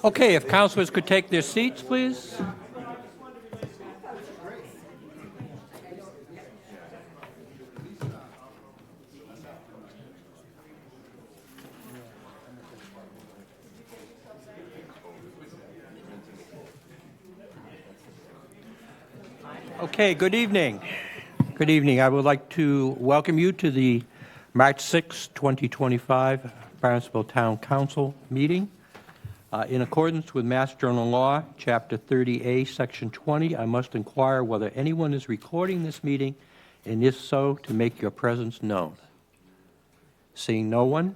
Okay, if councilors could take their seats, please. Okay, good evening. Good evening. I would like to welcome you to the March 6, 2025 Barnstable Town Council meeting. In accordance with Mass General Law, Chapter 30A, Section 20, I must inquire whether anyone is recording this meeting, and if so, to make your presence known. Seeing no one,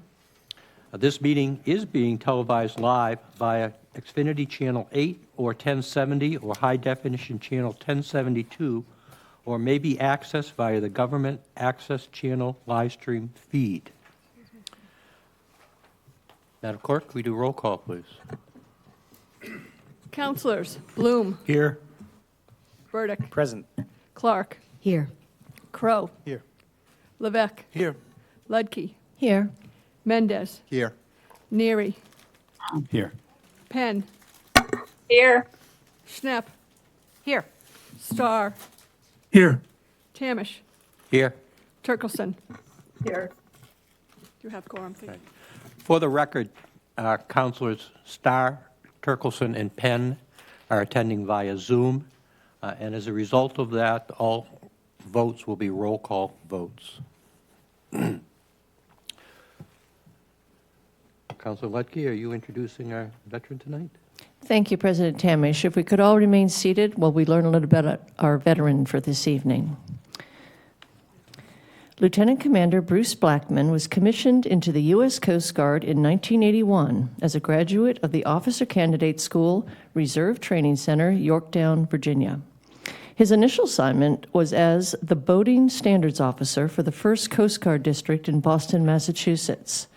this meeting is being televised live via Xfinity Channel 8 or 1070 or High Definition Channel 1072, or may be accessed via the Government Access Channel live stream feed. Madam Clerk, can we do roll call, please? Councilors: Bloom, Here. Burdick, Present. Clark, Here. Crow, Here. Levesque, Here. Ludke, Here. Mendez, Here. Neary, Here. Penn, Here. Schnepp, Here. Starr, Here. Tamish, Here. Turkelson. Here. You have quorum. Thank you. For the record, Councilors Starr, Turkelson, and Penn are attending via Zoom, and as a result of that, all votes will be roll call votes. Councilor Ludke, are you introducing our veteran tonight? Thank you, President Tamish. If we could all remain seated while we learn a little bit about our veteran for this evening. Lieutenant Commander Bruce Blackman was commissioned into the U.S. Coast Guard in 1981 as a graduate of the Officer Candidate School, Reserve Training Center, Yorktown, Virginia. His initial assignment was as the Boating Standards Officer for the 1st Coast Guard District in Boston, Massachusetts.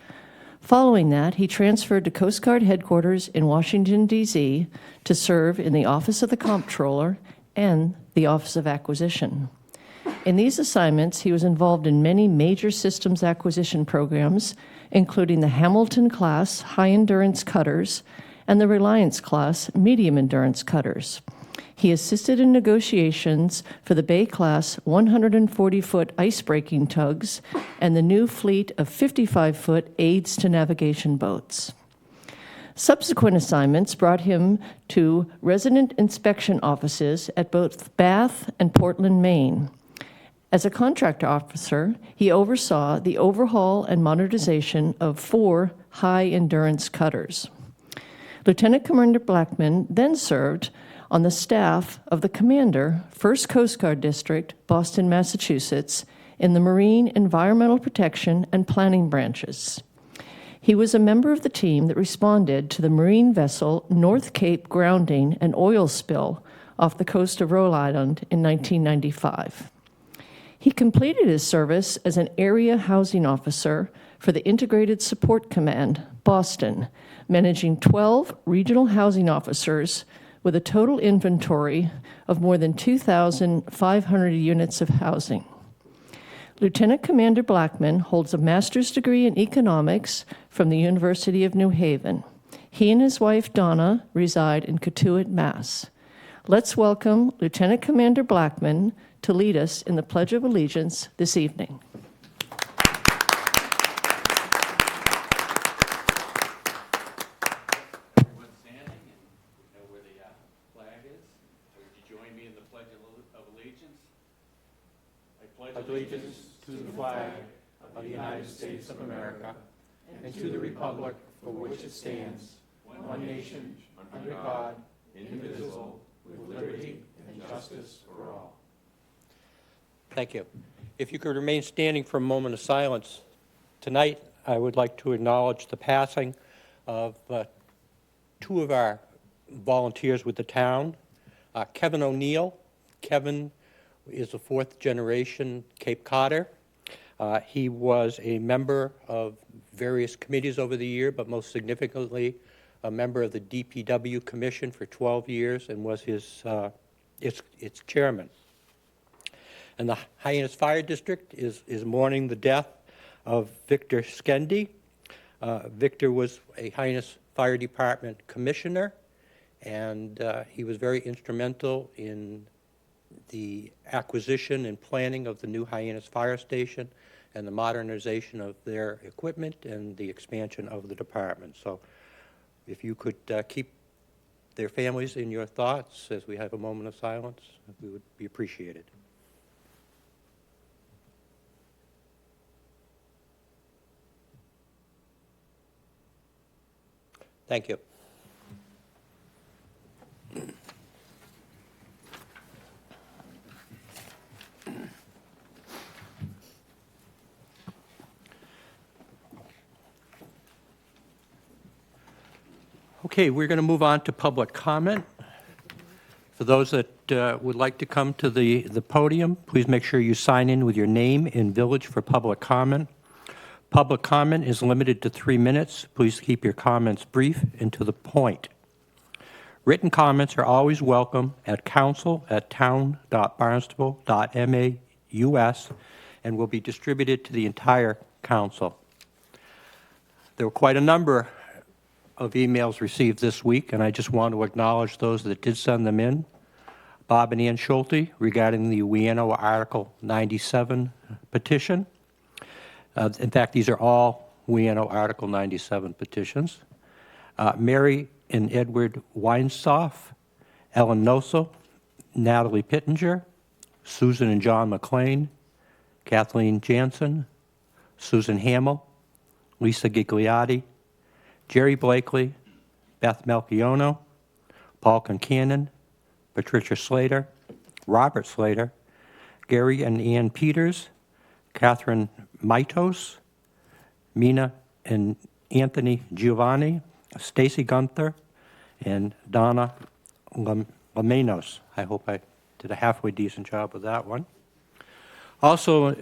Following that, he transferred to Coast Guard headquarters in Washington, D.C. to serve in the Office of the Comptroller and the Office of Acquisition. In these assignments, he was involved in many major systems acquisition programs, including the Hamilton-class high-endurance cutters and the Reliance-class medium-endurance cutters. He assisted in negotiations for the Bay-class 140-foot ice-breaking tugs and the new fleet of 55-foot aids to navigation boats. Subsequent assignments brought him to resident inspection offices at both Bath and Portland, Maine. As a contract officer, he oversaw the overhaul and modernization of 4 high-endurance cutters. Lieutenant Commander Blackman then served on the staff of the Commander, 1st Coast Guard District, Boston, Massachusetts, in the Marine Environmental Protection and Planning branches. He was a member of the team that responded to the marine vessel North Cape grounding and oil spill off the coast of Rhode Island in 1995. He completed his service as an area housing officer for the Integrated Support Command, Boston, managing 12 regional housing officers with a total inventory of more than 2,500 units of housing. Lieutenant Commander Blackman holds a master's degree in economics from the University of New Haven. He and his wife, Donna, reside in Cotuit, Mass. Let's welcome Lieutenant Commander Blackman to lead us in the Pledge of Allegiance this evening. Everyone standing and know where the flag is. Would you join me in the Pledge of Allegiance? I pledge allegiance to the flag of the United States of America and to the republic for which it stands, one nation, under God, indivisible, with liberty and justice for all. Thank you. If you could remain standing for a moment of silence. Tonight, I would like to acknowledge the passing of 2 of our volunteers with the town. Kevin O'Neill. Kevin is a 4th generation Cape Codder. He was a member of various committees over the year, but most significantly, a member of the DPW Commission for 12 years and was its chairman. And the Hyannis Fire District is mourning the death of Victor Skendi. Victor was a Hyannis Fire Department Commissioner, and he was very instrumental in the acquisition and planning of the new Hyannis Fire Station and the modernization of their equipment and the expansion of the department. So if you could keep their families in your thoughts as we have a moment of silence, we would be appreciated. Thank you. Okay, we're going to move on to public comment. For those that would like to come to the podium, please make sure you sign in with your name and village for public comment. Public comment is limited to 3 minutes. Please keep your comments brief and to the point. Written comments are always welcome at council@town.barnstable.maus and will be distributed to the entire council. There were quite a number of emails received this week, and I just want to acknowledge those that did send them in. Bob and Ann Schulte regarding the Wieno Article 97 petition. In fact, these are all Wieno Article 97 petitions. Mary and Edward Weinstoff, Ellen Nossel, Natalie Pittenger, Susan and John McLean, Kathleen Jansen, Susan Hamill, Lisa Gigliotti, Jerry Blakely, Beth Melchiono, Paul Concannon, Patricia Slater, Robert Slater, Gary and Ann Peters, Catherine Mitos, Mina and Anthony Giovanni, Stacy Gunther, and Donna Lamenos. I hope I did a halfway decent job with that one. Also,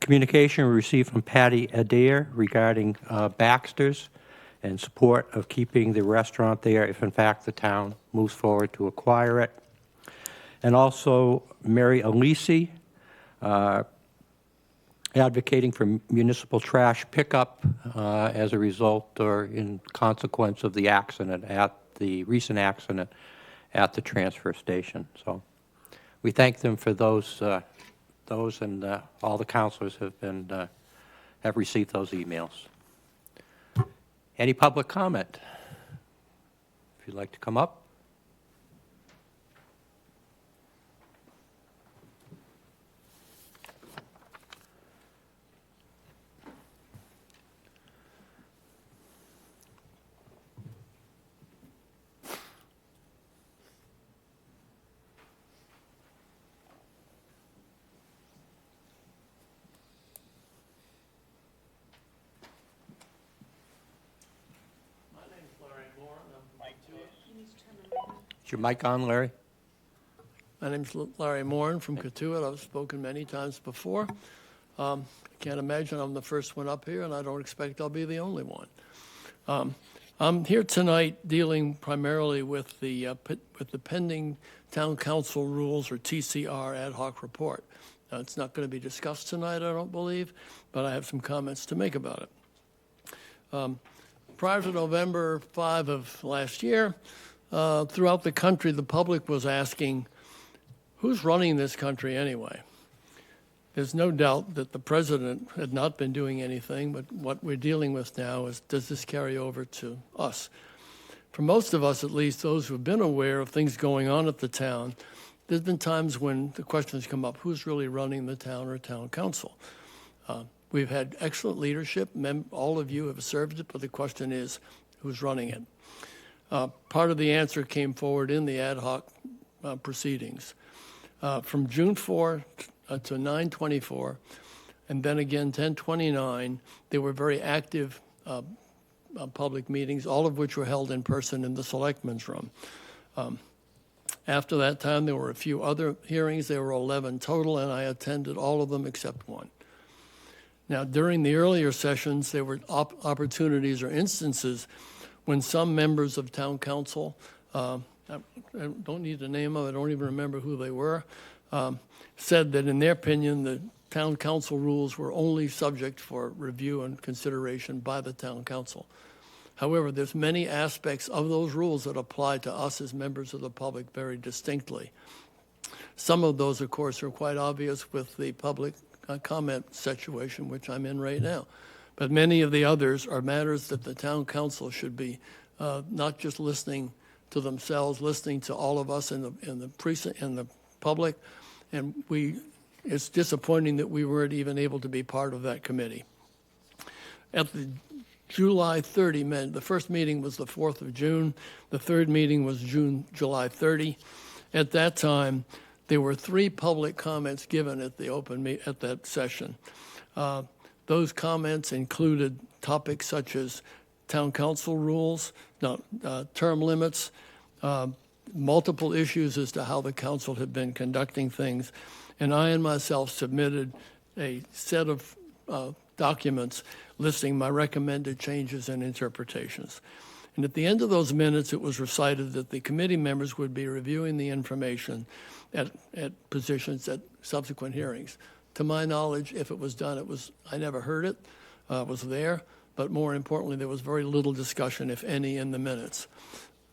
communication we received from Patty Adair regarding Baxter's and support of keeping the restaurant there if, in fact, the town moves forward to acquire it. And also Mary Alisi, advocating for municipal trash pickup as a result or in consequence of the accident the recent accident at the transfer station. So we thank them for those and all the councilors have received those emails. Any public comment? If you'd like to come up. Is your mic on, Larry? My name's Larry Moran from Cotuit. I've spoken many times before. I can't imagine I'm the first one up here, and I don't expect I'll be the only one. I'm here tonight dealing primarily with the pending Town Council Rules, or TCR, ad hoc report. It's not going to be discussed tonight, I don't believe, but I have some comments to make about it. Prior to November 5 of last year, throughout the country, the public was asking, who's running this country anyway? There's no doubt that the president had not been doing anything, but what we're dealing with now is, does this carry over to us? For most of us, at least, those who have been aware of things going on at the town, there's been times when the questions come up, who's really running the town or town council? We've had excellent leadership. All of you have served it, but the question is, who's running it? Part of the answer came forward in the ad hoc proceedings. From June 4 to 9/24, and then again 10/29, there were very active public meetings, all of which were held in person in the Selectmen's Room. After that time, there were a few other hearings. There were 11 total, and I attended all of them except one. Now, during the earlier sessions, there were opportunities or instances when some members of town council, I don't need to name them, I don't even remember who they were, said that in their opinion, the town council rules were only subject for review and consideration by the town council. However, there's many aspects of those rules that apply to us as members of the public very distinctly. Some of those, of course, are quite obvious with the public comment situation, which I'm in right now. But many of the others are matters that the town council should be not just listening to themselves, listening to all of us in the precinct, in the public. And it's disappointing that we weren't even able to be part of that committee. At the July 30, the first meeting was the 4th of June. The third meeting was July 30. At that time, there were 3 public comments given at the at that session. Those comments included topics such as town council rules, term limits, multiple issues as to how the council had been conducting things. And I and myself submitted a set of documents listing my recommended changes and interpretations. And at the end of those minutes, it was recited that the committee members would be reviewing the information at positions at subsequent hearings. To my knowledge, if it was done, I never heard it. It was there, but more importantly, there was very little discussion, if any, in the minutes.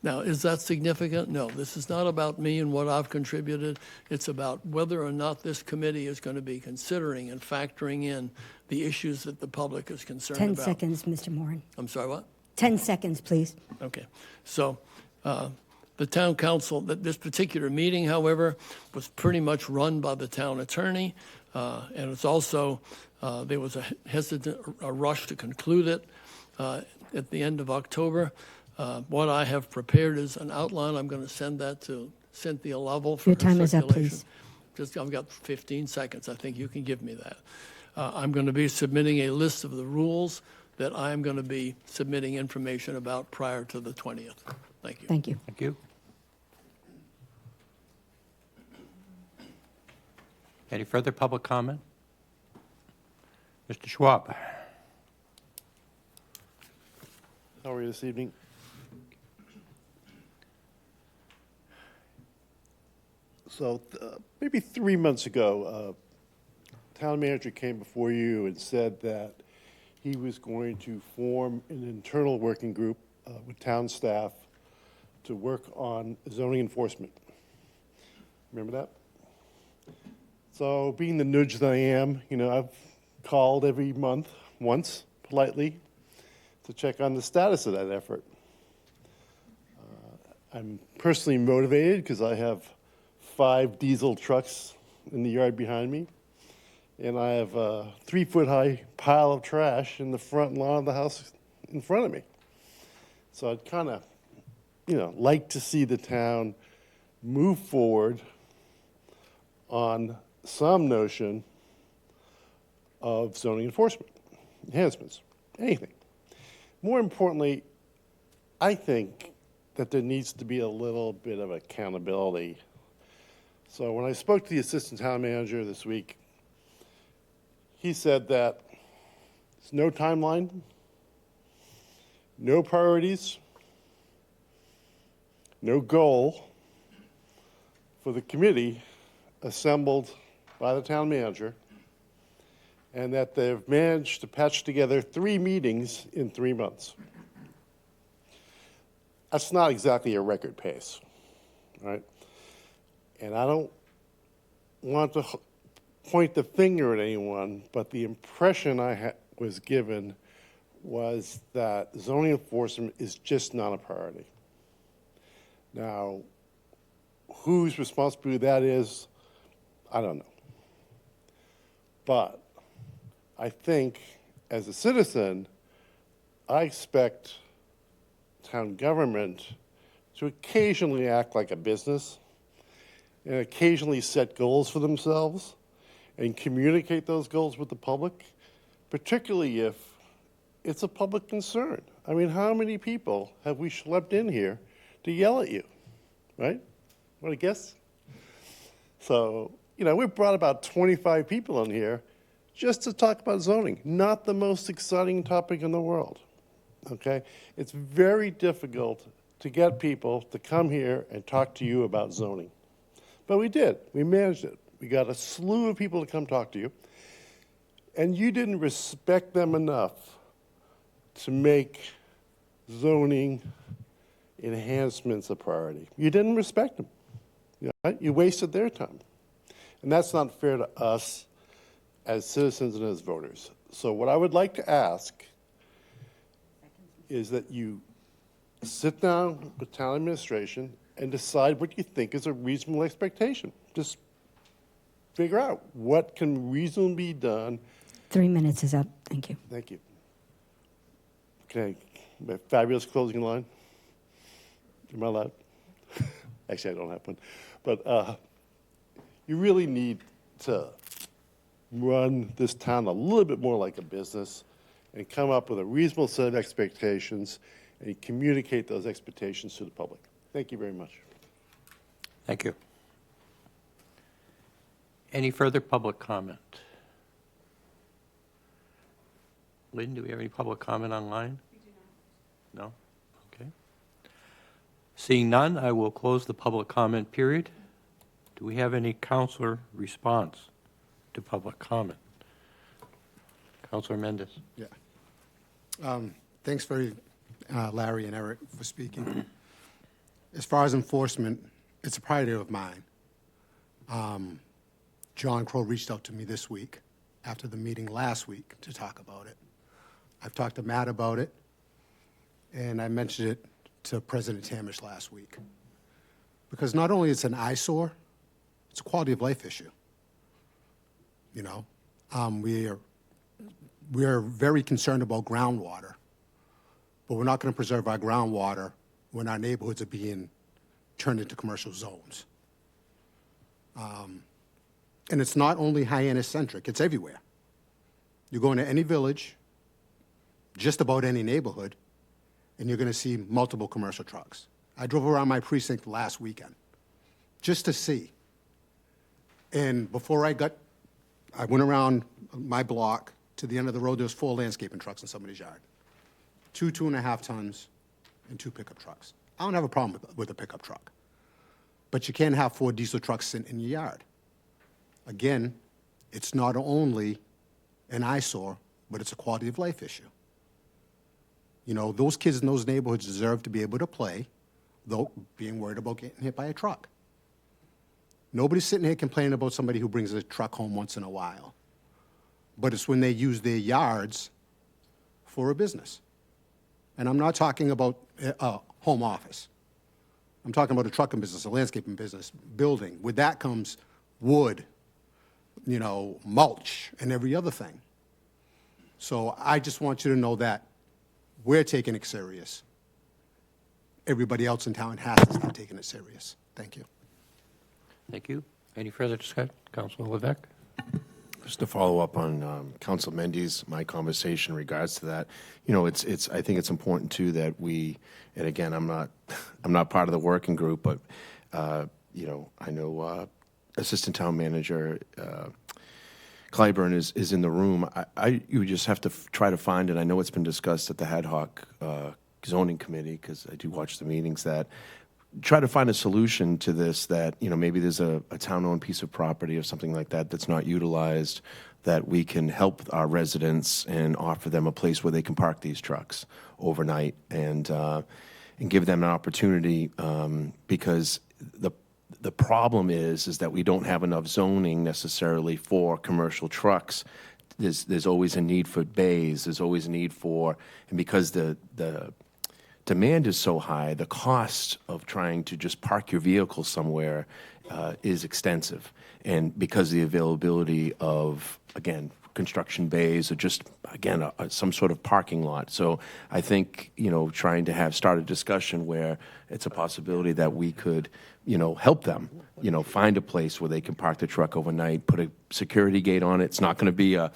Now, is that significant? No, this is not about me and what I've contributed. It's about whether or not this committee is going to be considering and factoring in the issues that the public is concerned 10 about. seconds, Mr. Moran. I'm sorry, what? 10 seconds, please. Okay. So the town council, this particular meeting, however, was pretty much run by the town attorney. And it's also, there was a rush to conclude it at the end of October. What I have prepared is an outline. I'm going to send that to Cynthia Lovell for Your time is up, circulation. please. I've got 15 seconds. I think you can give me that. I'm going to be submitting a list of the rules that I'm going to be submitting information about prior to the 20th. Thank you. Thank you. Thank you. Any further public comment? Mr. Schwab. How are you this evening? So maybe 3 months ago, town manager came before you and said that he was going to form an internal working group with town staff to work on zoning enforcement. Remember that? So being the nudge that I am, I've called every month, once, politely, to check on the status of that effort. I'm personally motivated because I have 5 diesel trucks in the yard behind me, and I have a 3-foot-high pile of trash in the front lawn of the house in front of me. So I'd kind of, like to see the town move forward on some notion of zoning enforcement, enhancements, anything. More importantly, I think that there needs to be a little bit of accountability. So when I spoke to the assistant town manager this week, he said that there's no timeline, no priorities, no goal for the committee assembled by the town manager, and that they've managed to patch together 3 meetings in 3 months. That's not exactly a record pace, right? And I don't want to point the finger at anyone, but the impression I was given was that zoning enforcement is just not a priority. Now, whose responsibility that is, I don't know. But I think, as a citizen, I expect town government to occasionally act like a business and occasionally set goals for themselves and communicate those goals with the public, particularly if it's a public concern. I mean, how many people have we schlepped in here to yell at you, right? Want to guess? So, we brought about 25 people in here just to talk about zoning, not the most exciting topic in the world, okay? It's very difficult to get people to come here and talk to you about zoning. But we did. We managed it. We got a slew of people to come talk to you, and you didn't respect them enough to make zoning enhancements a priority. You didn't respect them. Right? You wasted their time. And that's not fair to us as citizens and as voters. So what I would like to ask is that you sit down with town administration and decide what you think is a reasonable expectation. Just figure out what can reasonably be done. 3 minutes is up. Thank you. Thank you. Okay, my fabulous closing line. Am I allowed? Actually, I don't have one. But you really need to run this town a little bit more like a business and come up with a reasonable set of expectations and communicate those expectations to the public. Thank you very much. Thank you. Any further public comment? Lynn, do we have any public comment online? We do not. No? Okay. Seeing none, I will close the public comment period. Do we have any counselor response to public comment? Counselor Mendez. Yeah. Thanks very, Larry and Eric, for speaking. As far as enforcement, it's a priority of mine. John Crow reached out to me this week after the meeting last week to talk about it. I've talked to Matt about it, and I mentioned it to President Tamish last week. Because not only is it an eyesore, it's a quality of life issue. You know, we're very concerned about groundwater, but we're not going to preserve our groundwater when our neighborhoods are being turned into commercial zones. And it's not only Hyannis-centric, it's everywhere. You go into any village, just about any neighborhood, and you're going to see multiple commercial trucks. I drove around my precinct last weekend just to see. And before I went around my block to the end of the road, there was 4 landscaping trucks in somebody's yard. 2 2.5 tons, and 2 pickup trucks. I don't have a problem with a pickup truck. But you can't have 4 diesel trucks sitting in your yard. Again, it's not only an eyesore, but it's a quality of life issue. You know, those kids in those neighborhoods deserve to be able to play, though being worried about getting hit by a truck. Nobody's sitting here complaining about somebody who brings a truck home once in a while. But it's when they use their yards for a business. And I'm not talking about a home office. I'm talking about a trucking business, a landscaping business, building. With that comes wood, you know, mulch, and every other thing. So I just want you to know that we're taking it serious. Everybody else in town has to start taking it serious. Thank you. Thank you. Any further discussion? Councilor Levesque? Just to follow up on Council Mendes, my conversation in regards to that, you know, it's. I think it's important too that we, and again, I'm not part of the working group, but you know, I know Assistant Town Manager Clyburn is in the room. You just have to try to find it. I know it's been discussed at the ad hoc zoning committee because I do watch the meetings. That try to find a solution to this, that, you know, maybe there's a town-owned piece of property or something like that that's not utilized, that we can help our residents and offer them a place where they can park these trucks overnight and give them an opportunity, because the problem is that we don't have enough zoning necessarily for commercial trucks. There's always a need for bays. There's always a need for, and because the demand is so high, the cost of trying to just park your vehicle somewhere is extensive. And because of the availability of, again, construction bays or just, again, some sort of parking lot. So I think, you know, trying to start a discussion where it's a possibility that we could, you know, help them, you know, find a place where they can park the truck overnight, put a security gate on it. It's not going to be a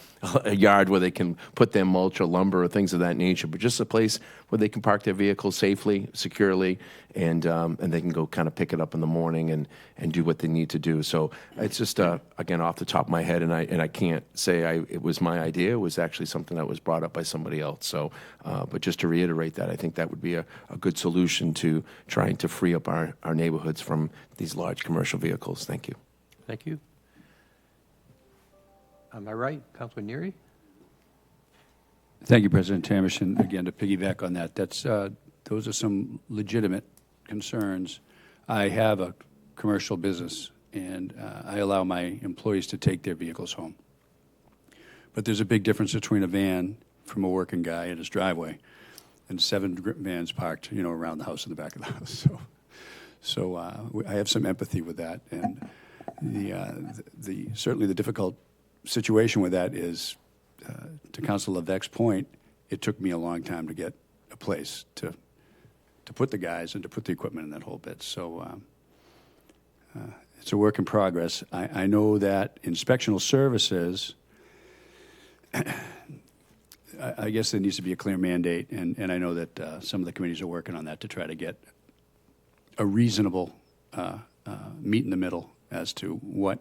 yard where they can put their mulch or lumber or things of that nature, but just a place where they can park their vehicle safely, securely, and they can go kind of pick it up in the morning and do what they need to do. So it's just, again, off the top of my head, and I can't say it was my idea. It was actually something that was brought up by somebody else. So, but just to reiterate that, I think that would be a good solution to trying to free up our neighborhoods from these large commercial vehicles. Thank you. Thank you. Am I right, Councilor Neary? Thank you, President Tamish. And again, to piggyback on that, those are some legitimate concerns. I have a commercial business, and I allow my employees to take their vehicles home. But there's a big difference between a van from a working guy in his driveway and 7 vans parked, around the house in the back of the house. So I have some empathy with that, and certainly the difficult situation with that is, to Council Levesque's point, it took me a long time to get a place to put the guys and to put the equipment in that whole bit. So it's a work in progress. I know that inspectional services, I guess there needs to be a clear mandate, and I know that some of the committees are working on that to try to get a reasonable meet in the middle as to what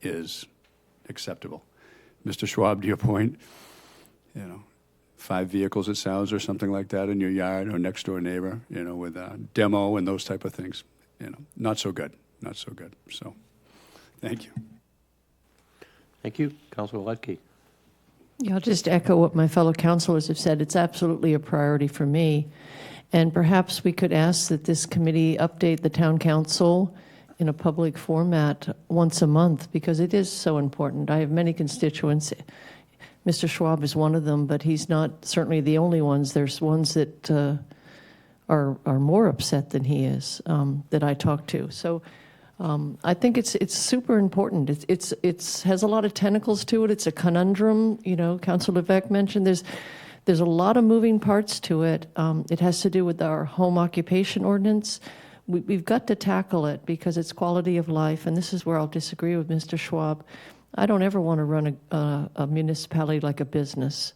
is acceptable. Mr. Schwab, to your point, 5 vehicles, it sounds, or something like that in your yard or next door neighbor, with a demo and those type of things, not so good, not so good. So, thank you. Thank you. Councilor Ledke. Yeah, I'll just echo what my fellow councilors have said. It's absolutely a priority for me. And perhaps we could ask that this committee update the town council in a public format once a month, because it is so important. I have many constituents. Mr. Schwab is one of them, but he's not certainly the only ones. There's ones that are more upset than he is that I talk to. So I think it's super important. It's has a lot of tentacles to it. It's a conundrum. Councilor Levesque mentioned there's a lot of moving parts to it. It has to do with our home occupation ordinance. We've got to tackle it because it's quality of life, and this is where I'll disagree with Mr. Schwab. I don't ever want to run a municipality like a business.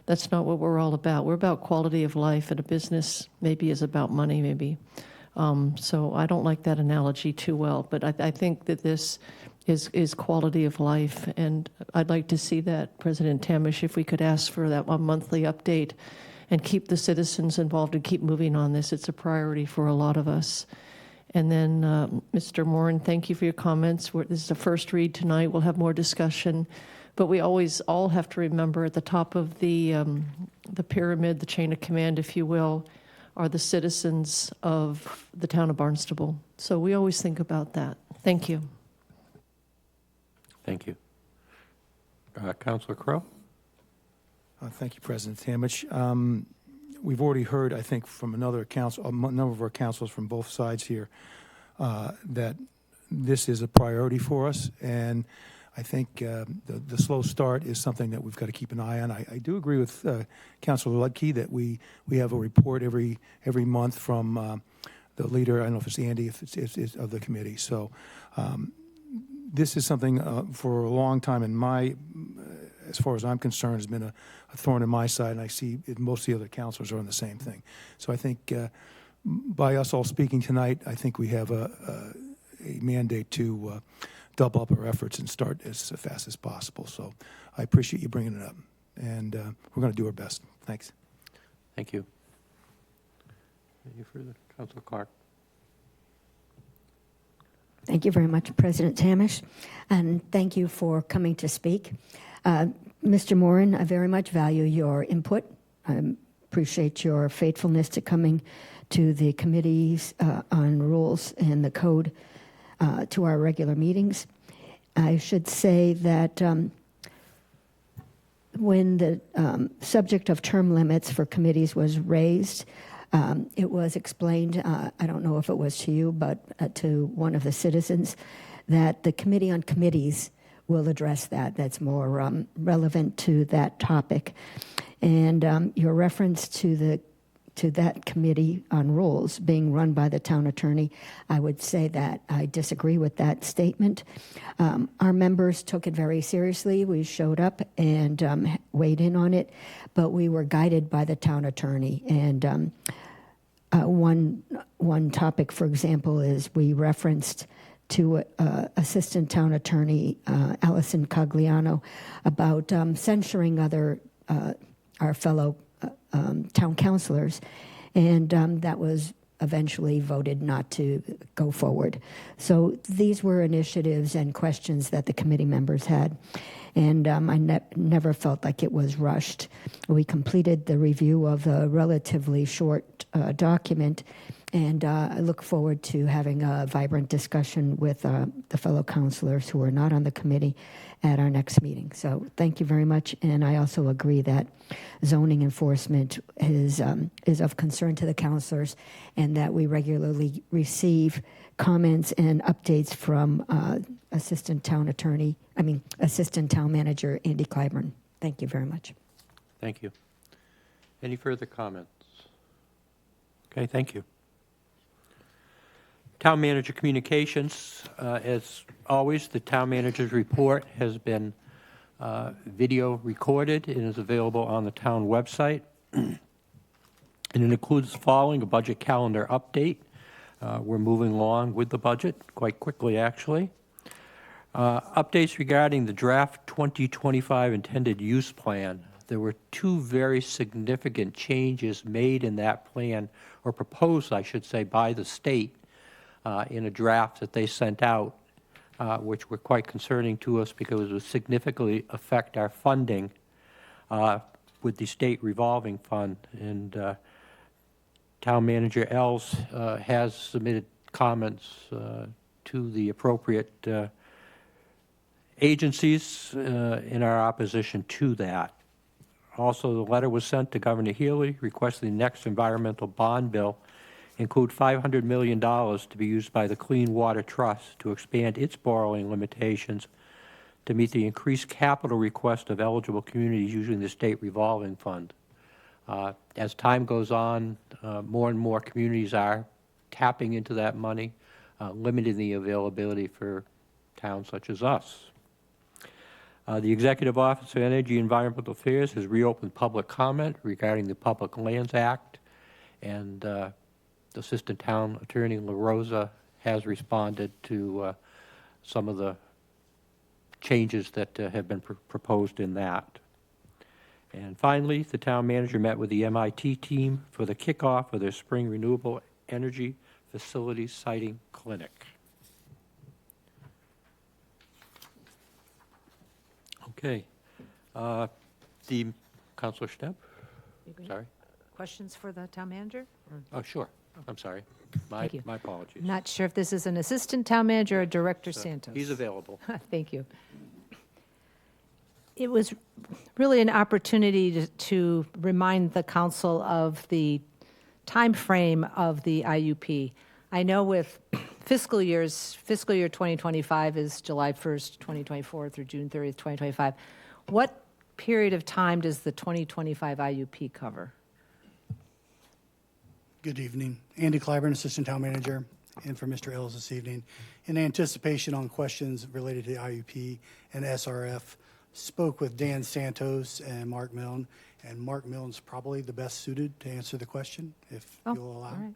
That's not what we're all about. We're about quality of life, and a business maybe is about money, maybe. So I don't like that analogy too well, but I think that this is quality of life, and I'd like to see that, President Tamish, if we could ask for that one monthly update and keep the citizens involved and keep moving on this. It's a priority for a lot of us. And then, Mr. Moran, thank you for your comments. This is the first read tonight. We'll have more discussion. But we always all have to remember at the top of the pyramid, the chain of command, if you will, are the citizens of the town of Barnstable. So we always think about that. Thank you. Thank you. Councilor Crowe? Thank you, President Tamish. We've already heard, I think, from a number of our councils from both sides here, that this is a priority for us, and I think the slow start is something that we've got to keep an eye on. I do agree with Councilor Ludke that we have a report every month from the leader. I don't know if it's Andy, if it's of the committee. So this is something for a long time in as far as I'm concerned, has been a thorn in my side, and I see most of the other councilors are on the same thing. So I think by us all speaking tonight, I think we have a mandate to double up our efforts and start as fast as possible. So I appreciate you bringing it up, and we're going to do our best. Thanks. Thank you. Any further? Councilor Clark. Thank you very much, President Tamish, and thank you for coming to speak. Mr. Moran, I very much value your input. I appreciate your faithfulness to coming to the committees on rules and the code to our regular meetings. I should say that when the subject of term limits for committees was raised, it was explained, I don't know if it was to you, but to one of the citizens, that the Committee on Committees will address that. That's more relevant to that topic. And your reference to that committee on rules being run by the town attorney, I would say that I disagree with that statement. Our members took it very seriously. We showed up and weighed in on it, but we were guided by the town attorney. And one topic, for example, is we referenced to Assistant Town Attorney Allison Cogliano about censuring our fellow town councilors, and that was eventually voted not to go forward. So these were initiatives and questions that the committee members had. And I never felt like it was rushed. We completed the review of a relatively short document, and I look forward to having a vibrant discussion with the fellow counselors who are not on the committee at our next meeting. So thank you very much. And I also agree that zoning enforcement is of concern to the counselors, and that we regularly receive comments and updates from Assistant Town Manager Andy Clyburn. Thank you very much. Thank you. Any further comments? Okay, thank you. Town Manager Communications. As always, the Town Manager's report has been video recorded and is available on the town website. And it includes the following: a budget calendar update. We're moving along with the budget quite quickly, actually. Updates regarding the draft 2025 intended use plan. There were two very significant changes made in that plan, or proposed, I should say, by the state in a draft that they sent out, which were quite concerning to us because it would significantly affect our funding with the state revolving fund. And Town Manager Els has submitted comments to the appropriate agencies in our opposition to that. Also, the letter was sent to Governor Healy requesting the next environmental bond bill include $500 million to be used by the Clean Water Trust to expand its borrowing limitations to meet the increased capital request of eligible communities using the state revolving fund. As time goes on, more and more communities are tapping into that money, limiting the availability for towns such as us. The Executive Office of Energy and Environmental Affairs has reopened public comment regarding the Public Lands Act, and Assistant Town Attorney La Rosa has responded to some of the changes that have been proposed in that. And finally, the Town Manager met with the MIT team for the kickoff of their Spring Renewable Energy Facility Siting Clinic. Okay. The Councilor Stepp? Sorry. Questions for the town manager? Oh, sure. I'm sorry. Thank you. My apologies. Not sure if this is an assistant town manager or Director Santos. He's available. Thank you. It was really an opportunity to remind the council of the time frame of the IUP. I know with fiscal year 2025 is July 1st, 2024 through June 30th, 2025. What period of time does the 2025 IUP cover? Good evening. Andy Clyburn, Assistant Town Manager, and for Mr. Ills this evening. In anticipation on questions related to IUP and SRF, spoke with Dan Santos and Mark Milne, and Mark Milne's probably the best suited to answer the question, if you'll allow. All right.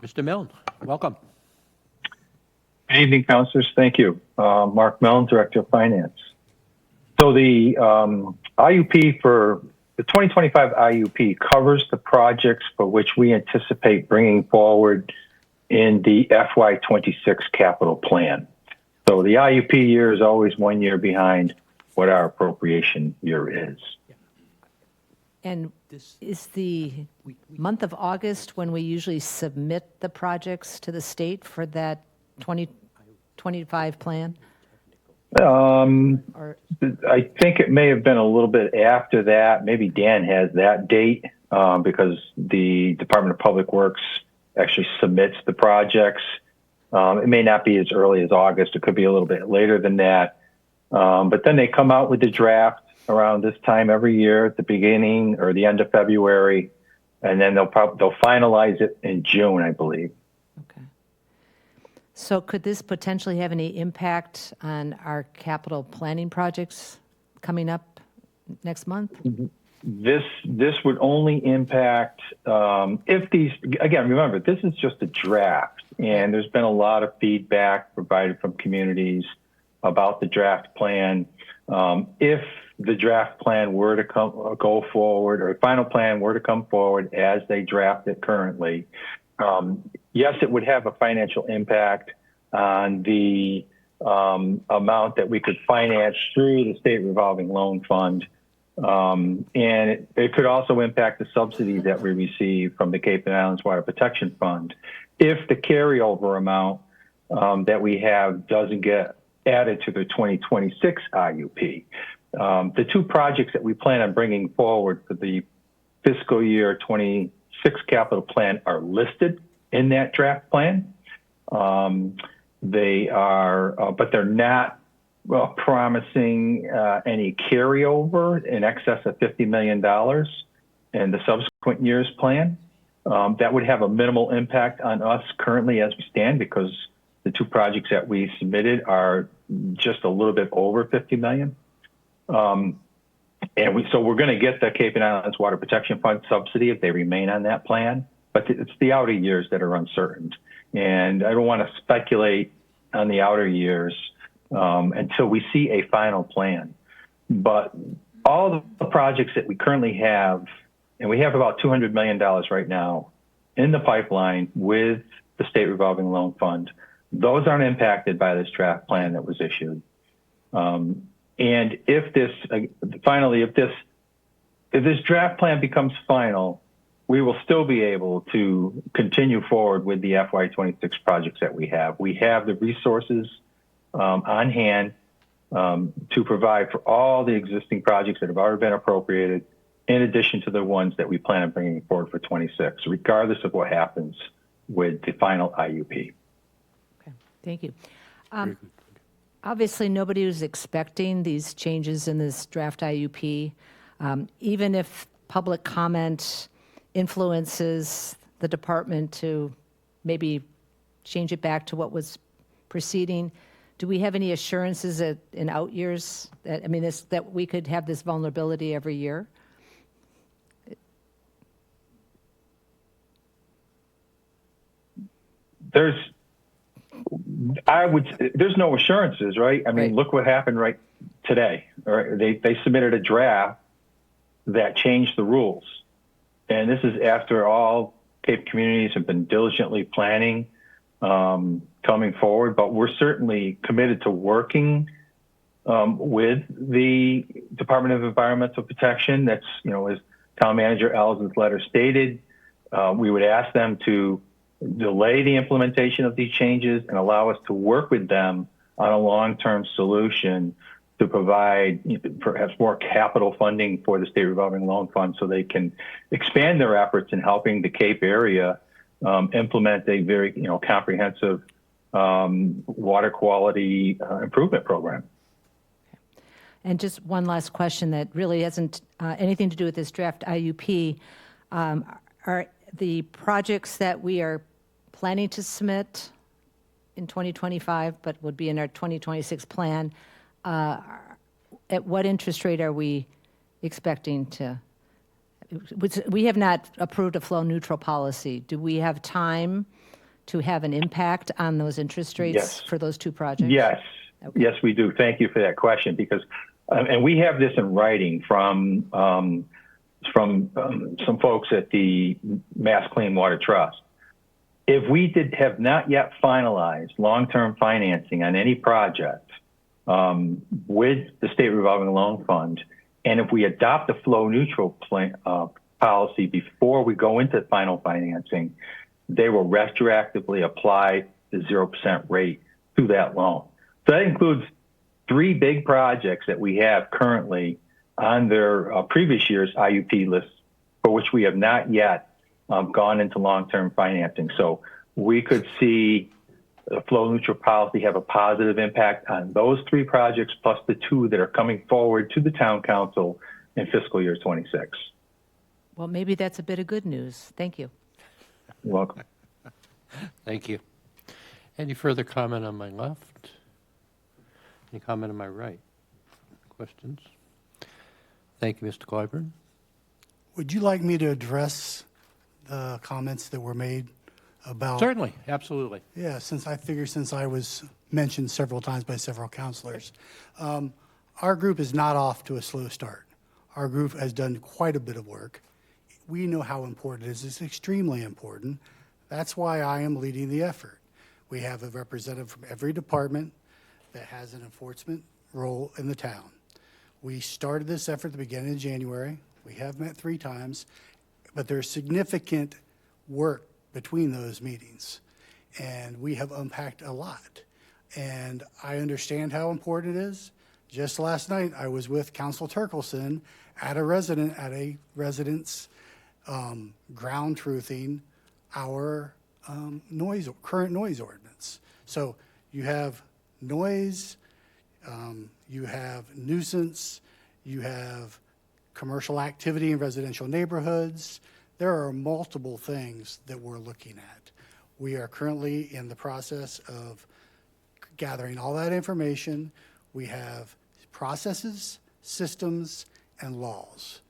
Mr. Milne, welcome. Good evening, councilors. Thank you. Mark Milne, Director of Finance. So the IUP for the 2025 IUP covers the projects for which we anticipate bringing forward in the FY26 capital plan. So the IUP year is always 1 year behind what our appropriation year is. And is the month of August when we usually submit the projects to the state for that 2025 plan? I think it may have been a little bit after that. Maybe Dan has that date because the Department of Public Works actually submits the projects. It may not be as early as August. It could be a little bit later than that. But then they come out with the draft around this time every year at the beginning or the end of February, and then they'll finalize it in June, I believe. Okay. So could this potentially have any impact on our capital planning projects coming up next month? This would only impact if these, again, remember, this is just a draft, and there's been a lot of feedback provided from communities about the draft plan. If the draft plan were to go forward, or final plan were to come forward as they draft it currently, yes, it would have a financial impact on the amount that we could finance through the state revolving loan fund. And it could also impact the subsidies that we receive from the Cape and Islands Water Protection Fund if the carryover amount that we have doesn't get added to the 2026 IUP. The two projects that we plan on bringing forward for the fiscal year 26 capital plan are listed in that draft plan. They are, but they're not promising any carryover in excess of $50 million in the subsequent year's plan. That would have a minimal impact on us currently as we stand, because the two projects that we submitted are just a little bit over $50 million. So we're going to get the Cape and Islands Water Protection Fund subsidy if they remain on that plan, but it's the outer years that are uncertain. And I don't want to speculate on the outer years until we see a final plan. But all the projects that we currently have, and we have about $200 million right now in the pipeline with the State Revolving Loan Fund, those aren't impacted by this draft plan that was issued. And if this, finally, if this draft plan becomes final, we will still be able to continue forward with the FY26 projects that we have. We have the resources on hand to provide for all the existing projects that have already been appropriated, in addition to the ones that we plan on bringing forward for 26, regardless of what happens with the final IUP. Okay, thank you. Obviously, nobody was expecting these changes in this draft IUP. Even if public comment influences the department to maybe change it back to what was preceding, do we have any assurances that in out years that, I mean, that we could have this vulnerability every year? There's no assurances, right? I mean, Look what happened right today. Right? They submitted a draft that changed the rules. And this is after all Cape communities have been diligently planning coming forward, but we're certainly committed to working with the Department of Environmental Protection. That's, as Town Manager Ellis's letter stated, we would ask them to delay the implementation of these changes and allow us to work with them on a long-term solution to provide perhaps more capital funding for the State Revolving Loan Fund so they can expand their efforts in helping the Cape area implement a very comprehensive water quality improvement program. And just one last question that really hasn't anything to do with this draft IUP. Are the projects that we are planning to submit in 2025, but would be in our 2026 plan, at what interest rate are we expecting to? We have not approved a flow neutral policy. Do we have time to have an impact on those interest rates for those two projects? Yes. Okay. Yes, we do. Thank you for that question, because, and we have this in writing from some folks at the Mass Clean Water Trust. If we have not yet finalized long-term financing on any project with the State Revolving Loan Fund, and if we adopt a flow neutral policy before we go into final financing, they will retroactively apply the 0% rate to that loan. So that includes 3 big projects that we have currently on their previous year's IUP list, for which we have not yet gone into long-term financing. So we could see the flow neutral policy have a positive impact on those 3 projects, plus the 2 that are coming forward to the town council in fiscal year 26. Well, maybe that's a bit of good news. Thank you. You're welcome. Thank you. Any further comment on my left? Any comment on my right? Questions? Thank you, Mr. Clyburn. Would you like me to address the comments that were made about? Certainly, absolutely. Yeah, since I was mentioned several times by several counselors. our group is not off to a slow start. Our group has done quite a bit of work. We know how important it is. It's extremely important. That's why I am leading the effort. We have a representative from every department that has an enforcement role in the town. We started this effort at the beginning of January. We have met 3 times, but there's significant work between those meetings, and we have unpacked a lot. And I understand how important it is. Just last night, I was with Council Turkelson at a residence ground truthing our current noise ordinance. So you have noise, you have nuisance, you have commercial activity in residential neighborhoods. There are multiple things that we're looking at. We are currently in the process of gathering all that information. We have processes, systems, and laws.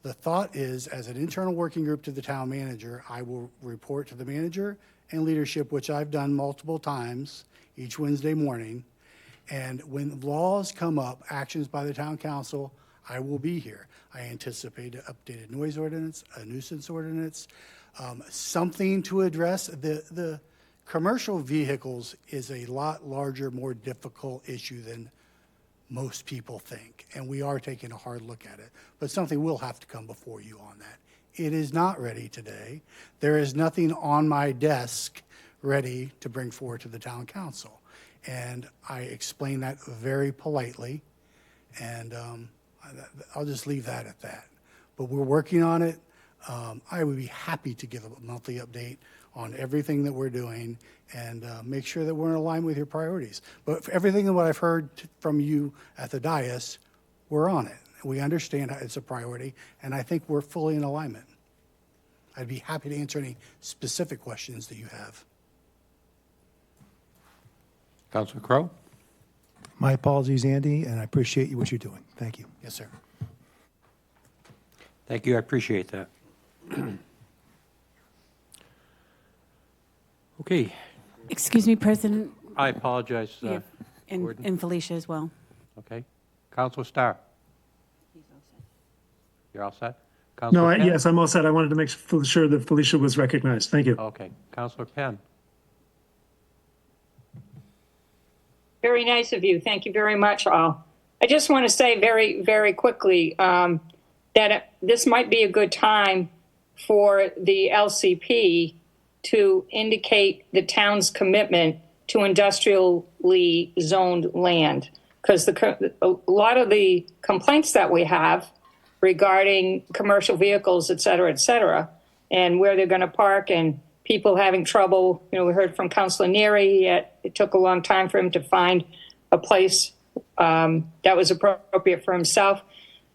The thought is, as an internal working group to the town manager, I will report to the manager and leadership, which I've done multiple times each Wednesday morning. And when laws come up, actions by the town council, I will be here. I anticipate an updated noise ordinance, a nuisance ordinance, something to address. The commercial vehicles is a lot larger, more difficult issue than most people think, and we are taking a hard look at it. But something will have to come before you on that. It is not ready today. There is nothing on my desk ready to bring forward to the town council. And I explain that very politely, and I'll just leave that at that. But we're working on it. I would be happy to give a monthly update on everything that we're doing and make sure that we're in alignment with your priorities. But for everything that I've heard from you at the dais, we're on it. We understand it's a priority, and I think we're fully in alignment. I'd be happy to answer any specific questions that you have. Councilor Crowe? My apologies, Andy, and I appreciate what you're doing. Thank you. Yes, sir. Thank you, I appreciate that. Okay, Excuse me, President, I apologize. Gordon. and Felicia as well. Okay. Councilor Starr? You're all set? No, Councilor Penn? yes, I'm all set. I wanted to make sure that Felicia was recognized. Thank you. Okay. Councilor Penn? Very nice of you. Thank you very much, all. I just want to say very, very quickly that this might be a good time for the LCP to indicate the town's commitment to industrially zoned land. Because a lot of the complaints that we have regarding commercial vehicles, et cetera, and where they're going to park and people having trouble. You know, we heard from Councilor Neary, it took a long time for him to find a place that was appropriate for himself.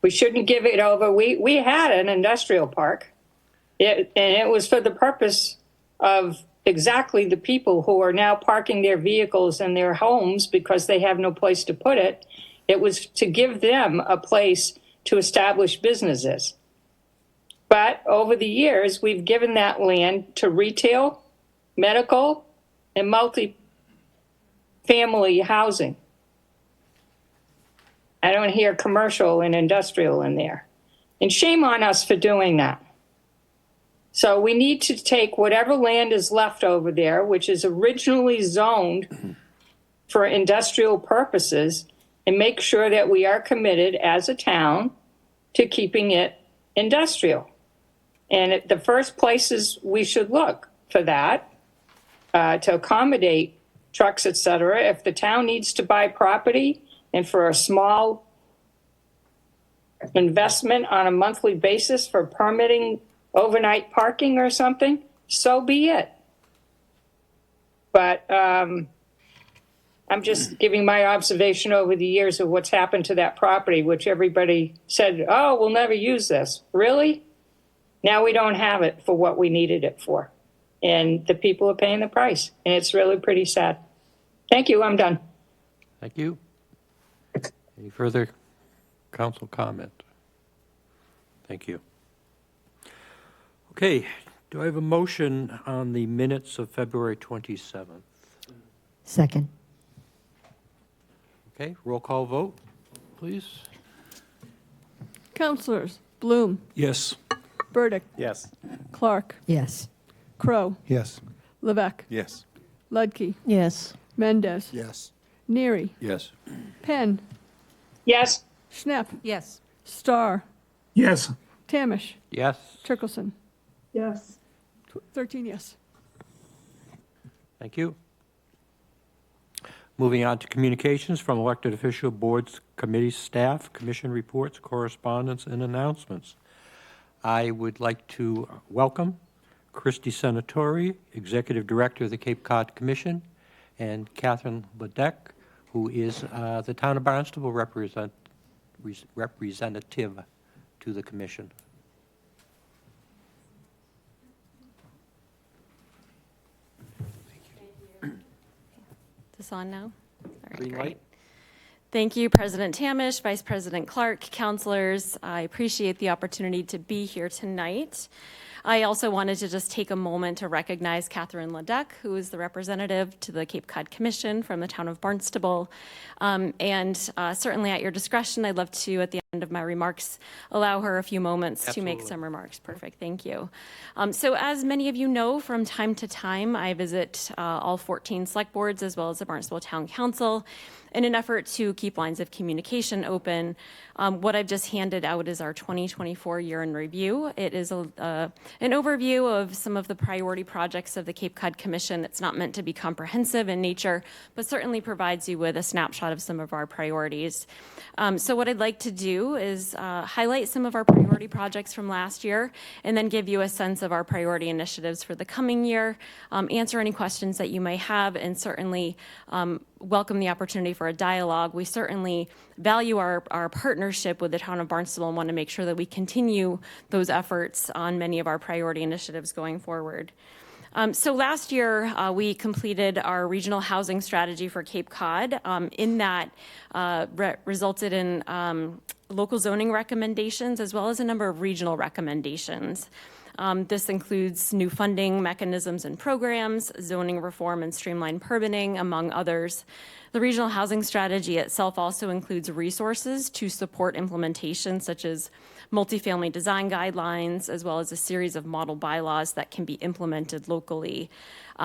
We shouldn't give it over. We had an industrial park, and it was for the purpose of exactly the people who are now parking their vehicles in their homes because they have no place to put it. It was to give them a place to establish businesses. But over the years, we've given that land to retail, medical, and multi-family housing. I don't hear commercial and industrial in there. And shame on us for doing that. So we need to take whatever land is left over there, which is originally zoned for industrial purposes, and make sure that we are committed as a town to keeping it industrial. And the first places we should look for that to accommodate trucks, et cetera. If the town needs to buy property and for a small investment on a monthly basis for permitting overnight parking or something, so be it. But I'm just giving my observation over the years of what's happened to that property, which everybody said, oh, we'll never use this. Really? Now we don't have it for what we needed it for. And the people are paying the price. And it's really pretty sad. Thank you. I'm done. Thank you. Any further council comment? Thank you. Okay, do I have a motion on the minutes of February 27th? Second. Okay, roll call vote, please. Counselors Bloom, Yes. Burdick, Yes. Clark, Yes. Crow, Yes. Levesque, Yes. Ludke, Yes. Mendez, Yes. Neary, Yes. Penn, Yes. Schnapp, Yes. Starr, Yes. Tamish, Yes. Turkelson. Yes. 13 yes. Thank you. Moving on to communications from elected official boards, committees, staff, commission reports, correspondence, and announcements. I would like to welcome Christy Senatori, Executive Director of the Cape Cod Commission, and Catherine Ledeck, who is the Town of Barnstable representative to the Commission. Is this on now? All right, Green great. light. Thank you, President Tamish, Vice President Clark, counselors. I appreciate the opportunity to be here tonight. I also wanted to just take a moment to recognize Catherine Ledeck, who is the representative to the Cape Cod Commission from the town of Barnstable. And certainly at your discretion, I'd love to, at the end of my remarks, allow her a few moments to make some remarks. Perfect, thank you. So as many of you know, from time to time, I visit all 14 select boards as well as the Barnstable Town Council in an effort to keep lines of communication open. What I've just handed out is our 2024 year in review. It is an overview of some of the priority projects of the Cape Cod Commission. It's not meant to be comprehensive in nature, but certainly provides you with a snapshot of some of our priorities. So what I'd like to do is highlight some of our priority projects from last year, and then give you a sense of our priority initiatives for the coming year, answer any questions that you may have, and certainly welcome the opportunity for a dialogue. We certainly value our partnership with the town of Barnstable and want to make sure that we continue those efforts on many of our priority initiatives going forward. So last year, we completed our regional housing strategy for Cape Cod. In that, resulted in local zoning recommendations as well as a number of regional recommendations. This includes new funding mechanisms and programs, zoning reform and streamlined permitting, among others. The regional housing strategy itself also includes resources to support implementation, such as multifamily design guidelines, as well as a series of model bylaws that can be implemented locally.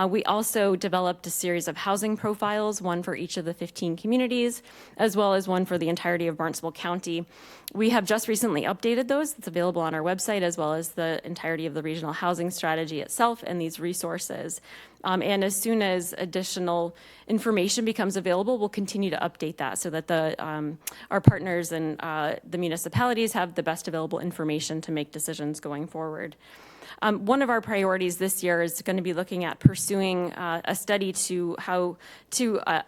We also developed a series of housing profiles, one for each of the 15 communities, as well as one for the entirety of Barnstable County. We have just recently updated those. It's available on our website, as well as the entirety of the regional housing strategy itself and these resources. And as soon as additional information becomes available, we'll continue to update that so that our partners and the municipalities have the best available information to make decisions going forward. One of our priorities this year is going to be looking at pursuing a study to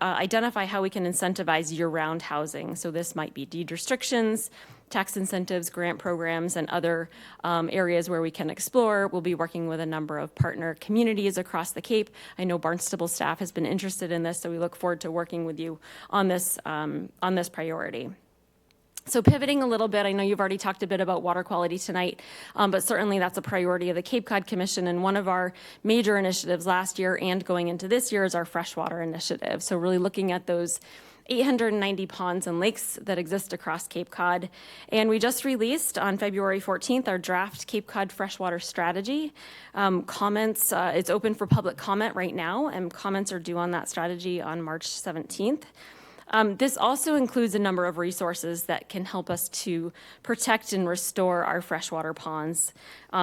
identify how we can incentivize year-round housing. So this might be deed restrictions, tax incentives, grant programs, and other areas where we can explore. We'll be working with a number of partner communities across the Cape. I know Barnstable staff has been interested in this, so we look forward to working with you on this priority. So pivoting a little bit, I know you've already talked a bit about water quality tonight, but certainly that's a priority of the Cape Cod Commission, and one of our major initiatives last year and going into this year is our freshwater initiative. So really looking at those 890 ponds and lakes that exist across Cape Cod. And we just released on February 14th our draft Cape Cod freshwater strategy. Comments, it's open for public comment right now, and comments are due on that strategy on March 17th. This also includes a number of resources that can help us to protect and restore our freshwater ponds.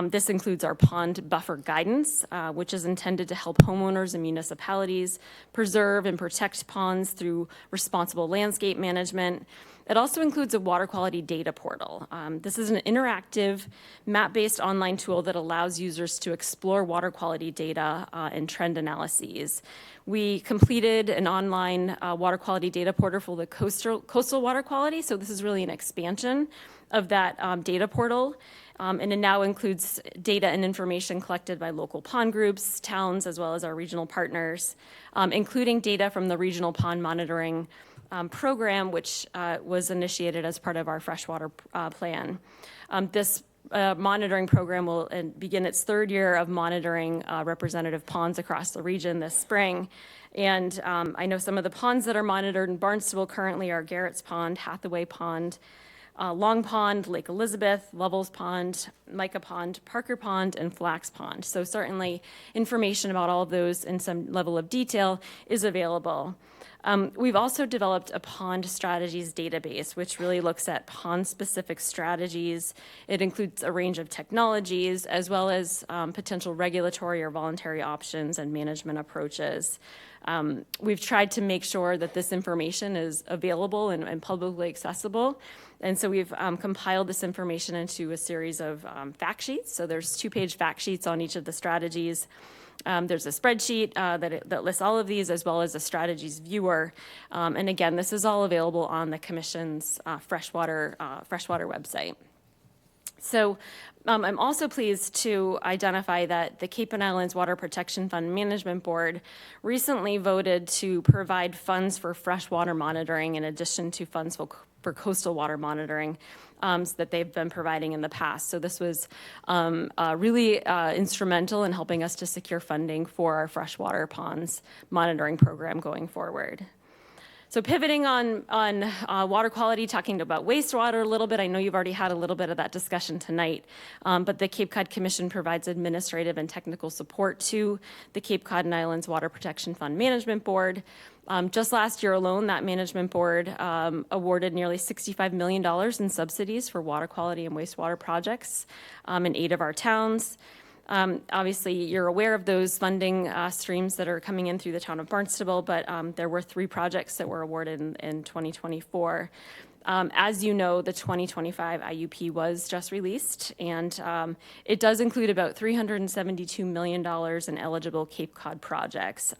This includes our pond buffer guidance, which is intended to help homeowners and municipalities preserve and protect ponds through responsible landscape management. It also includes a water quality data portal. This is an interactive, map-based online tool that allows users to explore water quality data and trend analyses. We completed an online water quality data portal for the coastal water quality, so this is really an expansion of that data portal. And it now includes data and information collected by local pond groups, towns, as well as our regional partners, including data from the Regional Pond Monitoring program, which was initiated as part of our freshwater plan. This monitoring program will begin its third year of monitoring representative ponds across the region this spring. And I know some of the ponds that are monitored in Barnstable currently are Garrett's Pond, Hathaway Pond, Long Pond, Lake Elizabeth, Lovell's Pond, Micah Pond, Parker Pond, and Flax Pond. So certainly information about all of those in some level of detail is available. We've also developed a pond strategies database, which really looks at pond-specific strategies. It includes a range of technologies, as well as potential regulatory or voluntary options and management approaches. We've tried to make sure that this information is available and publicly accessible. And so we've compiled this information into a series of fact sheets. So there's 2-page fact sheets on each of the strategies. There's a spreadsheet that lists all of these, as well as a strategies viewer. And again, this is all available on the Commission's freshwater website. So I'm also pleased to identify that the Cape and Islands Water Protection Fund Management Board recently voted to provide funds for freshwater monitoring in addition to funds for coastal water monitoring that they've been providing in the past. So this was really instrumental in helping us to secure funding for our freshwater ponds monitoring program going forward. So pivoting on water quality, talking about wastewater a little bit. I know you've already had a little bit of that discussion tonight, but the Cape Cod Commission provides administrative and technical support to the Cape Cod and Islands Water Protection Fund Management Board. Just last year alone, that management board awarded nearly $65 million in subsidies for water quality and wastewater projects in 8 of our towns. Obviously, you're aware of those funding streams that are coming in through the town of Barnstable, but there were 3 projects that were awarded in 2024. As you know, the 2025 IUP was just released, and it does include about $372 million in eligible Cape Cod projects.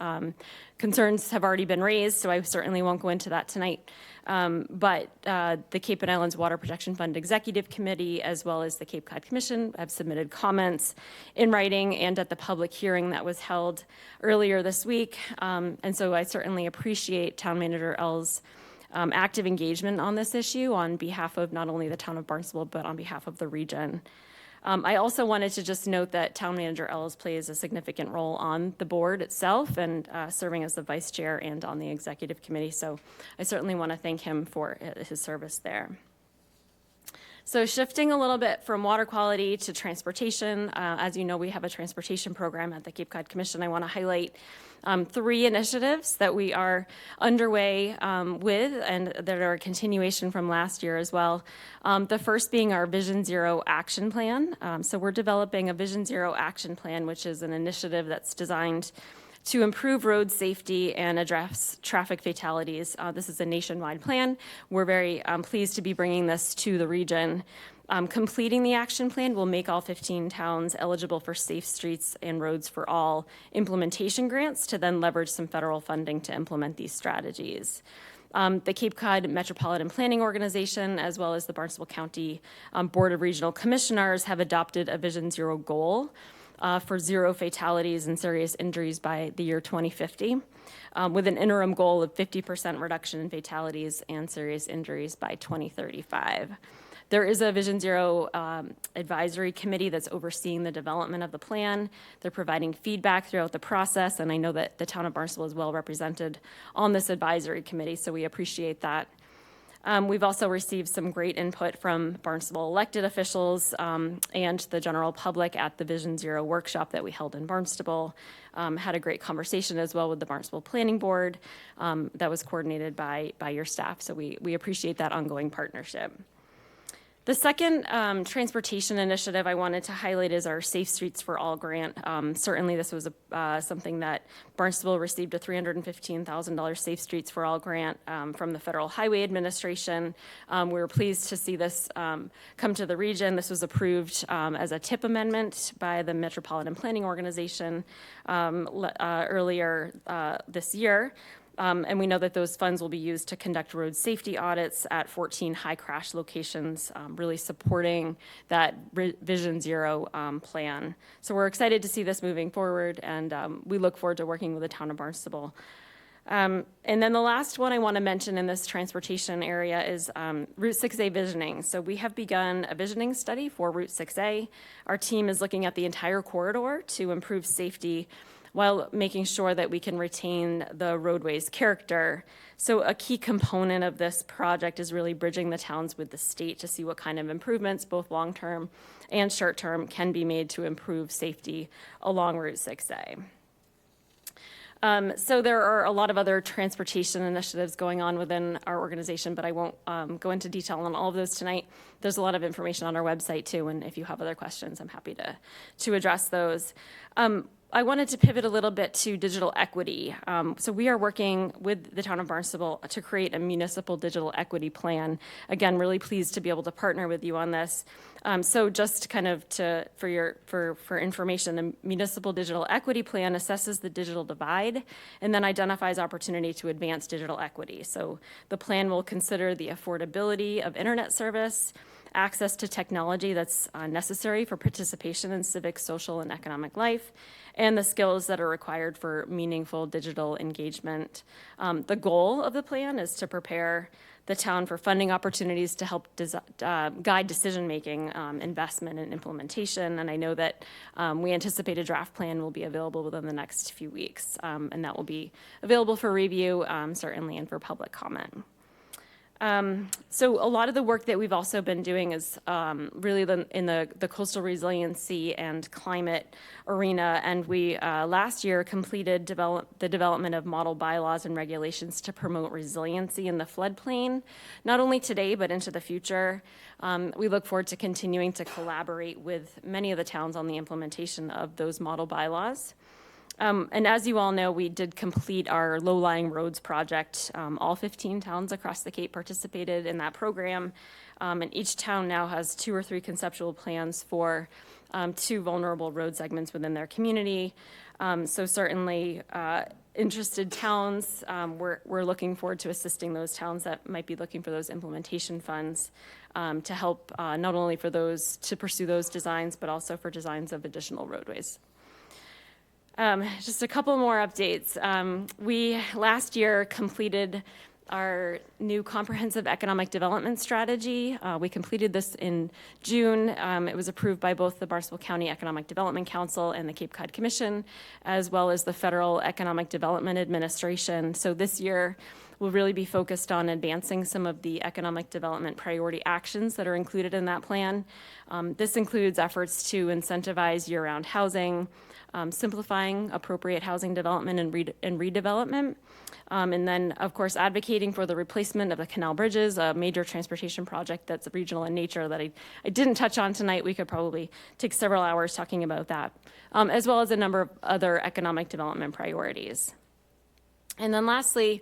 Concerns have already been raised, so I certainly won't go into that tonight. But the Cape and Islands Water Protection Fund Executive Committee, as well as the Cape Cod Commission, have submitted comments in writing and at the public hearing that was held earlier this week. And so I certainly appreciate Town Manager L's active engagement on this issue on behalf of not only the town of Barnstable, but on behalf of the region. I also wanted to just note that Town Manager Ellis plays a significant role on the board itself and serving as the vice chair and on the executive committee. So I certainly want to thank him for his service there. So shifting a little bit from water quality to transportation, as you know, we have a transportation program at the Cape Cod Commission. I want to highlight 3 initiatives that we are underway with and that are a continuation from last year as well. The first being our Vision Zero Action Plan. So we're developing a Vision Zero Action Plan, which is an initiative that's designed to improve road safety and address traffic fatalities. This is a nationwide plan. We're very pleased to be bringing this to the region. Completing the action plan will make all 15 towns eligible for Safe Streets and Roads for All implementation grants to then leverage some federal funding to implement these strategies. The Cape Cod Metropolitan Planning Organization, as well as the Barnstable County Board of Regional Commissioners, have adopted a Vision Zero goal for 0 fatalities and serious injuries by the year 2050, with an interim goal of 50% reduction in fatalities and serious injuries by 2035. There is a Vision Zero advisory committee that's overseeing the development of the plan. They're providing feedback throughout the process, and I know that the town of Barnstable is well represented on this advisory committee, so we appreciate that. We've also received some great input from Barnstable elected officials and the general public at the Vision Zero workshop that we held in Barnstable. Had a great conversation as well with the Barnstable Planning Board that was coordinated by your staff, so we appreciate that ongoing partnership. The second transportation initiative I wanted to highlight is our Safe Streets for All grant. Certainly this was something that Barnstable received a $315,000 Safe Streets for All grant from the Federal Highway Administration. We were pleased to see this come to the region. This was approved as a TIP amendment by the Metropolitan Planning Organization earlier this year. And we know that those funds will be used to conduct road safety audits at 14 high crash locations, really supporting that Vision Zero plan. So we're excited to see this moving forward, and we look forward to working with the town of Barnstable. And then the last one I want to mention in this transportation area is Route 6A visioning. So we have begun a visioning study for Route 6A. Our team is looking at the entire corridor to improve safety while making sure that we can retain the roadway's character. So a key component of this project is really bridging the towns with the state to see what kind of improvements, both long-term and short-term, can be made to improve safety along Route 6A. So there are a lot of other transportation initiatives going on within our organization, but I won't go into detail on all of those tonight. There's a lot of information on our website too, and if you have other questions, I'm happy to address those. I wanted to pivot a little bit to digital equity. So we are working with the town of Barnstable to create a municipal digital equity plan. Again, really pleased to be able to partner with you on this. So just kind of for information, the municipal digital equity plan assesses the digital divide and then identifies opportunity to advance digital equity. So the plan will consider the affordability of internet service, access to technology that's necessary for participation in civic, social, and economic life, and the skills that are required for meaningful digital engagement. The goal of the plan is to prepare the town for funding opportunities to help guide decision-making, investment, and implementation. And I know that we anticipate a draft plan will be available within the next few weeks, and that will be available for review, certainly, and for public comment. So a lot of the work that we've also been doing is really in the coastal resiliency and climate arena, and we last year completed the development of model bylaws and regulations to promote resiliency in the floodplain, not only today but into the future. We look forward to continuing to collaborate with many of the towns on the implementation of those model bylaws. And as you all know, we did complete our low-lying roads project. All 15 towns across the Cape participated in that program, and each town now has 2 or 3 conceptual plans for 2 vulnerable road segments within their community. So certainly interested towns, we're looking forward to assisting those towns that might be looking for those implementation funds to help not only for those to pursue those designs, but also for designs of additional roadways. Just a couple more updates. We last year completed our new comprehensive economic development strategy. We completed this in June. It was approved by both the Barnstable County Economic Development Council and the Cape Cod Commission, as well as the Federal Economic Development Administration. So this year, we'll really be focused on advancing some of the economic development priority actions that are included in that plan. This includes efforts to incentivize year-round housing, simplifying appropriate housing development and redevelopment, and then, of course, advocating for the replacement of the canal bridges, a major transportation project that's regional in nature that I didn't touch on tonight. We could probably take several hours talking about that, as well as a number of other economic development priorities. And then lastly,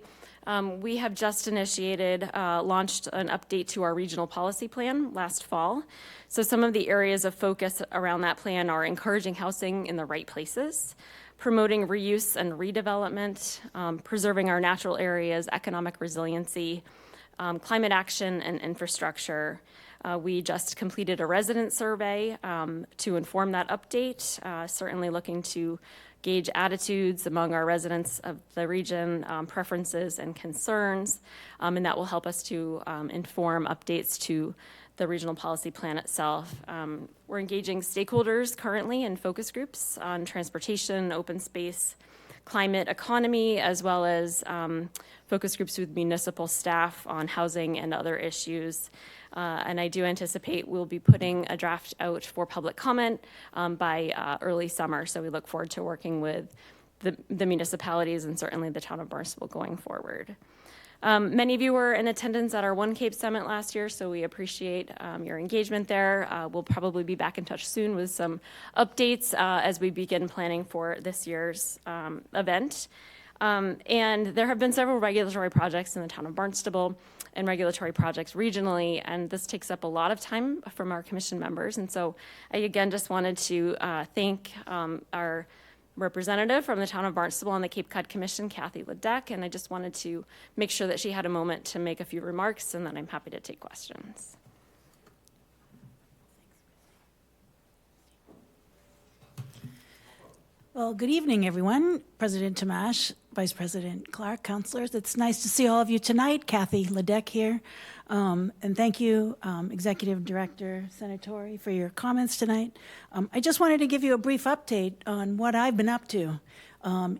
we have just launched an update to our regional policy plan last fall. So some of the areas of focus around that plan are encouraging housing in the right places, promoting reuse and redevelopment, preserving our natural areas, economic resiliency, climate action, and infrastructure. We just completed a resident survey to inform that update, certainly looking to gauge attitudes among our residents of the region, preferences and concerns, and that will help us to inform updates to the regional policy plan itself. We're engaging stakeholders currently in focus groups on transportation, open space, climate, economy, as well as focus groups with municipal staff on housing and other issues. And I do anticipate we'll be putting a draft out for public comment by early summer. So we look forward to working with the municipalities and certainly the town of Barnstable going forward. Many of you were in attendance at our One Cape Summit last year, so we appreciate your engagement there. We'll probably be back in touch soon with some updates as we begin planning for this year's event. And there have been several regulatory projects in the town of Barnstable and regulatory projects regionally, and this takes up a lot of time from our commission members. And so I again just wanted to thank our representative from the town of Barnstable on the Cape Cod Commission, Kathy Ledeck, and I just wanted to make sure that she had a moment to make a few remarks, and then I'm happy to take questions. Well, good evening, everyone. President Tamash, Vice President Clark, councilors. It's nice to see all of you tonight. Kathy Ledeck here. And thank you, Executive Director Senatori, for your comments tonight. I just wanted to give you a brief update on what I've been up to.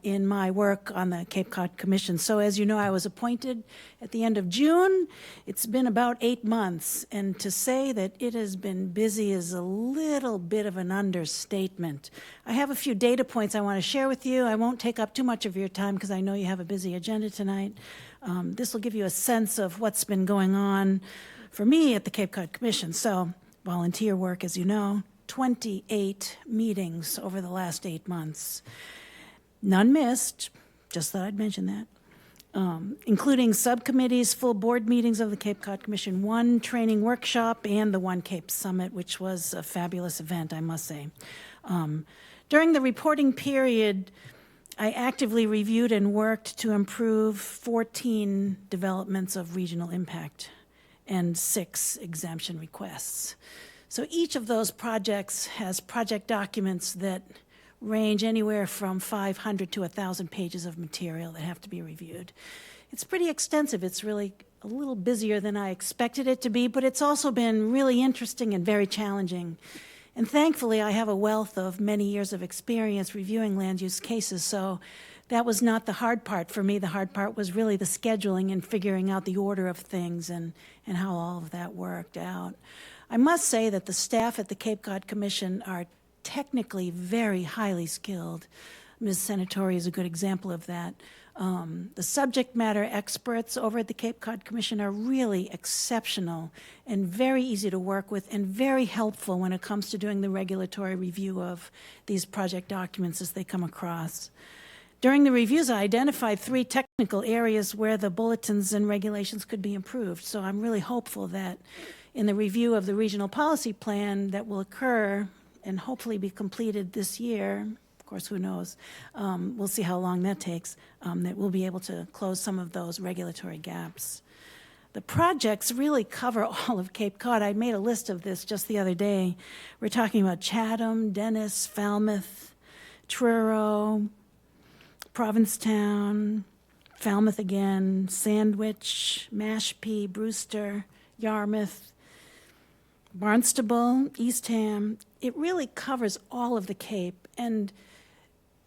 in my work on the Cape Cod Commission. So as you know, I was appointed at the end of June. It's been about 8 months, and to say that it has been busy is a little bit of an understatement. I have a few data points I want to share with you. I won't take up too much of your time because I know you have a busy agenda tonight. This will give you a sense of what's been going on for me at the Cape Cod Commission. So volunteer work, as you know, 28 meetings over the last 8 months. None missed, just thought I'd mention that, including subcommittees, full board meetings of the Cape Cod Commission, one training workshop, and the One Cape Summit, which was a fabulous event, I must say. During the reporting period, I actively reviewed and worked to improve 14 developments of regional impact and 6 exemption requests. So each of those projects has project documents that range anywhere from 500 to 1,000 pages of material that have to be reviewed. It's pretty extensive. It's really a little busier than I expected it to be, but it's also been really interesting and very challenging. And thankfully, I have a wealth of many years of experience reviewing land use cases, so that was not the hard part for me. The hard part was really the scheduling and figuring out the order of things and how all of that worked out. I must say that the staff at the Cape Cod Commission are technically very highly skilled. Ms. Senatori is a good example of that. The subject matter experts over at the Cape Cod Commission are really exceptional and very easy to work with and very helpful when it comes to doing the regulatory review of these project documents as they come across. During the reviews, I identified 3 technical areas where the bulletins and regulations could be improved. So I'm really hopeful that in the review of the regional policy plan that will occur and hopefully be completed this year, of course, who knows, we'll see how long that takes, that we'll be able to close some of those regulatory gaps. The projects really cover all of Cape Cod. I made a list of this just the other day. We're talking about Chatham, Dennis, Falmouth, Truro, Provincetown, Falmouth again, Sandwich, Mashpee, Brewster, Yarmouth, Barnstable, Eastham. It really covers all of the Cape, and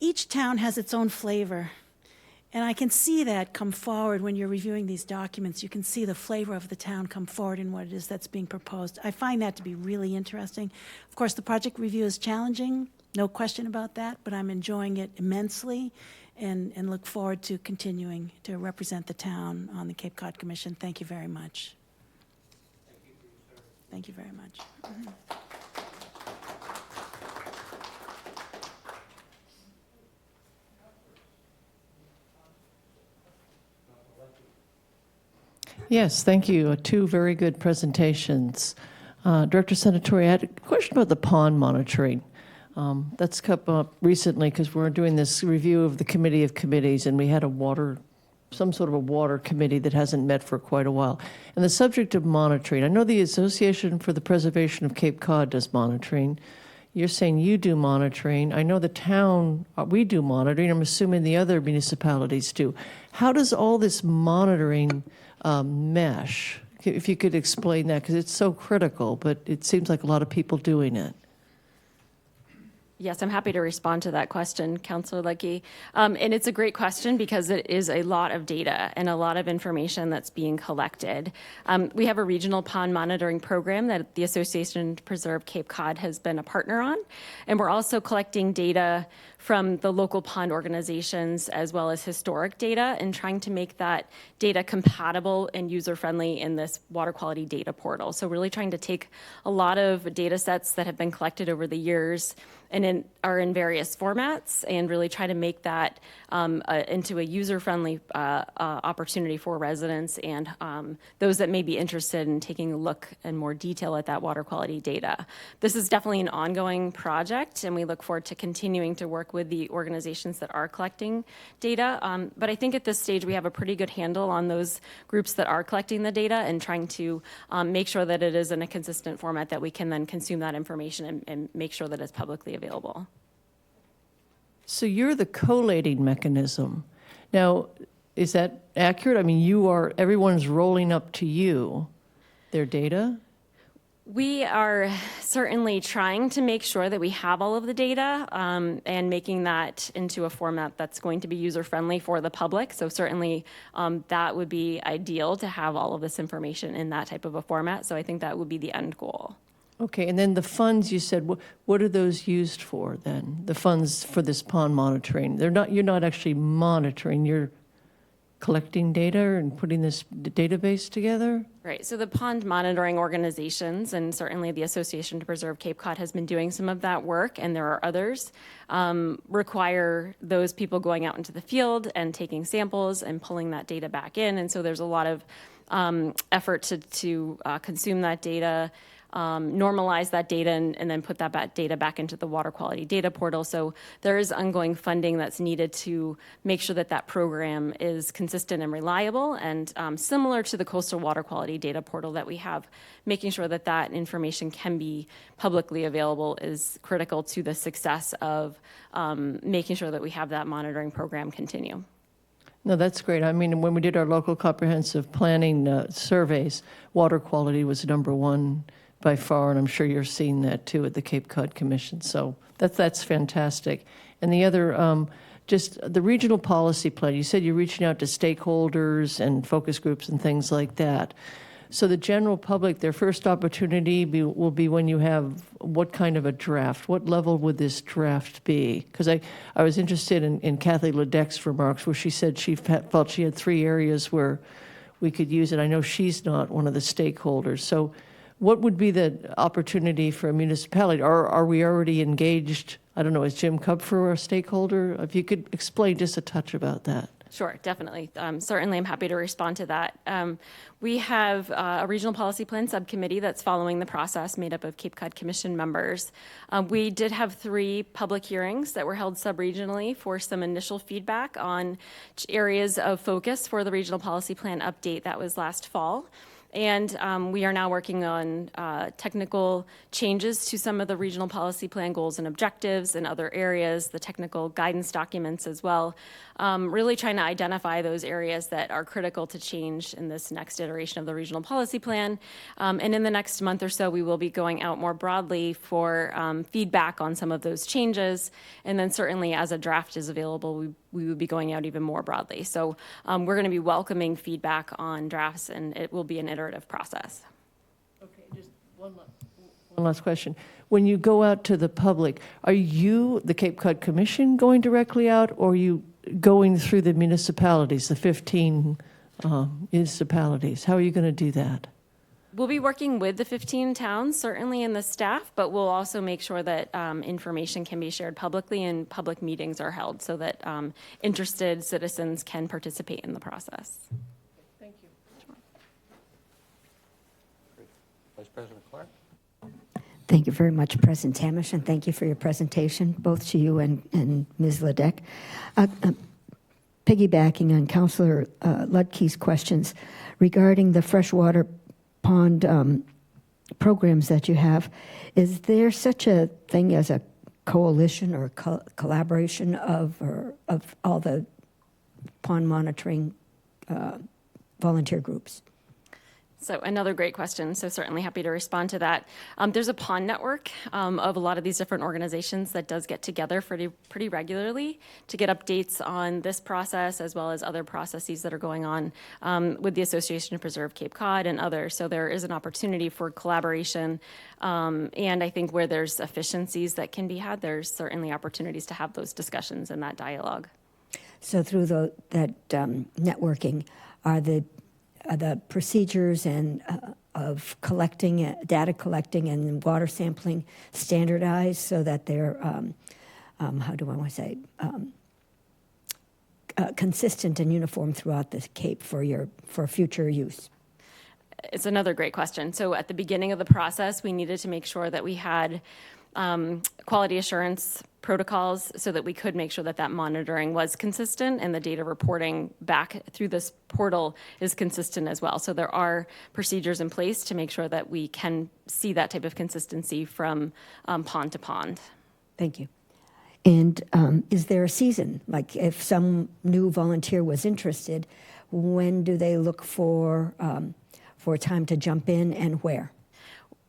each town has its own flavor. And I can see that come forward when you're reviewing these documents. You can see the flavor of the town come forward in what it is that's being proposed. I find that to be really interesting. Of course, the project review is challenging, no question about that, but I'm enjoying it immensely and look forward to continuing to represent the town on the Cape Cod Commission. Thank you very much. Thank you very much. Yes, thank you. 2 very good presentations. Director Senatori, I had a question about the pond monitoring. That's come up recently because we're doing this review of the Committee of Committees, and we had some sort of a water committee that hasn't met for quite a while. And the subject of monitoring, I know the Association for the Preservation of Cape Cod does monitoring. You're saying you do monitoring. I know the town, we do monitoring. I'm assuming the other municipalities do. How does all this monitoring mesh? If you could explain that, because it's so critical, but it seems like a lot of people doing it. Yes, I'm happy to respond to that question, Councillor Leckie. And it's a great question because it is a lot of data and a lot of information that's being collected. We have a regional pond monitoring program that the Association to Preserve Cape Cod has been a partner on. And we're also collecting data from the local pond organizations as well as historic data and trying to make that data compatible and user-friendly in this water quality data portal. So really trying to take a lot of data sets that have been collected over the years and are in various formats and really try to make that into a user-friendly opportunity for residents and those that may be interested in taking a look in more detail at that water quality data. This is definitely an ongoing project, and we look forward to continuing to work with the organizations that are collecting data. But I think at this stage we have a pretty good handle on those groups that are collecting the data and trying to make sure that it is in a consistent format that we can then consume that information and make sure that it's publicly available. So you're the collating mechanism. Now, is that accurate? I mean, everyone's rolling up to you their data? We are certainly trying to make sure that we have all of the data and making that into a format that's going to be user-friendly for the public. So certainly that would be ideal to have all of this information in that type of a format. So I think that would be the end goal. Okay, and then the funds you said, what are those used for then? The funds for this pond monitoring? You're not actually monitoring, you're collecting data and putting this database together? Right, so the pond monitoring organizations, and certainly the Association to Preserve Cape Cod has been doing some of that work, and there are others, require those people going out into the field and taking samples and pulling that data back in. And so there's a lot of effort to consume that data, normalize that data, and then put that data back into the water quality data portal. So there is ongoing funding that's needed to make sure that that program is consistent and reliable, and similar to the coastal water quality data portal that we have, making sure that that information can be publicly available is critical to the success of making sure that we have that monitoring program continue. No, that's great. I mean, when we did our local comprehensive planning surveys, water quality was number one by far, and I'm sure you're seeing that too at the Cape Cod Commission. So that's fantastic. And the other, just the regional policy plan, you said you're reaching out to stakeholders and focus groups and things like that. So the general public, their first opportunity will be when you have what kind of a draft? What level would this draft be? Because I was interested in Kathy Ledec's remarks where she said she felt she had 3 areas where we could use it. I know she's not one of the stakeholders. So what would be the opportunity for a municipality? Are we already engaged? I don't know, is Jim Kupfer a stakeholder? If you could explain just a touch about that. Sure, definitely. Certainly, I'm happy to respond to that. We have a regional policy plan subcommittee that's following the process, made up of Cape Cod Commission members. We did have 3 public hearings that were held sub-regionally for some initial feedback on areas of focus for the regional policy plan update that was last fall. And we are now working on technical changes to some of the regional policy plan goals and objectives in other areas, the technical guidance documents as well, really trying to identify those areas that are critical to change in this next iteration of the regional policy plan. And in the next month or so, we will be going out more broadly for feedback on some of those changes. And then certainly as a draft is available, we would be going out even more broadly. So we're going to be welcoming feedback on drafts, and it will be an iterative process. Okay, just one last question. When you go out to the public, are you, the Cape Cod Commission, going directly out, or are you going through the municipalities, the 15 municipalities? How are you going to do that? We'll be working with the 15 towns, certainly in the staff, but we'll also make sure that information can be shared publicly and public meetings are held so that interested citizens can participate in the process. Thank you. Vice President Clark? Thank you very much, President Tamish, and thank you for your presentation, both to you and Ms. Ledec. Piggybacking on Councillor Lutke's questions regarding the freshwater pond programs that you have, is there such a thing as a coalition or collaboration of all the pond monitoring volunteer groups? So another great question, so certainly happy to respond to that. There's a pond network of a lot of these different organizations that does get together pretty regularly to get updates on this process as well as other processes that are going on with the Association to Preserve Cape Cod and others. So there is an opportunity for collaboration, and I think where there's efficiencies that can be had, there's certainly opportunities to have those discussions and that dialogue. So through that networking, are the procedures and of collecting data collecting and water sampling standardized so that they're how do I want to say consistent and uniform throughout the Cape for future use? It's another great question. So at the beginning of the process, we needed to make sure that we had quality assurance protocols so that we could make sure that that monitoring was consistent and the data reporting back through this portal is consistent as well. So there are procedures in place to make sure that we can see that type of consistency from pond to pond. Thank you. And is there a season? Like if some new volunteer was interested, when do they look for time to jump in and where?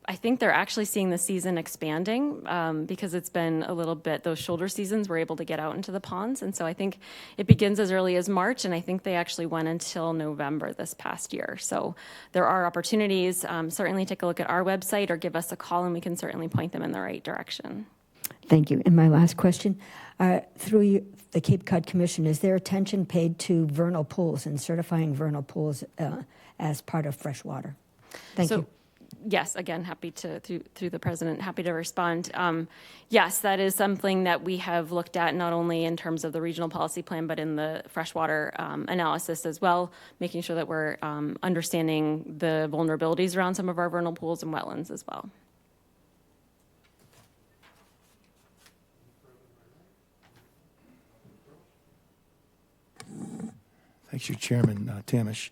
I think they're actually seeing the season expanding because it's been a little bit, those shoulder seasons, we're able to get out into the ponds. And so I think it begins as early as March, and I think they actually went until November this past year. So there are opportunities. Certainly take a look at our website or give us a call, and we can certainly point them in the right direction. Thank you. And my last question, through the Cape Cod Commission, is there attention paid to vernal pools and certifying vernal pools as part of freshwater? Thank you. Yes, again, happy to, through the president, happy to respond. Yes, that is something that we have looked at not only in terms of the regional policy plan, but in the freshwater analysis as well, making sure that we're understanding the vulnerabilities around some of our vernal pools and wetlands as well. Thanks, your Chairman Tamish.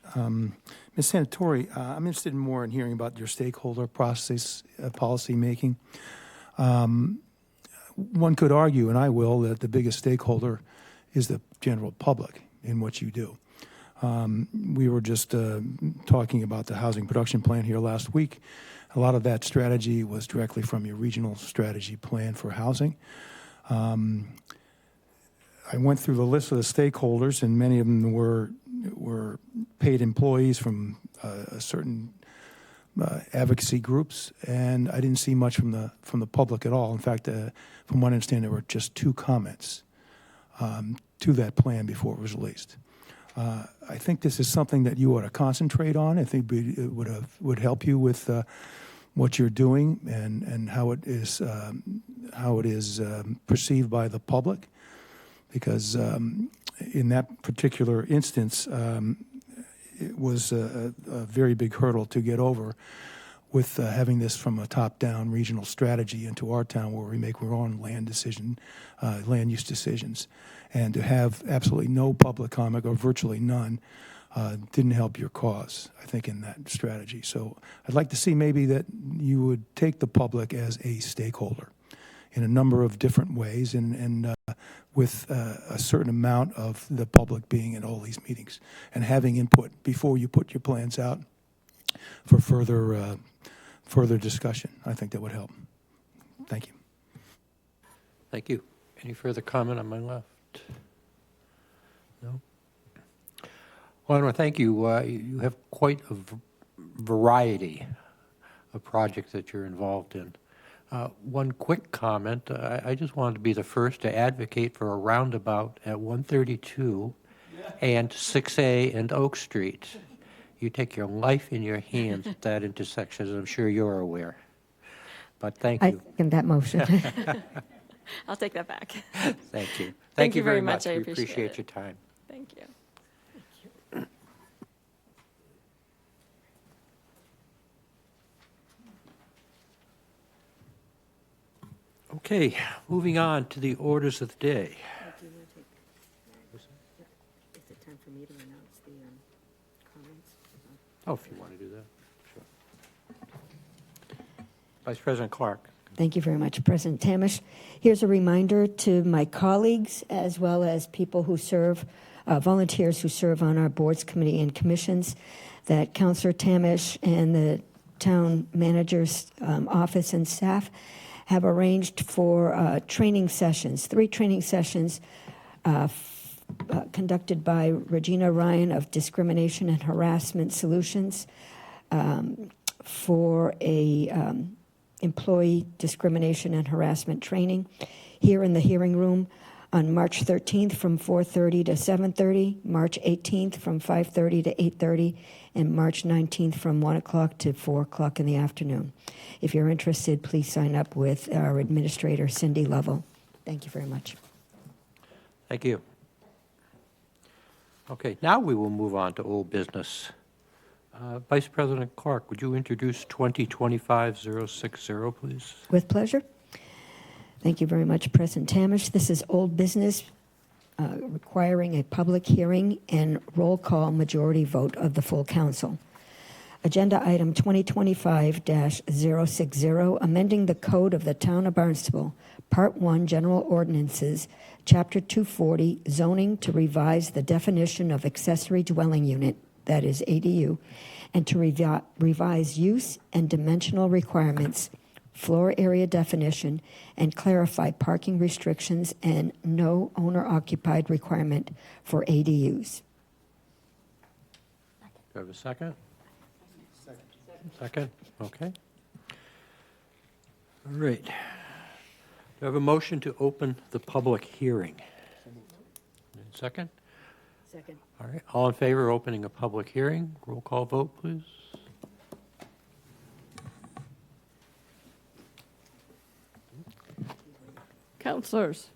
Ms. Sanatori, I'm interested more in hearing about your stakeholder process, policy making. One could argue, and I will, that the biggest stakeholder is the general public in what you do. We were just talking about the housing production plan here last week. A lot of that strategy was directly from your regional strategy plan for housing. I went through the list of the stakeholders, and many of them were paid employees from certain advocacy groups, and I didn't see much from the public at all. In fact, from what I understand, there were just 2 comments to that plan before it was released. I think this is something that you ought to concentrate on. I think it would help you with what you're doing and how it is perceived by the public. Because in that particular instance, it was a very big hurdle to get over with having this from a top-down regional strategy into our town where we make our own land use decisions. And to have absolutely no public comment or virtually none didn't help your cause, I think, in that strategy. So I'd like to see maybe that you would take the public as a stakeholder in a number of different ways and with a certain amount of the public being in all these meetings and having input before you put your plans out for further discussion. I think that would help. Thank you. Thank you. Any further comment on my left? No? Well, I want to thank you. You have quite a variety of projects that you're involved in. One quick comment, I just wanted to be the first to advocate for a roundabout at 132 and 6A and Oak Street. You take your life in your hands at that intersection, as I'm sure you're aware. But thank you. I second that motion. I'll take that back. Thank you. Thank you very much. I We appreciate appreciate your time. Thank you. Okay, moving on to the orders of the day. Is it time for me to announce the comments? Oh, if you want to do that, sure. Vice President Clark. Thank you very much, President Tamish. Here's a reminder to my colleagues as well as people who serve, volunteers who serve on our boards, committee, and commissions, that Councilor Tamish and the town manager's office and staff have arranged for training sessions, 3 training sessions conducted by Regina Ryan of Discrimination and Harassment Solutions for a employee discrimination and harassment training here in the hearing room on March 13th from 4:30 to 7:30, March 18th from 5:30 to 8:30, and March 19th from 1 o'clock to 4 o'clock in the afternoon. If you're interested, please sign up with our administrator, Cindy Lovell. Thank you very much. Thank you. Okay, now we will move on to old business. Vice President Clark, would you introduce 2025-060, please? With pleasure. Thank you very much, President Tamish. This is old business requiring a public hearing and roll call majority vote of the full council. Agenda item 2025-060, amending the code of the town of Barnstable, Part 1, General Ordinances, Chapter 240, zoning to revise the definition of accessory dwelling unit that is ADU, and to revise use and dimensional requirements, floor area definition, and clarify parking restrictions and no owner-occupied requirement for ADUs. Do I have a second? Second, okay. All right. Do I have a motion to open the public hearing? Second? Second. All right, all in favor of opening a public hearing? Roll call vote, please. Counselors.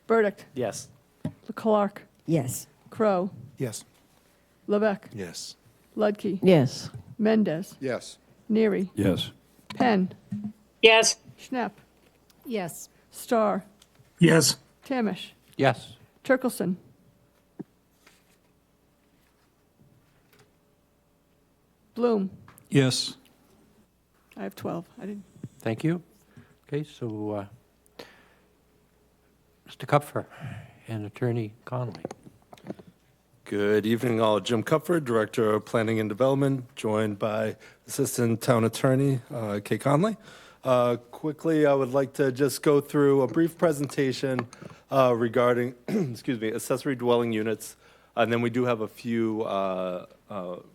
Burdick. Yes. Clark. Yes. Crow. Yes. Lebec. Yes. Ludke. Yes. Mendez. Yes. Neary. Yes. Penn. Yes. Schnapp. Yes. Starr. Yes. Tamish. Yes. Turkelson. Bloom. Yes. I have 12. I didn't. Thank you. Okay, so Mr. Kupfer and Attorney Conley. Good evening, all. Jim Kupfer, Director of Planning and Development, joined by Assistant Town Attorney Kay Conley. Quickly, I would like to just go through a brief presentation regarding, excuse me, accessory dwelling units, and then we do have a few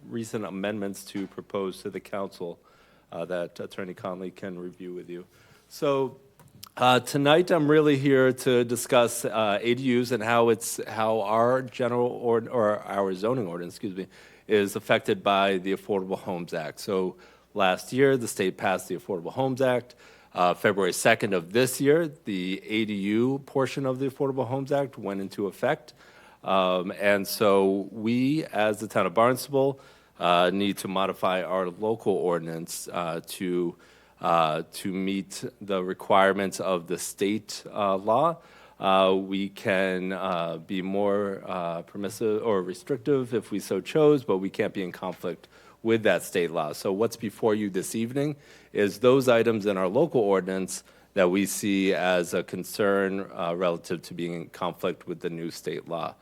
recent amendments to propose to the council that Attorney Conley can review with you. So tonight, I'm really here to discuss ADUs and how our general or our zoning ordinance, excuse me, is affected by the Affordable Homes Act. So last year, the state passed the Affordable Homes Act. February 2nd of this year, the ADU portion of the Affordable Homes Act went into effect. And so we, as the town of Barnstable, need to modify our local ordinance to meet the requirements of the state law. We can be more permissive or restrictive if we so chose, but we can't be in conflict with that state law. So what's before you this evening is those items in our local ordinance that we see as a concern relative to being in conflict with the new state law.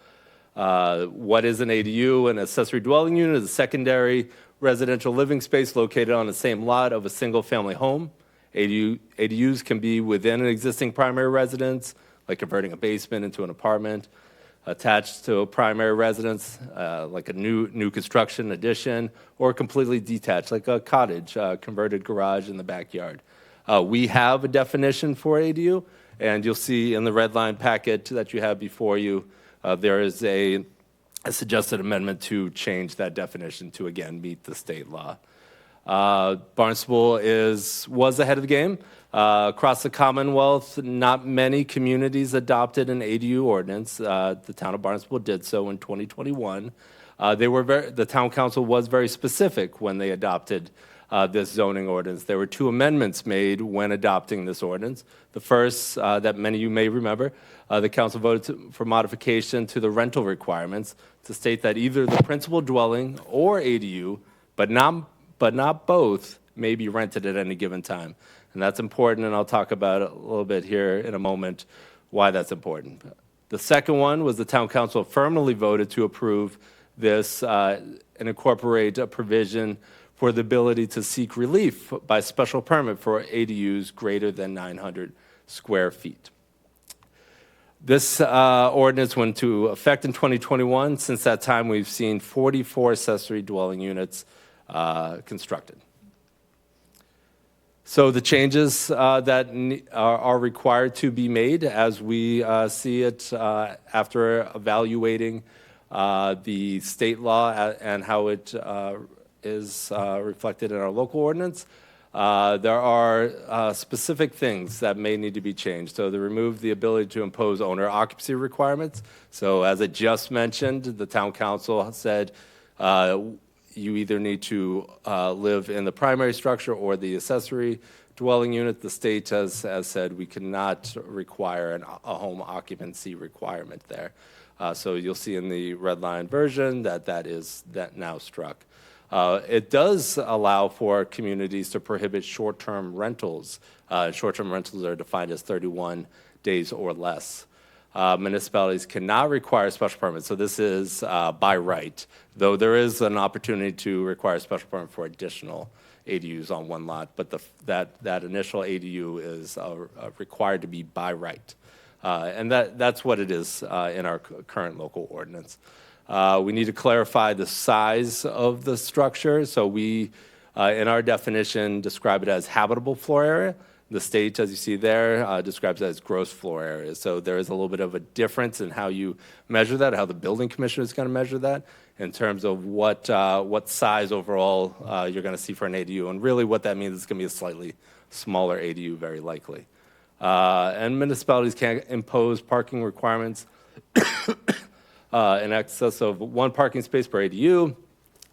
What is an ADU? An accessory dwelling unit is a secondary residential living space located on the same lot of a single-family home. ADUs can be within an existing primary residence, like converting a basement into an apartment, attached to a primary residence, like a new construction addition, or completely detached, like a cottage, converted garage in the backyard. We have a definition for ADU, and you'll see in the red line packet that you have before you, there is a suggested amendment to change that definition to, again, meet the state law. Barnstable was ahead of the game. Across the Commonwealth, not many communities adopted an ADU ordinance. The town of Barnstable did so in 2021. The town council was very specific when they adopted this zoning ordinance. There were two amendments made when adopting this ordinance. The first, that many of you may remember, the council voted for modification to the rental requirements to state that either the principal dwelling or ADU, but not both, may be rented at any given time. And that's important, and I'll talk about it a little bit here in a moment why that's important. The second one was the town council affirmatively voted to approve this and incorporate a provision for the ability to seek relief by special permit for ADUs greater than 900 square feet. This ordinance went into effect in 2021. Since that time, we've seen 44 accessory dwelling units constructed. So the changes that are required to be made as we see it after evaluating the state law and how it is reflected in our local ordinance, there are specific things that may need to be changed. So they remove the ability to impose owner occupancy requirements. So as I just mentioned, the town council said you either need to live in the primary structure or the accessory dwelling unit. The state has said we cannot require a home occupancy requirement there. So you'll see in the red line version that now struck. It does allow for communities to prohibit short-term rentals. Short-term rentals are defined as 31 days or less. municipalities cannot require special permits. So this is by right, though there is an opportunity to require a special permit for additional ADUs on one lot, but that initial ADU is required to be by right. And that's what it is in our current local ordinance. We need to clarify the size of the structure. So we, in our definition, describe it as habitable floor area. The state, as you see there, describes it as gross floor area. So there is a little bit of a difference in how you measure that, how the building commissioner is going to measure that in terms of what size overall you're going to see for an ADU. And really what that means is going to be a slightly smaller ADU, very likely. And municipalities can't impose parking requirements in excess of 1 parking space per ADU.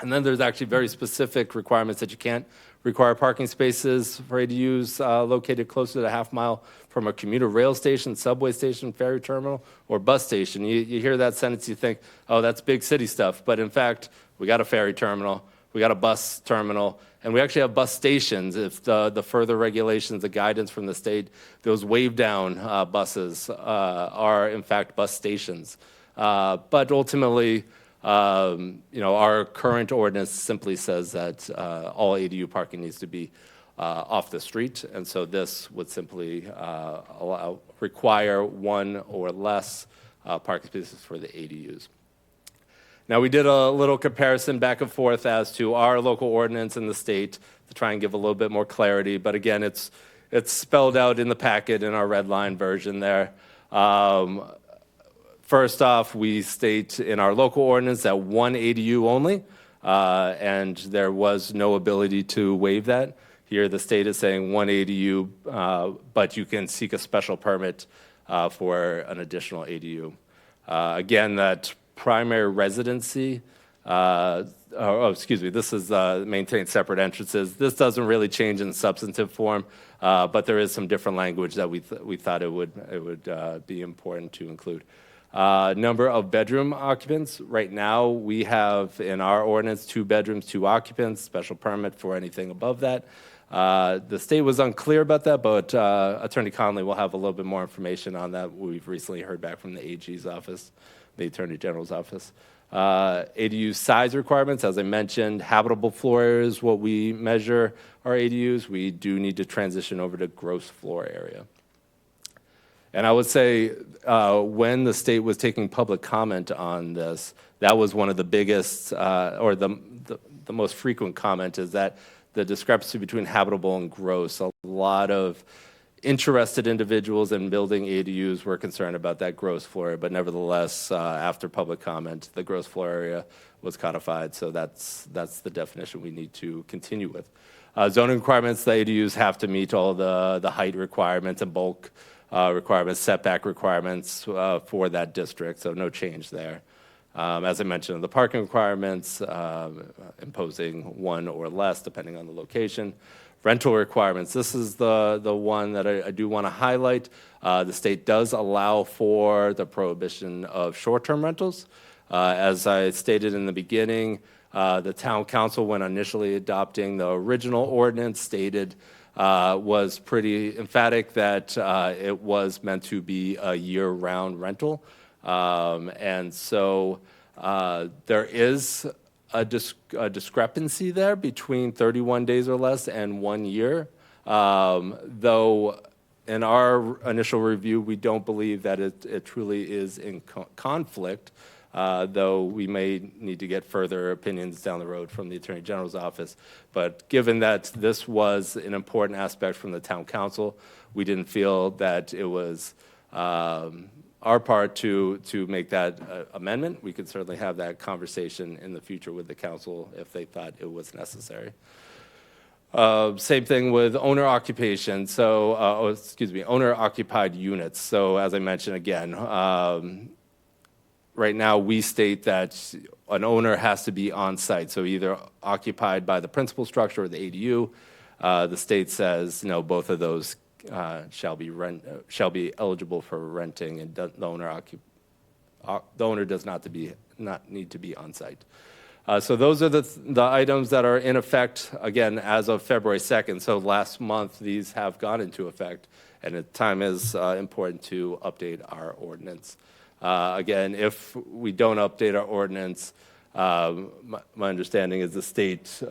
And then there's actually very specific requirements that you can't require parking spaces for ADUs located closer to a half mile from a commuter rail station, subway station, ferry terminal, or bus station. You hear that sentence, you think, oh, that's big city stuff. But in fact, we got a ferry terminal, we got a bus terminal, and we actually have bus stations. If the further regulations, the guidance from the state, those wave down buses are in fact bus stations. But ultimately, our current ordinance simply says that all ADU parking needs to be off the street, and so this would simply require 1 or less parking spaces for the ADUs. Now, we did a little comparison back and forth as to our local ordinance in the state to try and give a little bit more clarity, but again, it's spelled out in the packet in our red line version there. First off, we state in our local ordinance that 1 ADU only, and there was no ability to waive that. Here, the state is saying 1 ADU, but you can seek a special permit for an additional ADU. Again, that primary residency, this is maintain separate entrances. This doesn't really change in substantive form, but there is some different language that we thought it would be important to include. Number of bedroom occupants. Right now, we have in our ordinance 2 bedrooms, 2 occupants, special permit for anything above that. The state was unclear about that, but Attorney Conley will have a little bit more information on that. We've recently heard back from the AG's office, the Attorney General's office. ADU size requirements, as I mentioned, habitable floor area is what we measure our ADUs. We do need to transition over to gross floor area. And I would say when the state was taking public comment on this, that was one of the biggest or the most frequent comment is that the discrepancy between habitable and gross. A lot of interested individuals in building ADUs were concerned about that gross floor area, but nevertheless, after public comment, the gross floor area was codified, so that's the definition we need to continue with. Zoning requirements, the ADUs have to meet all the height requirements and bulk requirements, setback requirements for that district, so no change there. As I mentioned, the parking requirements, imposing 1 or less depending on the location. Rental requirements, this is the one that I do want to highlight. The state does allow for the prohibition of short-term rentals. As I stated in the beginning, the town council, when initially adopting the original ordinance, stated was pretty emphatic that it was meant to be a year-round rental. And so there is a discrepancy there between 31 days or less and 1 year, though in our initial review, we don't believe that it truly is in conflict, though we may need to get further opinions down the road from the Attorney General's office. But given that this was an important aspect from the town council, we didn't feel that it was our part to make that amendment. We could certainly have that conversation in the future with the council if they thought it was necessary. Same thing with owner occupation. So, owner occupied units. So as I mentioned again, right now we state that an owner has to be on site. So either occupied by the principal structure or the ADU. The state says, no, both of those shall be eligible for renting, and the owner does not need to be on site. So those are the items that are in effect, again, as of February 2nd. So last month, these have gone into effect, and the time is important to update our ordinance. Again, if we don't update our ordinance, my understanding is the state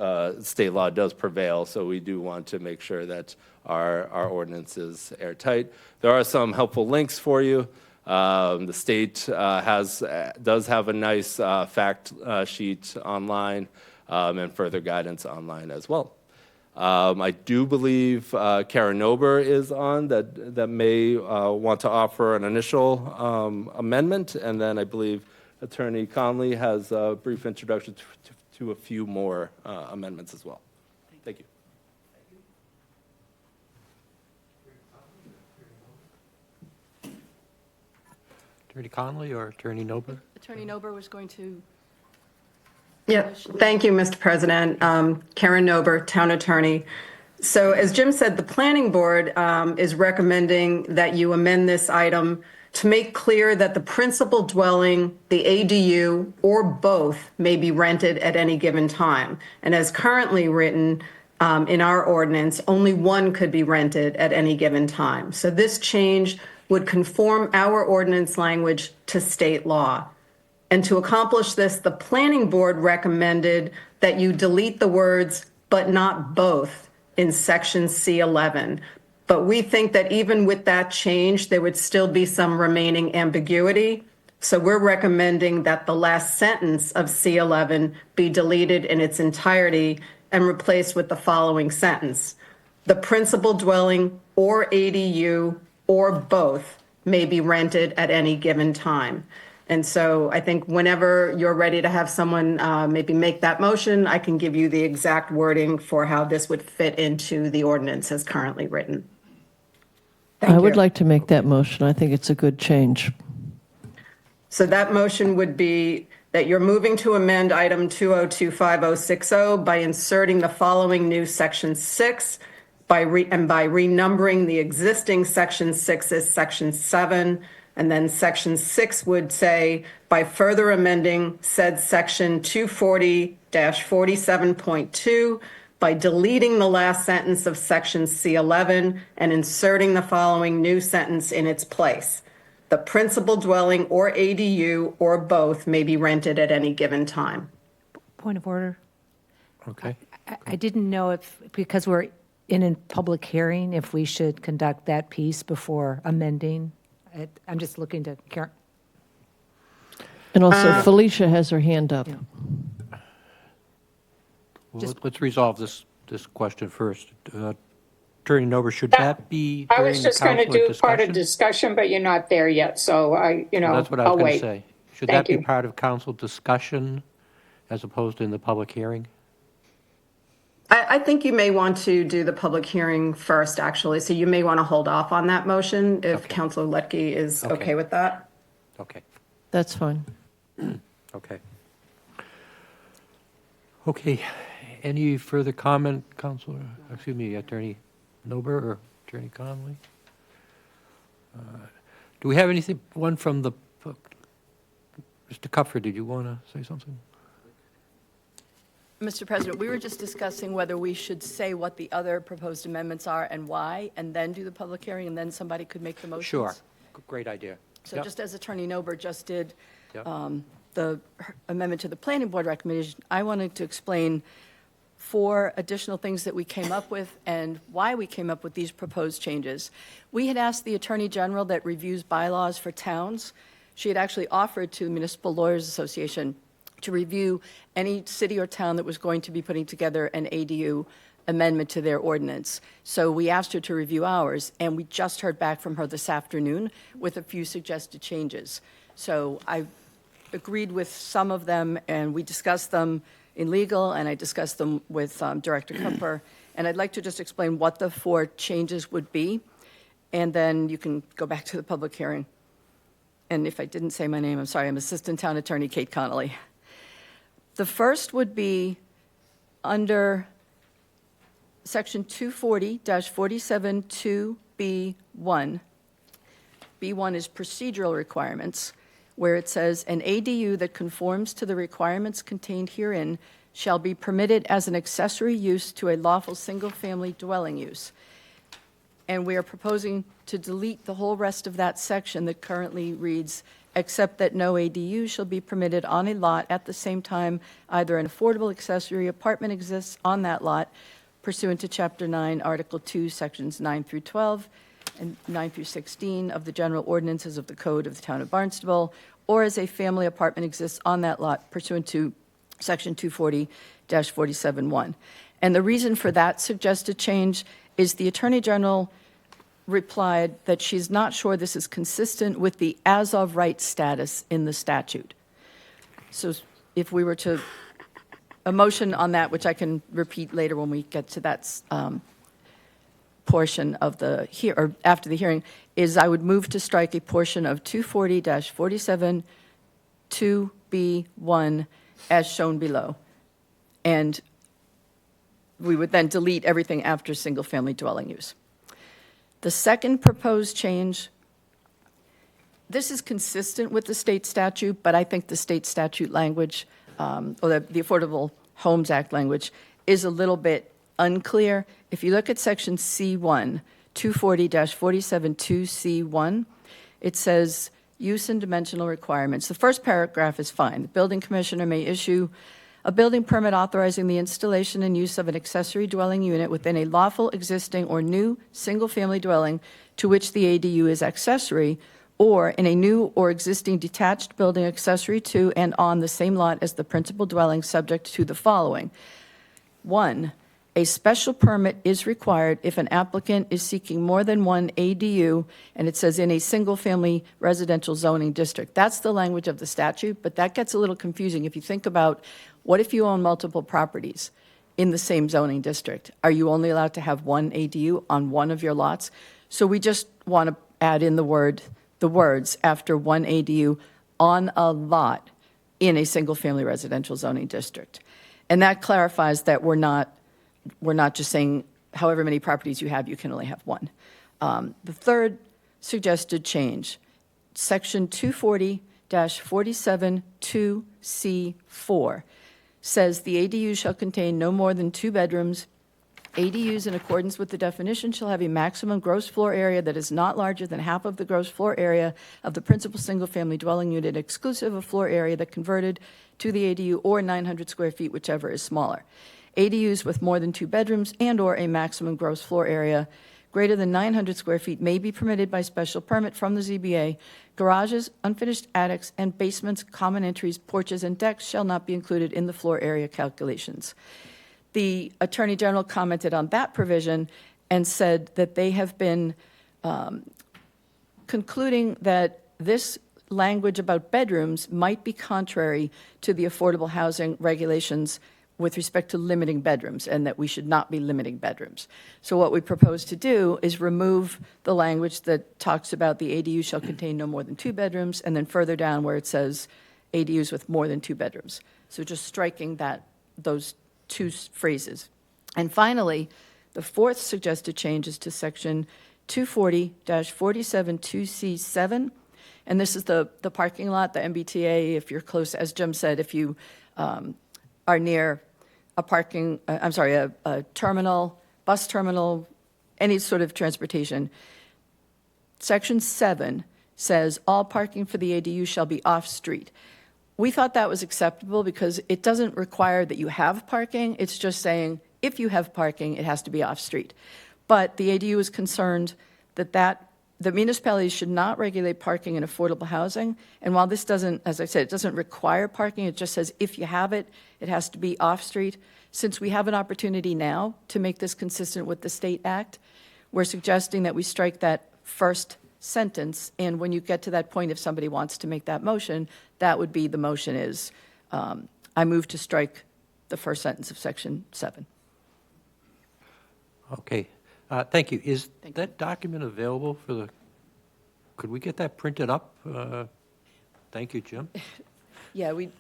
law does prevail, so we do want to make sure that our ordinance is airtight. There are some helpful links for you. The state does have a nice fact sheet online and further guidance online as well. I do believe Karen Ober is on that may want to offer an initial amendment, and then I believe Attorney Conley has a brief introduction to a few more amendments as well. Thank you. Attorney Conley or Attorney Nober? Attorney Nober was going to. Yeah, thank you, Mr. President. Karen Nober, Town Attorney. So as Jim said, the Planning Board is recommending that you amend this item to make clear that the principal dwelling, the ADU, or both may be rented at any given time. And as currently written in our ordinance, only one could be rented at any given time. So this change would conform our ordinance language to state law. And to accomplish this, the Planning Board recommended that you delete the words, but not both, in section C11. But we think that even with that change, there would still be some remaining ambiguity. So we're recommending that the last sentence of C11 be deleted in its entirety and replaced with the following sentence. The principal dwelling or ADU or both may be rented at any given time. And so I think whenever you're ready to have someone maybe make that motion, I can give you the exact wording for how this would fit into the ordinance as currently written. I would like to make that motion. I think it's a good change. So that motion would be that you're moving to amend item 2025060 by inserting the following new section 6 by renumbering the existing section 6 as section 7. And then section 6 would say, by further amending said section 240-47.2 by deleting the last sentence of section C11 and inserting the following new sentence in its place. The principal dwelling or ADU or both may be rented at any given time. Point of order. Okay. I didn't know if, because we're in a public hearing, if we should conduct that piece before amending. I'm just looking to Karen. And also Felicia has her hand up. Well, let's resolve this question first. Attorney Nober, should that be I during was the just going to council do part of discussion, but you're not there yet, so That's what I I'll was going to wait. say. Should Thank that you. be part of council discussion as opposed to in the public hearing? I think you may want to do the public hearing first, actually. So you may want to hold off on that motion if Councilor Letke is okay with that. Okay. That's fine. Okay. Okay. Any further comment, Attorney Nober or Attorney Conley? Do we have one from the, Mr. Kupfer, did you want to say something? Mr. President, we were just discussing whether we should say what the other proposed amendments are and why, and then do the public hearing, and then somebody could make the motions. Sure. Great idea. So Yep. just as Attorney Nober just did Yep. the amendment to the Planning Board recommendation, I wanted to explain 4 additional things that we came up with and why we came up with these proposed changes. We had asked the Attorney General that reviews bylaws for towns. She had actually offered to the Municipal Lawyers Association to review any city or town that was going to be putting together an ADU amendment to their ordinance. So we asked her to review ours, and we just heard back from her this afternoon with a few suggested changes. So I agreed with some of them, and we discussed them in legal, and I discussed them with Director Kupfer. And I'd like to just explain what the 4 changes would be, and then you can go back to the public hearing. And if I didn't say my name, I'm sorry, I'm Assistant Town Attorney Kate Connolly. The first would be under Section 240-47-2B1. B1 is procedural requirements. where it says, "An ADU that conforms to the requirements contained herein shall be permitted as an accessory use to a lawful single-family dwelling use." And we are proposing to delete the whole rest of that section that currently reads, "Except that no ADU shall be permitted on a lot at the same time either an affordable accessory apartment exists on that lot pursuant to Chapter 9, Article 2, Sections 9 through 12 and 9 through 16 of the General Ordinances of the Code of the Town of Barnstable, or as a family apartment exists on that lot pursuant to Section 240-47(1). And the reason for that suggested change is the Attorney General replied that she's not sure this is consistent with the as-of-right status in the statute. So if we were to, a motion on that, which I can repeat later when we get to that portion of the, or after the hearing, is I would move to strike a portion of 240-47 2B1 as shown below. And we would then delete everything after single-family dwelling use. The second proposed change, this is consistent with the state statute, but I think the state statute language, or the Affordable Homes Act language, is a little bit unclear. If you look at section C1, 240-47-2C1, it says use and dimensional requirements. The first paragraph is fine. The building commissioner may issue a building permit authorizing the installation and use of an accessory dwelling unit within a lawful, existing, or new single-family dwelling to which the ADU is accessory, or in a new or existing detached building accessory to and on the same lot as the principal dwelling, subject to the following. 1, a special permit is required if an applicant is seeking more than one ADU, and it says in a single-family residential zoning district. That's the language of the statute, but that gets a little confusing if you think about, what if you own multiple properties in the same zoning district? Are you only allowed to have one ADU on one of your lots? So we just want to add in the words after one ADU on a lot in a single-family residential zoning district. And that clarifies that we're not just saying however many properties you have, you can only have one. The third suggested change, section 240-47-2C4, says the ADU shall contain no more than 2 bedrooms. ADUs, in accordance with the definition, shall have a maximum gross floor area that is not larger than half of the gross floor area of the principal single-family dwelling unit, exclusive of floor area that converted to the ADU, or 900 square feet, whichever is smaller. ADUs with more than 2 bedrooms and/or a maximum gross floor area greater than 900 square feet may be permitted by special permit from the ZBA. Garages, unfinished attics, and basements, common entries, porches, and decks shall not be included in the floor area calculations. The Attorney General commented on that provision and said that they have been concluding that this language about bedrooms might be contrary to the affordable housing regulations with respect to limiting bedrooms, and that we should not be limiting bedrooms. So what we propose to do is remove the language that talks about the ADU shall contain no more than 2 bedrooms, and then further down where it says ADUs with more than 2 bedrooms. So just striking those 2 phrases. And finally, the fourth suggested change is to section 240-47-2C7, and this is the parking lot, the MBTA, if you're close, as Jim said, if you are near a terminal, bus terminal, any sort of transportation. Section 7 says all parking for the ADU shall be off-street. We thought that was acceptable because it doesn't require that you have parking. It's just saying if you have parking, it has to be off-street. But the ADU is concerned that the municipalities should not regulate parking in affordable housing. And while this doesn't, as I said, it doesn't require parking, it just says if you have it, it has to be off-street. Since we have an opportunity now to make this consistent with the State Act, we're suggesting that we strike that first sentence. And when you get to that point, if somebody wants to make that motion, that would be the motion is, I move to strike the first sentence of section 7. Okay. Thank you. Is that document available for the, could we get that printed up? Thank you, Jim. Yeah, we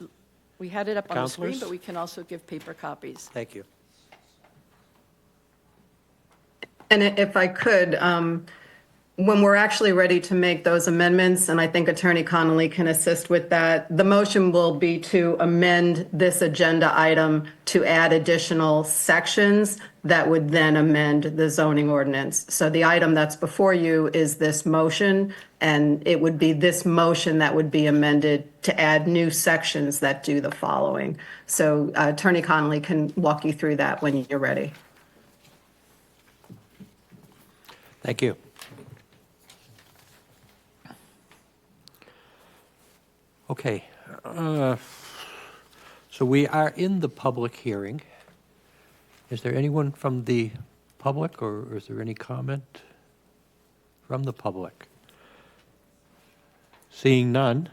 had it up on the screen, Councilors? but we can also give paper copies. Thank you. And if I could, when we're actually ready to make those amendments, and I think Attorney Connolly can assist with that, the motion will be to amend this agenda item to add additional sections that would then amend the zoning ordinance. So the item that's before you is this motion, and it would be this motion that would be amended to add new sections that do the following. So Attorney Connolly can walk you through that when you're ready. Thank you. Okay, so we are in the public hearing. Is there anyone from the public, or is there any comment from the public? Seeing none,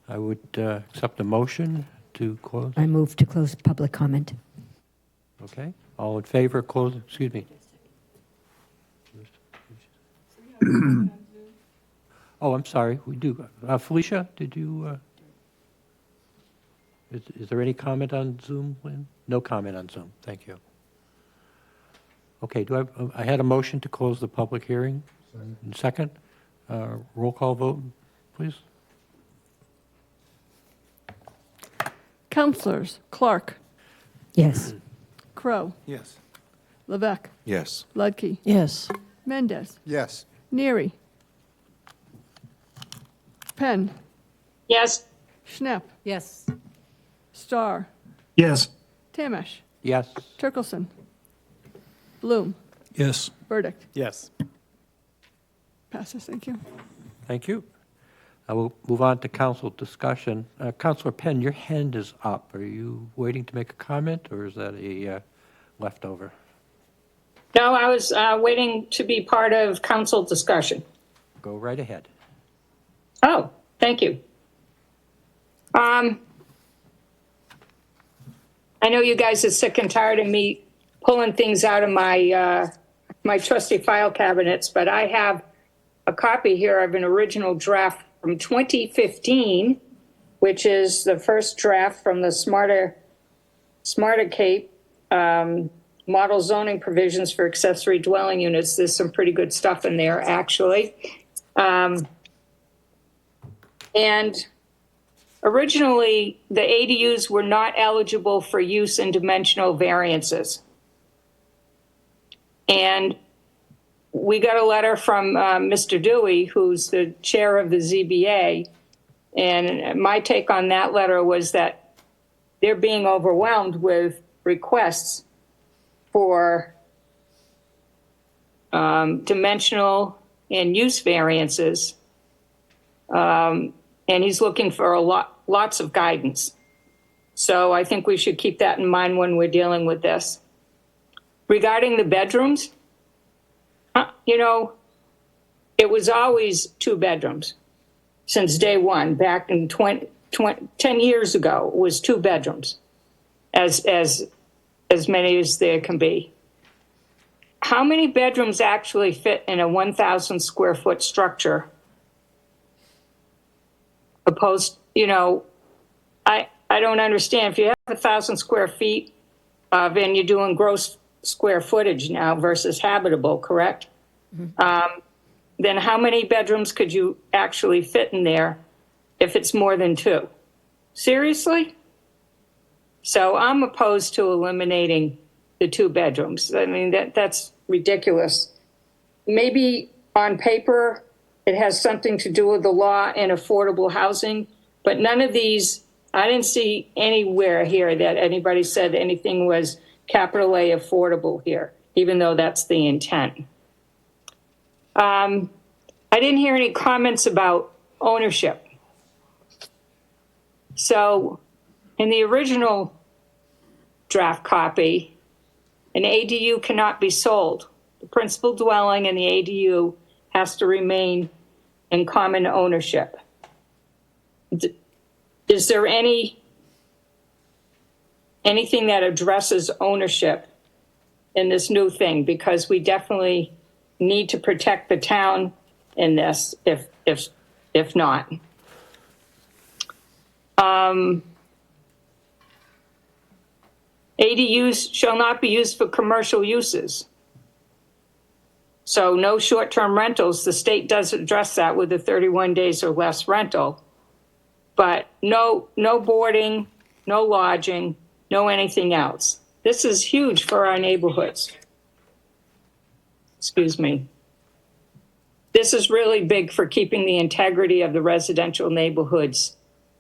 I would accept a motion to close. I move to close public comment. Okay, all in favor, close, excuse me. Oh, I'm sorry, we do. Felicia, did you, is there any comment on Zoom, Lynn? No comment on Zoom, thank you. Okay, I had a motion to close the public hearing. Second, roll call vote, please. Councilors Clark, Yes. Crow, Yes. Levesque, Yes. Ludke, Yes. Mendez, Yes. Neary, Penn, Yes. Schnapp, Yes. Starr, Yes. Tamish, Yes. Turkelson, Bloom, Yes. Burdick. Yes. Passes, thank you. Thank you. I will move on to council discussion. Councilor Penn, your hand is up. Are you waiting to make a comment, or is that a leftover? No, I was waiting to be part of council discussion. Go right ahead. Oh, thank you. I know you guys are sick and tired of me pulling things out of my my trusty file cabinets, but I have a copy here of an original draft from 2015, which is the first draft from the Smarter Cape model zoning provisions for accessory dwelling units. There's some pretty good stuff in there, actually. And originally, the ADUs were not eligible for use in dimensional variances. And we got a letter from Mr. Dewey, who's the chair of the ZBA. And my take on that letter was that they're being overwhelmed with requests for dimensional and use variances. And he's looking for lots of guidance. So I think we should keep that in mind when we're dealing with this. Regarding the bedrooms, you know, it was always 2 bedrooms since day one. Back in 10 years ago, it was 2 bedrooms, as many as there can be. How many bedrooms actually fit in a 1,000 square foot structure? Opposed, you know, I don't understand. If you have 1,000 square feet and you're doing gross square footage now versus habitable, correct? Mm-hmm. Then how many bedrooms could you actually fit in there if it's more than 2? Seriously? So I'm opposed to eliminating the 2 bedrooms. I mean, that's ridiculous. Maybe on paper, it has something to do with the law and affordable housing, but none of these, I didn't see anywhere here that anybody said anything was capital A affordable here, even though that's the intent. I didn't hear any comments about ownership. So in the original draft copy, an ADU cannot be sold. The principal dwelling and the ADU has to remain in common ownership. Is there anything that addresses ownership in this new thing? Because we definitely need to protect the town in this, if not. ADUs shall not be used for commercial uses. So no short-term rentals. The state does address that with the 31 days or less rental. But no boarding, no lodging, no anything else. This is huge for our neighborhoods. Excuse me. This is really big for keeping the integrity of the residential neighborhoods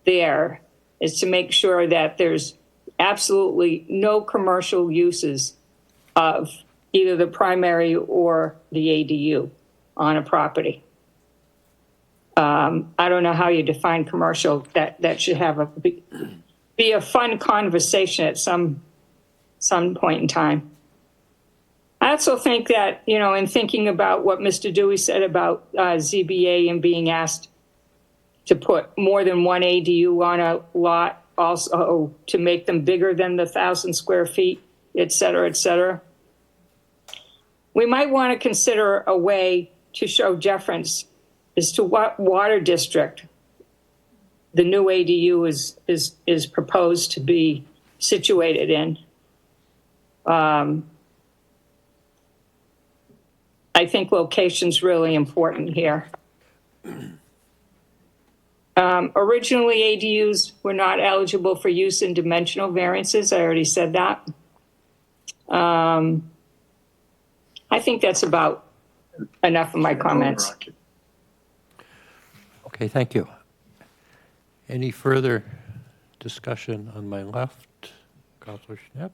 there, is to make sure that there's absolutely no commercial uses of either the primary or the ADU on a property. I don't know how you define commercial. That should have be a fun conversation at some point in time. I also think that, in thinking about what Mr. Dewey said about ZBA and being asked to put more than one ADU on a lot, also to make them bigger than the 1,000 square feet, et cetera, et cetera. We might want to consider a way to show deference as to what water district the new ADU is proposed to be situated in. I think location's really important here. Originally, ADUs were not eligible for use in dimensional variances. I already said that. I think that's about enough of my comments. Okay, thank you. Any further discussion on my left? Councilor Schnapp?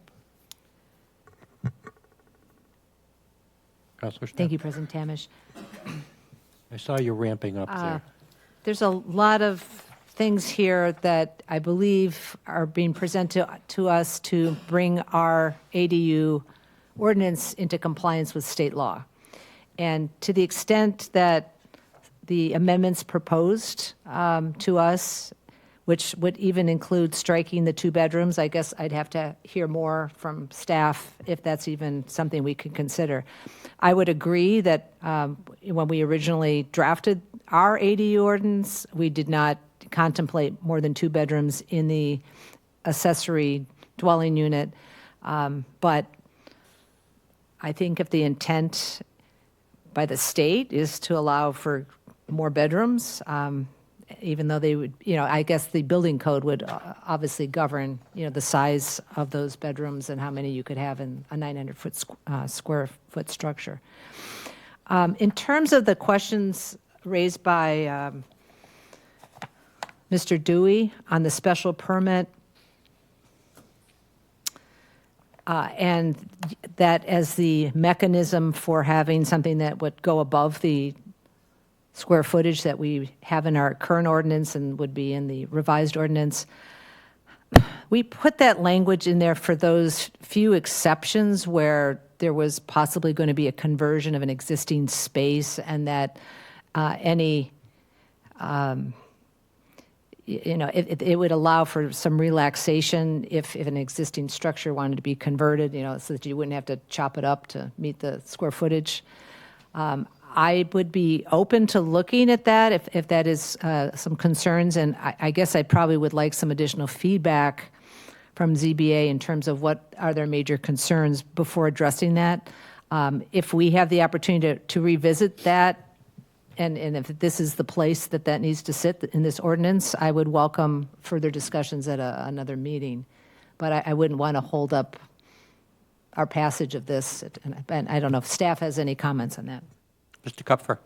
Councilor Schnapp? Thank you, President Tamish. I saw you ramping up there. There's a lot of things here that I believe are being presented to us to bring our ADU ordinance into compliance with state law. And to the extent that the amendments proposed to us, which would even include striking the 2 bedrooms, I guess I'd have to hear more from staff if that's even something we could consider. I would agree that when we originally drafted our ADU ordinance, we did not contemplate more than 2 bedrooms in the accessory dwelling unit. But I think if the intent by the state is to allow for more bedrooms, even though they would, I guess the building code would obviously govern, the size of those bedrooms and how many you could have in a 900 square foot structure. In terms of the questions raised by Mr. Dewey on the special permit, and that as the mechanism for having something that would go above the square footage that we have in our current ordinance and would be in the revised ordinance, we put that language in there for those few exceptions where there was possibly going to be a conversion of an existing space, and that it would allow for some relaxation if an existing structure wanted to be converted, so that you wouldn't have to chop it up to meet the square footage. I would be open to looking at that if that is some concerns, and I guess I probably would like some additional feedback from ZBA in terms of what are their major concerns before addressing that. If we have the opportunity to revisit that, and if this is the place that needs to sit in this ordinance, I would welcome further discussions at another meeting. But I wouldn't want to hold up our passage of this. And I don't know if staff has any comments on that. Mr. Kupfer.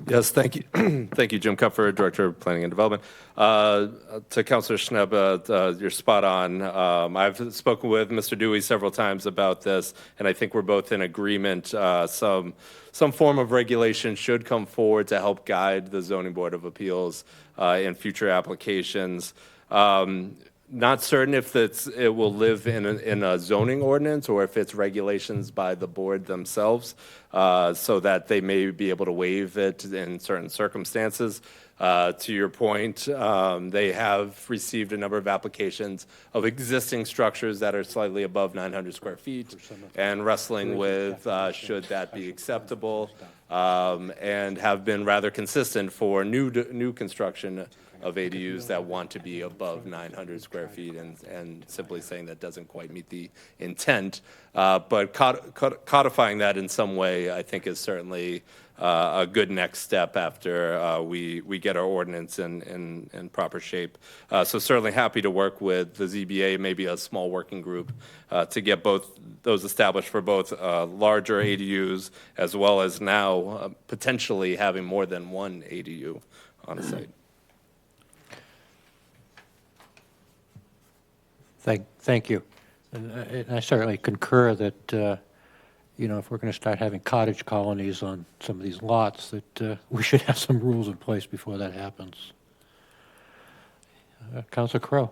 Yes, thank you. Thank you, Jim Kupfer, Director of Planning and Development. To Councilor Schnapp, you're spot on. I've spoken with Mr. Dewey several times about this, and I think we're both in agreement. Some form of regulation should come forward to help guide the Zoning Board of Appeals in future applications. Not certain if it will live in a zoning ordinance or if it's regulations by the board themselves, so that they may be able to waive it in certain circumstances. To your point, they have received a number of applications of existing structures that are slightly above 900 square feet and wrestling with should that be acceptable, and have been rather consistent for new construction of ADUs that want to be above 900 square feet, and simply saying that doesn't quite meet the intent. But codifying that in some way, I think, is certainly a good next step after we get our ordinance in proper shape. So certainly happy to work with the ZBA, maybe a small working group, to get both those established for both larger ADUs as well as now potentially having more than one ADU on a site. Thank you. And I certainly concur that, if we're going to start having cottage colonies on some of these lots, that we should have some rules in place before that happens. Councilor Crowe.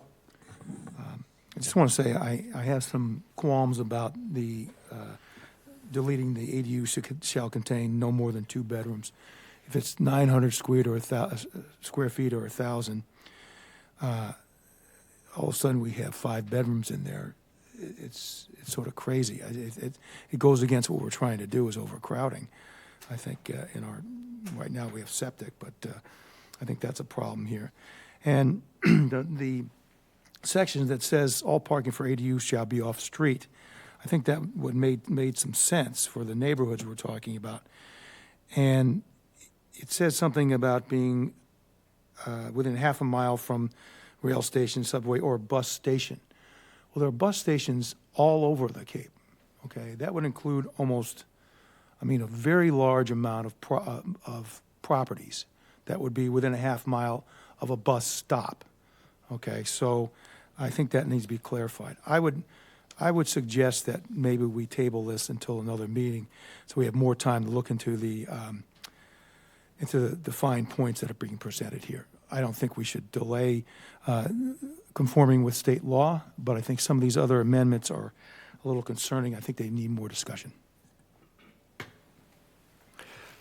I just want to say I have some qualms about the deleting the ADU shall contain no more than 2 bedrooms. If it's 900 square feet or 1,000, all of a sudden we have 5 bedrooms in there. It's sort of crazy. It goes against what we're trying to do, is overcrowding. I think right now we have septic, but I think that's a problem here. And the section that says all parking for ADUs shall be off street, I think that would made some sense for the neighborhoods we're talking about. And it says something about being within half a mile from rail station, subway, or bus station. Well, there are bus stations all over the Cape, okay? That would include a very large amount of properties that would be within a half mile of a bus stop, okay? So I think that needs to be clarified. I would suggest that maybe we table this until another meeting so we have more time to look into the fine points that are being presented here. I don't think we should delay conforming with state law, but I think some of these other amendments are a little concerning. I think they need more discussion.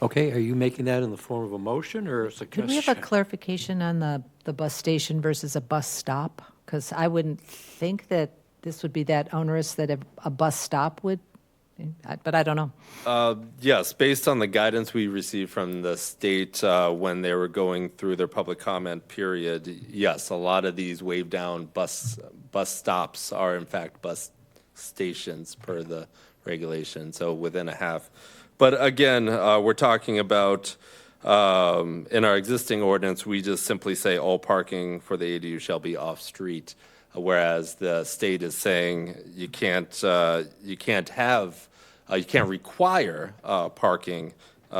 Okay, are you making that in the form of a motion or a suggestion? Could we have a clarification on the bus station versus a bus stop? Because I wouldn't think that this would be that onerous that a bus stop would, but I don't know. Yes, based on the guidance we received from the state when they were going through their public comment period, yes, a lot of these wave down bus stops are in fact bus stations per the regulation, so within a half. But again, we're talking about in our existing ordinance, we just simply say all parking for the ADU shall be off street, whereas the state is saying you can't require parking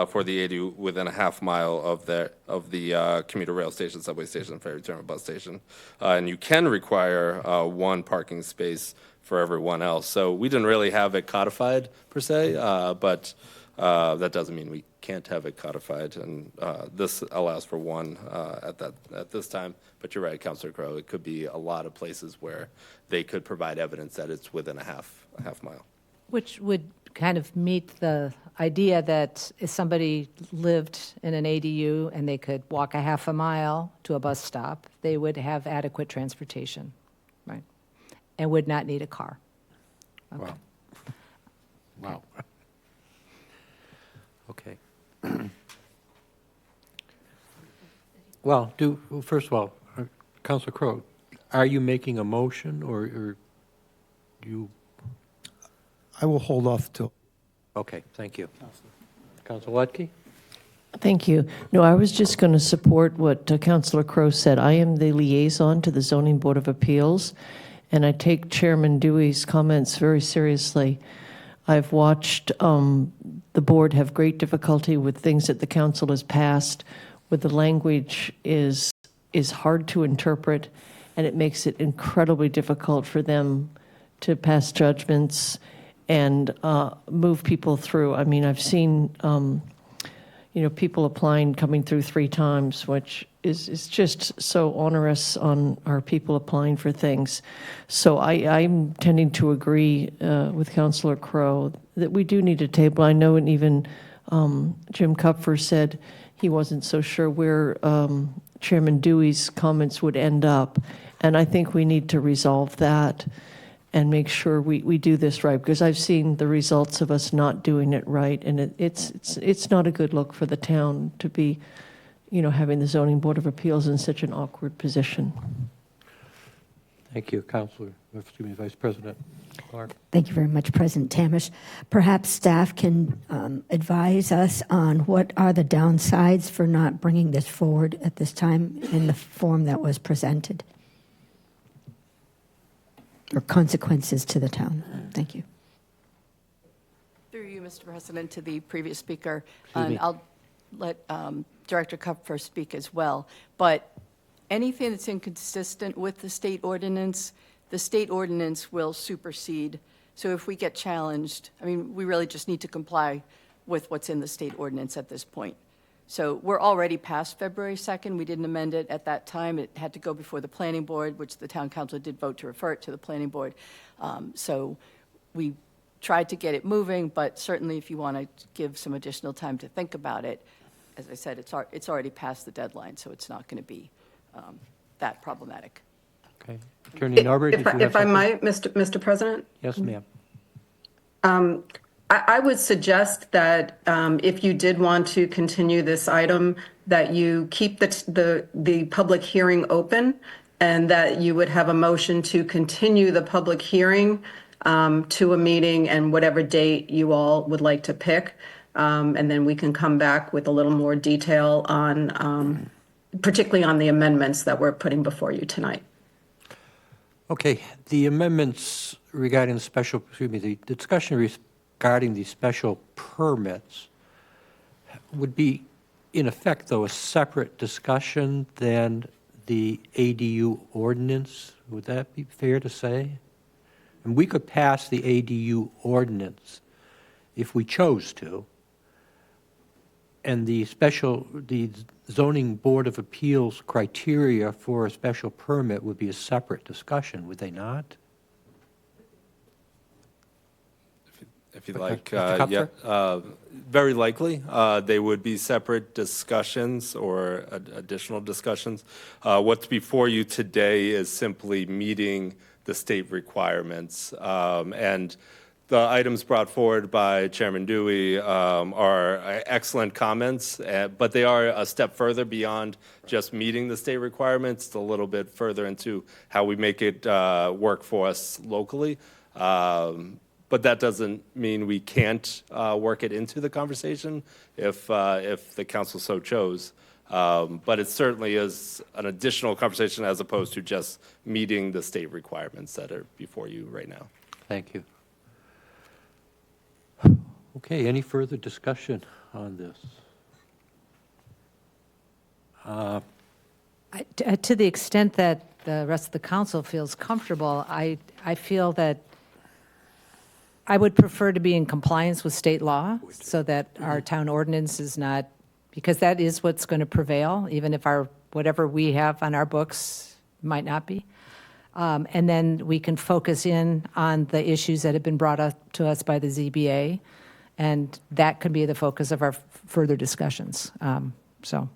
for the ADU within a half mile of the commuter rail station, subway station, ferry terminal, bus station, and you can require one parking space for everyone else. So we didn't really have it codified per se, but that doesn't mean we can't have it codified, and this allows for one at this time. But you're right, Councilor Crowe. It could be a lot of places where they could provide evidence that it's within a half mile. Which would kind of meet the idea that if somebody lived in an ADU and they could walk a half a mile to a bus stop, they would have adequate transportation, right? And would not need a car. Okay. Wow. Okay. Well, first of all, Councilor Crowe, are you making a motion or you? I will hold off till. Okay, thank you. Councilor Lutke? Thank you. No, I was just going to support what Councilor Crowe said. I am the liaison to the Zoning Board of Appeals, and I take Chairman Dewey's comments very seriously. I've watched the board have great difficulty with things that the council has passed, where the language is hard to interpret, and it makes it incredibly difficult for them to pass judgments and move people through. I mean, I've seen people applying, coming through 3 times, which is just so onerous on our people applying for things. So I'm tending to agree with Councilor Crowe that we do need a table. I know, and even Jim Kupfer said he wasn't so sure where Chairman Dewey's comments would end up. And I think we need to resolve that and make sure we do this right, because I've seen the results of us not doing it right, and it's not a good look for the town to be, having the Zoning Board of Appeals in such an awkward position. Thank you, Vice President Clark. Thank you very much, President Tamish. Perhaps staff can advise us on what are the downsides for not bringing this forward at this time in the form that was presented, or consequences to the town. Thank you. Through you, Mr. President, to the previous speaker, Excuse and me. I'll let Director Kupfer speak as well. But anything that's inconsistent with the state ordinance will supersede. So if we get challenged, I mean, we really just need to comply with what's in the state ordinance at this point. So we're already past February 2nd. We didn't amend it at that time. It had to go before the planning board, which the town council did vote to refer it to the planning board. So we tried to get it moving, but certainly if you want to give some additional time to think about it, as I said, it's already past the deadline, so it's not going to be that problematic. Okay. Attorney Norbert, did you have If I something? might, Mr. President? Yes, ma'am. I would suggest that if you did want to continue this item, that you keep the public hearing open, and that you would have a motion to continue the public hearing to a meeting and whatever date you all would like to pick. And then we can come back with a little more detail on, particularly on the amendments that we're putting before you tonight. Okay, the amendments regarding the discussion regarding the special permits would be, in effect, though, a separate discussion than the ADU ordinance. Would that be fair to say? And we could pass the ADU ordinance if we chose to, and the zoning board of appeals criteria for a special permit would be a separate discussion, would they not? If you'd Okay. like, Mr. yeah, very likely. They would be separate discussions or additional discussions. What's before you today is simply meeting the state requirements. And the items brought forward by Chairman Dewey are excellent comments, but they are a step further beyond just meeting the state requirements. It's a little bit further into how we make it work for us locally. But that doesn't mean we can't work it into the conversation if the council so chose. But it certainly is an additional conversation as opposed to just meeting the state requirements that are before you right now. Thank you. Okay, any further discussion on this? To the extent that the rest of the council feels comfortable, I feel that I would prefer to be in compliance with state law so that our town ordinance is not, because that is what's going to prevail, even if whatever we have on our books might not be. And then we can focus in on the issues that have been brought up to us by the ZBA, and that can be the focus of our further discussions. So,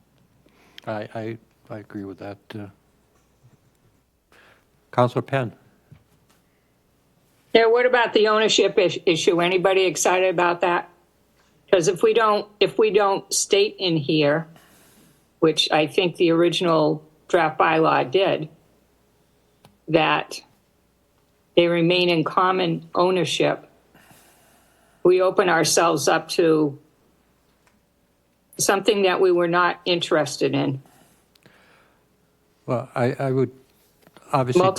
I agree with that. Councilor Penn. Yeah, what about the ownership issue? Anybody excited about that? Because if we don't state in here, which I think the original draft bylaw did, that they remain in common ownership, we open ourselves up to something that we were not interested in. Well, I would obviously...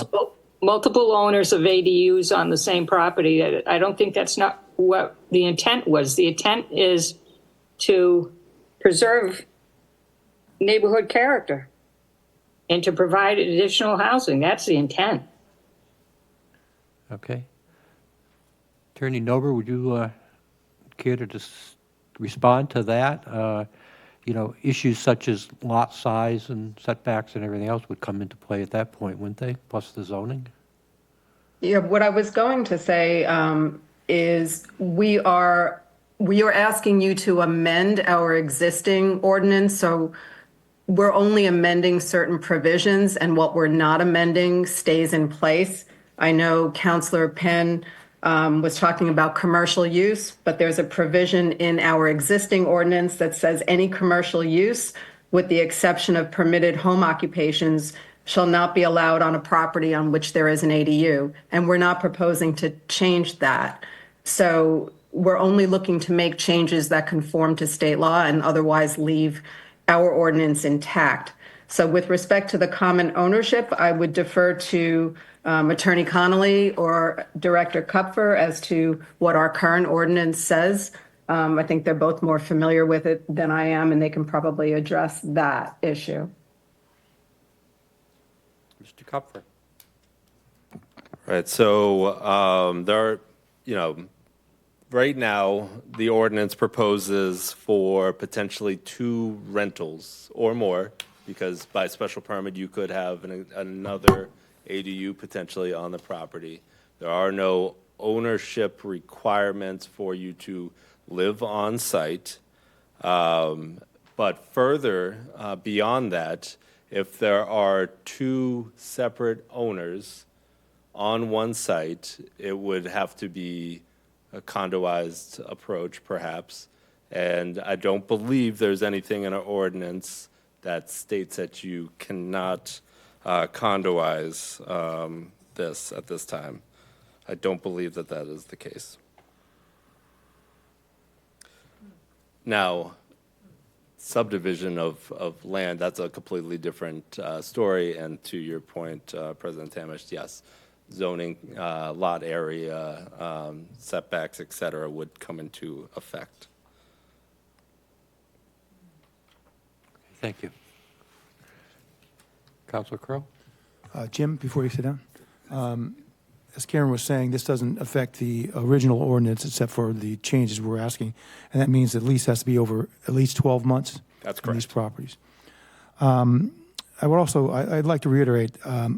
Multiple owners of ADUs on the same property. I don't think that's not what the intent was. The intent is to preserve neighborhood character and to provide additional housing. That's the intent. Okay. Attorney Nober, would you care to respond to that? Issues such as lot size and setbacks and everything else would come into play at that point, wouldn't they? Plus the zoning? Yeah, what I was going to say is we are asking you to amend our existing ordinance. So we're only amending certain provisions, and what we're not amending stays in place. I know Councilor Penn was talking about commercial use, but there's a provision in our existing ordinance that says any commercial use with the exception of permitted home occupations, shall not be allowed on a property on which there is an ADU. And we're not proposing to change that. So we're only looking to make changes that conform to state law and otherwise leave our ordinance intact. So with respect to the common ownership, I would defer to Attorney Connolly or Director Kupfer as to what our current ordinance says. I think they're both more familiar with it than I am, and they can probably address that issue. Mr. Kupfer. Right, so there are, right now, the ordinance proposes for potentially 2 rentals or more, because by special permit, you could have another ADU potentially on the property. There are no ownership requirements for you to live on site. But further, beyond that, if there are 2 separate owners on one site, it would have to be a condoized approach, perhaps. And I don't believe there's anything in our ordinance that states that you cannot condoize this at this time. I don't believe that that is the case. Now, subdivision of land, that's a completely different story. And to your point, President Tamish, yes, zoning, lot area, setbacks, et cetera, would come into effect. Thank you. Councilor Crowe? Jim, before you sit down, as Karen was saying, this doesn't affect the original ordinance except for the changes we're asking, and that means the lease has to be over at least 12 months. That's on these correct. properties. I would also, I'd like to reiterate, I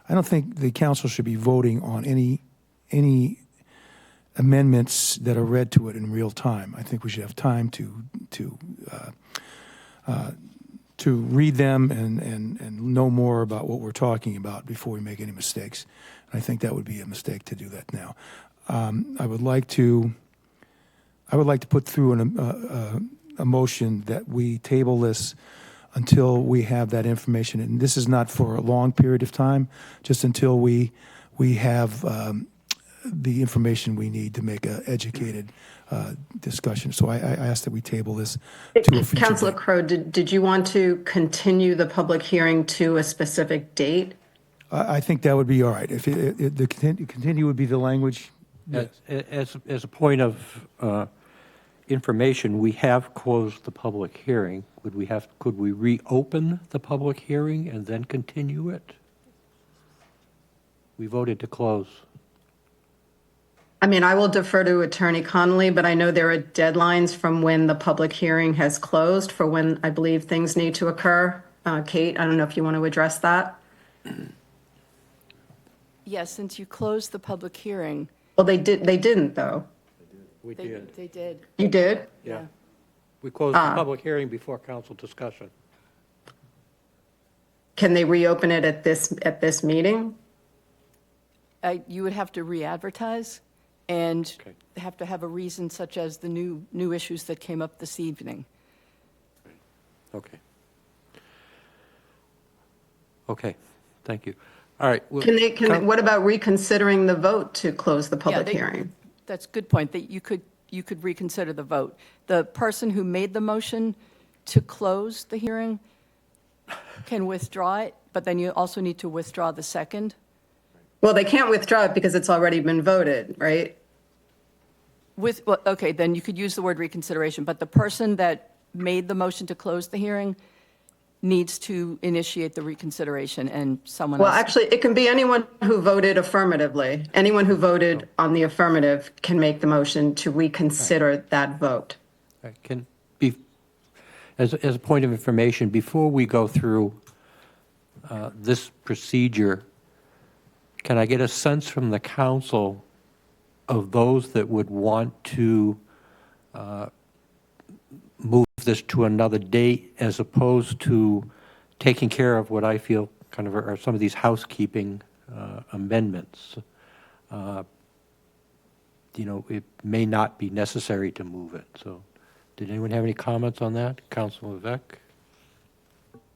don't think the council should be voting on any amendments that are read to it in real time. I think we should have time to read them and know more about what we're talking about before we make any mistakes. I think that would be a mistake to do that now. I would like to put through a motion that we table this until we have that information. And this is not for a long period of time, just until we have the information we need to make an educated discussion. So I ask that we table this to a future Councilor date. Crowe, did you want to continue the public hearing to a specific date? I think that would be all right. If the continue would be the language. As a point of information, we have closed the public hearing. Could we reopen the public hearing and then continue it? We voted to close. I mean, I will defer to Attorney Connolly, but I know there are deadlines from when the public hearing has closed for when I believe things need to occur. Kate, I don't know if you want to address that. Yes, since you closed the public hearing. Well, they didn't though. We did. They did. You did? Yeah. We closed the public hearing before council discussion. Can they reopen it at this meeting? You would have to re-advertise and have to have a reason such as the new issues that came up this evening. Okay. Okay, thank you. All right. What about reconsidering the vote to close the public hearing? That's a good point, that you could reconsider the vote. The person who made the motion to close the hearing can withdraw it, but then you also need to withdraw the second. Well, they can't withdraw it because it's already been voted, right? Okay, then you could use the word reconsideration, but the person that made the motion to close the hearing needs to initiate the reconsideration, and someone else. Well, actually, it can be anyone who voted affirmatively. Anyone who voted on the affirmative can make the motion to reconsider that vote. Can be, as a point of information, before we go through this procedure, can I get a sense from the council of those that would want to move this to another date as opposed to taking care of what I feel kind of are some of these housekeeping amendments? It may not be necessary to move it. So did anyone have any comments on that? Councilor Levesque?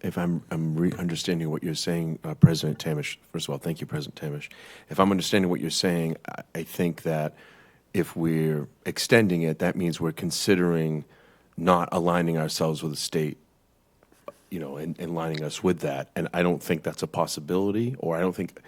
understanding what you're saying, President Tamish, first of all, thank you, President Tamish. If I'm understanding what you're saying, I think that if we're extending it, that means we're considering not aligning ourselves with the state, and lining us with that. And I don't think that's a possibility, or I don't think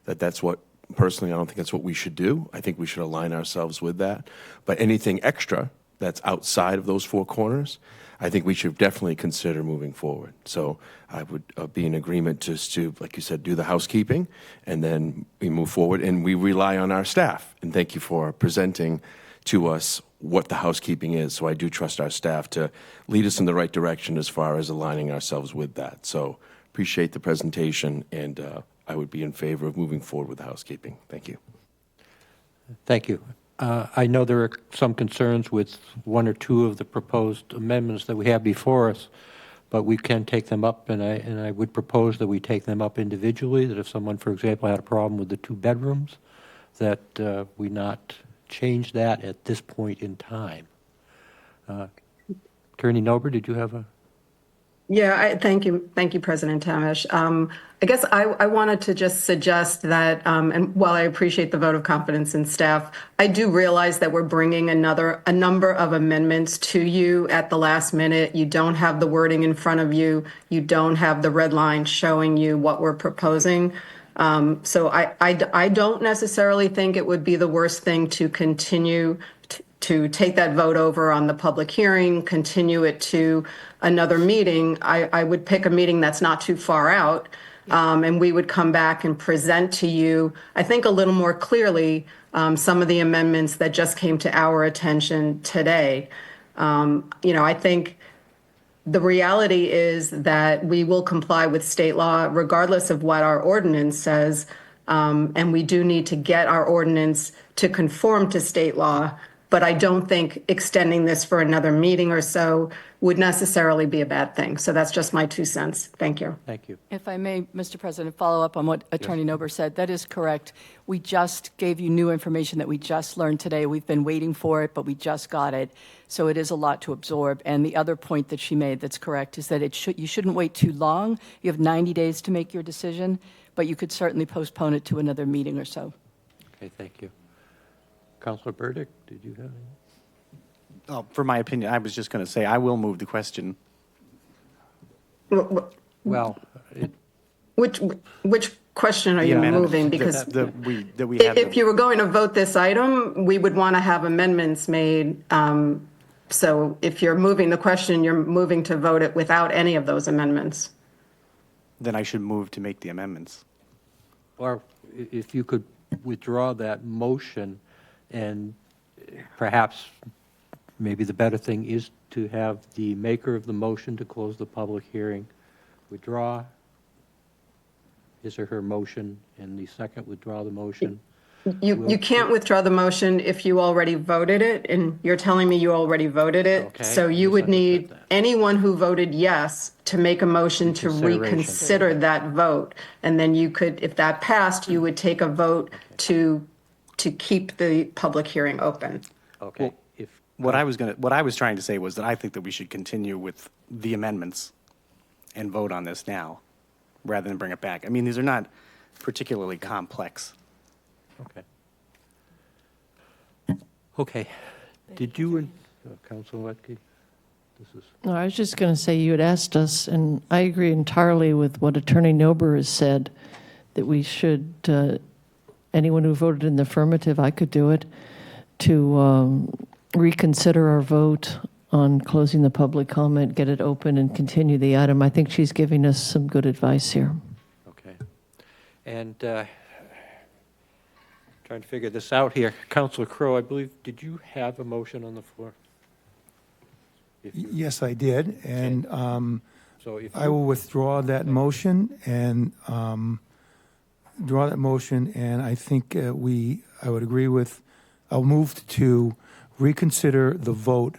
that that's what, personally, I don't think that's what we should do. I think we should align ourselves with that. But anything extra that's outside of those four corners, I think we should definitely consider moving forward. So I would be in agreement just to, like you said, do the housekeeping, and then we move forward, and we rely on our staff. And thank you for presenting to us what the housekeeping is. So I do trust our staff to lead us in the right direction as far as aligning ourselves with that. So appreciate the presentation, and I would be in favor of moving forward with the housekeeping. Thank you. Thank you. I know there are some concerns with one or two of the proposed amendments that we have before us, but we can take them up, and I would propose that we take them up individually, that if someone, for example, had a problem with the 2 bedrooms, that we not change that at this point in time. Attorney Nober, did you have a... Yeah, thank you, President Tamish. I guess I wanted to just suggest that, and while I appreciate the vote of confidence in staff, I do realize that we're bringing a number of amendments to you at the last minute. You don't have the wording in front of you. You don't have the red line showing you what we're proposing. So I don't necessarily think it would be the worst thing to continue to take that vote over on the public hearing, continue it to another meeting. I would pick a meeting that's not too far out, and we would come back and present to you, I think, a little more clearly some of the amendments that just came to our attention today. I think the reality is that we will comply with state law regardless of what our ordinance says, and we do need to get our ordinance to conform to state law. But I don't think extending this for another meeting or so would necessarily be a bad thing. So that's just my 2 cents. Thank you. Thank you. If I may, Mr. President, follow up on what Attorney Nober said. That is correct. We just gave you new information that we just learned today. We've been waiting for it, but we just got it. So it is a lot to absorb. And the other point that she made that's correct is that you shouldn't wait too long. You have 90 days to make your decision, but you could certainly postpone it to another meeting or so. Okay, thank you. Councilor Burdick, did you have any? Oh, for my opinion, I was just going to say I will move the question. Well, which question are you moving? Because if you were going to vote this item, we would want to have amendments made. So if you're moving the question, you're moving to vote it without any of those amendments. Then I should move to make the amendments. Or if you could withdraw that motion, and perhaps maybe the better thing is to have the maker of the motion to close the public hearing withdraw his or her motion, and the second withdraw the motion. You can't withdraw the motion if you already voted it, and you're telling me you already voted it. Okay, so you would need anyone who voted yes to make a motion to reconsider that vote. And then you could, if that passed, you would take a vote to keep the public hearing open. Okay. What I was trying to say was that I think that we should continue with the amendments and vote on this now, rather than bring it back. I mean, these are not particularly complex. Okay. Did you and Councilor Letke? No, I was just going to say you had asked us, and I agree entirely with what Attorney Nober has said, that we should, anyone who voted in the affirmative, I could do it, to reconsider our vote on closing the public comment, get it open, and continue the item. I think she's giving us some good advice here. Okay. And trying to figure this out here. Councilor Crowe, I believe, did you have a motion on the floor? Yes, I did, and so if I will withdraw that motion and I think I would agree with. I'll move to reconsider the vote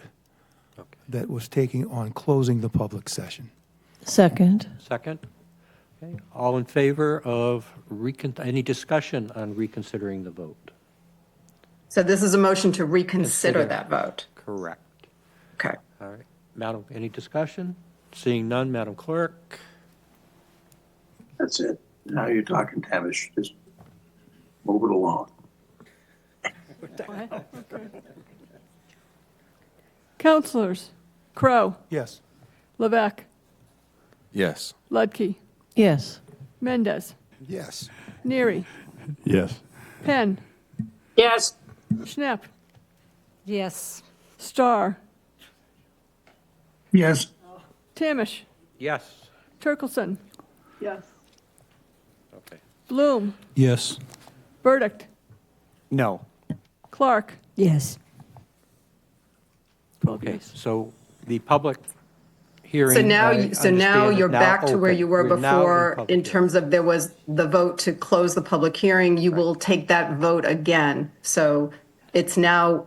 that was taken on closing the public session. Second. Second. Okay. All in favor of any discussion on reconsidering the vote? So this is a motion to reconsider that vote. Correct. Okay. All right. Madam, any discussion? Seeing none, Madam Clerk? That's it. Now you're talking, Tavish. Just move it along. Counselors, Crow, Yes. Levesque, Yes. Ludke, Yes. Mendez, Yes. Neary, Yes. Penn, Yes. Schnapp, Yes. Starr, Yes. Tamish, Yes. Turkelson, Yes. Okay. Bloom, Yes. Burdick, No. Clark. Yes. 12 Okay, yes. so the public hearing. So now, I so now understand, is you're now back to where open. you were We're now before public in hearing. terms of there was the vote to close the public hearing. You will take that vote again. So it's now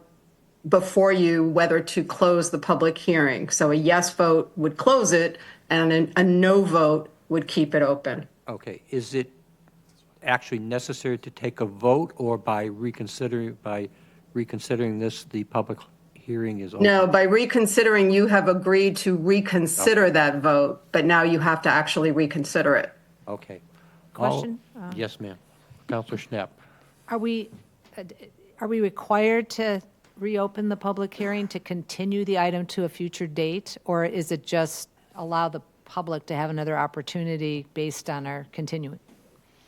before you whether to close the public hearing. So a yes vote would close it and a no vote would keep it open. Okay, is it actually necessary to take a vote, or by reconsidering this, the public hearing is open? No, by reconsidering, you have agreed to reconsider that vote, but now you have to actually reconsider it. Okay. Question? Yes, ma'am. Counselor Schnapp. Are we required to reopen the public hearing to continue the item to a future date? Or is it just allow the public to have another opportunity based on our continuing?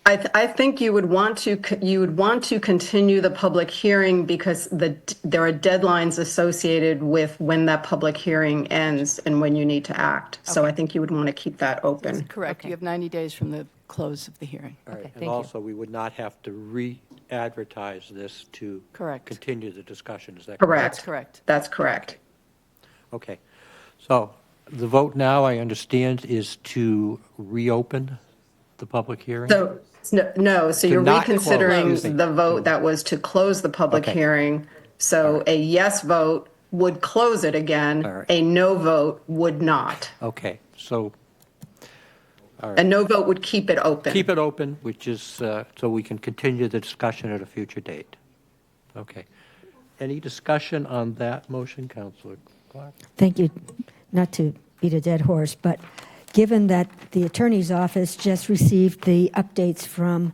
I think you would want to continue the public hearing because there are deadlines associated with when that public hearing ends and when you need to act. So I think you would want to keep that open. Correct. You have 90 days from the close of the hearing. All right, thank and you. also, we would not have to re-advertise this to Correct. continue the discussion, is that Correct. That's correct. That's correct. Okay. So the vote now, I understand, is to reopen the public hearing? So, no, so To you're not close, reconsidering excuse me. the vote that was to close the public Okay. hearing. So a yes vote would close it again. All right. A no vote would not. Okay, so A no vote would keep it open. keep it open, which is, so we can continue the discussion at a future date. Okay. Any discussion on that motion, Counselor Clark? Thank you. Not to beat a dead horse, but given that the Attorney's Office just received the updates from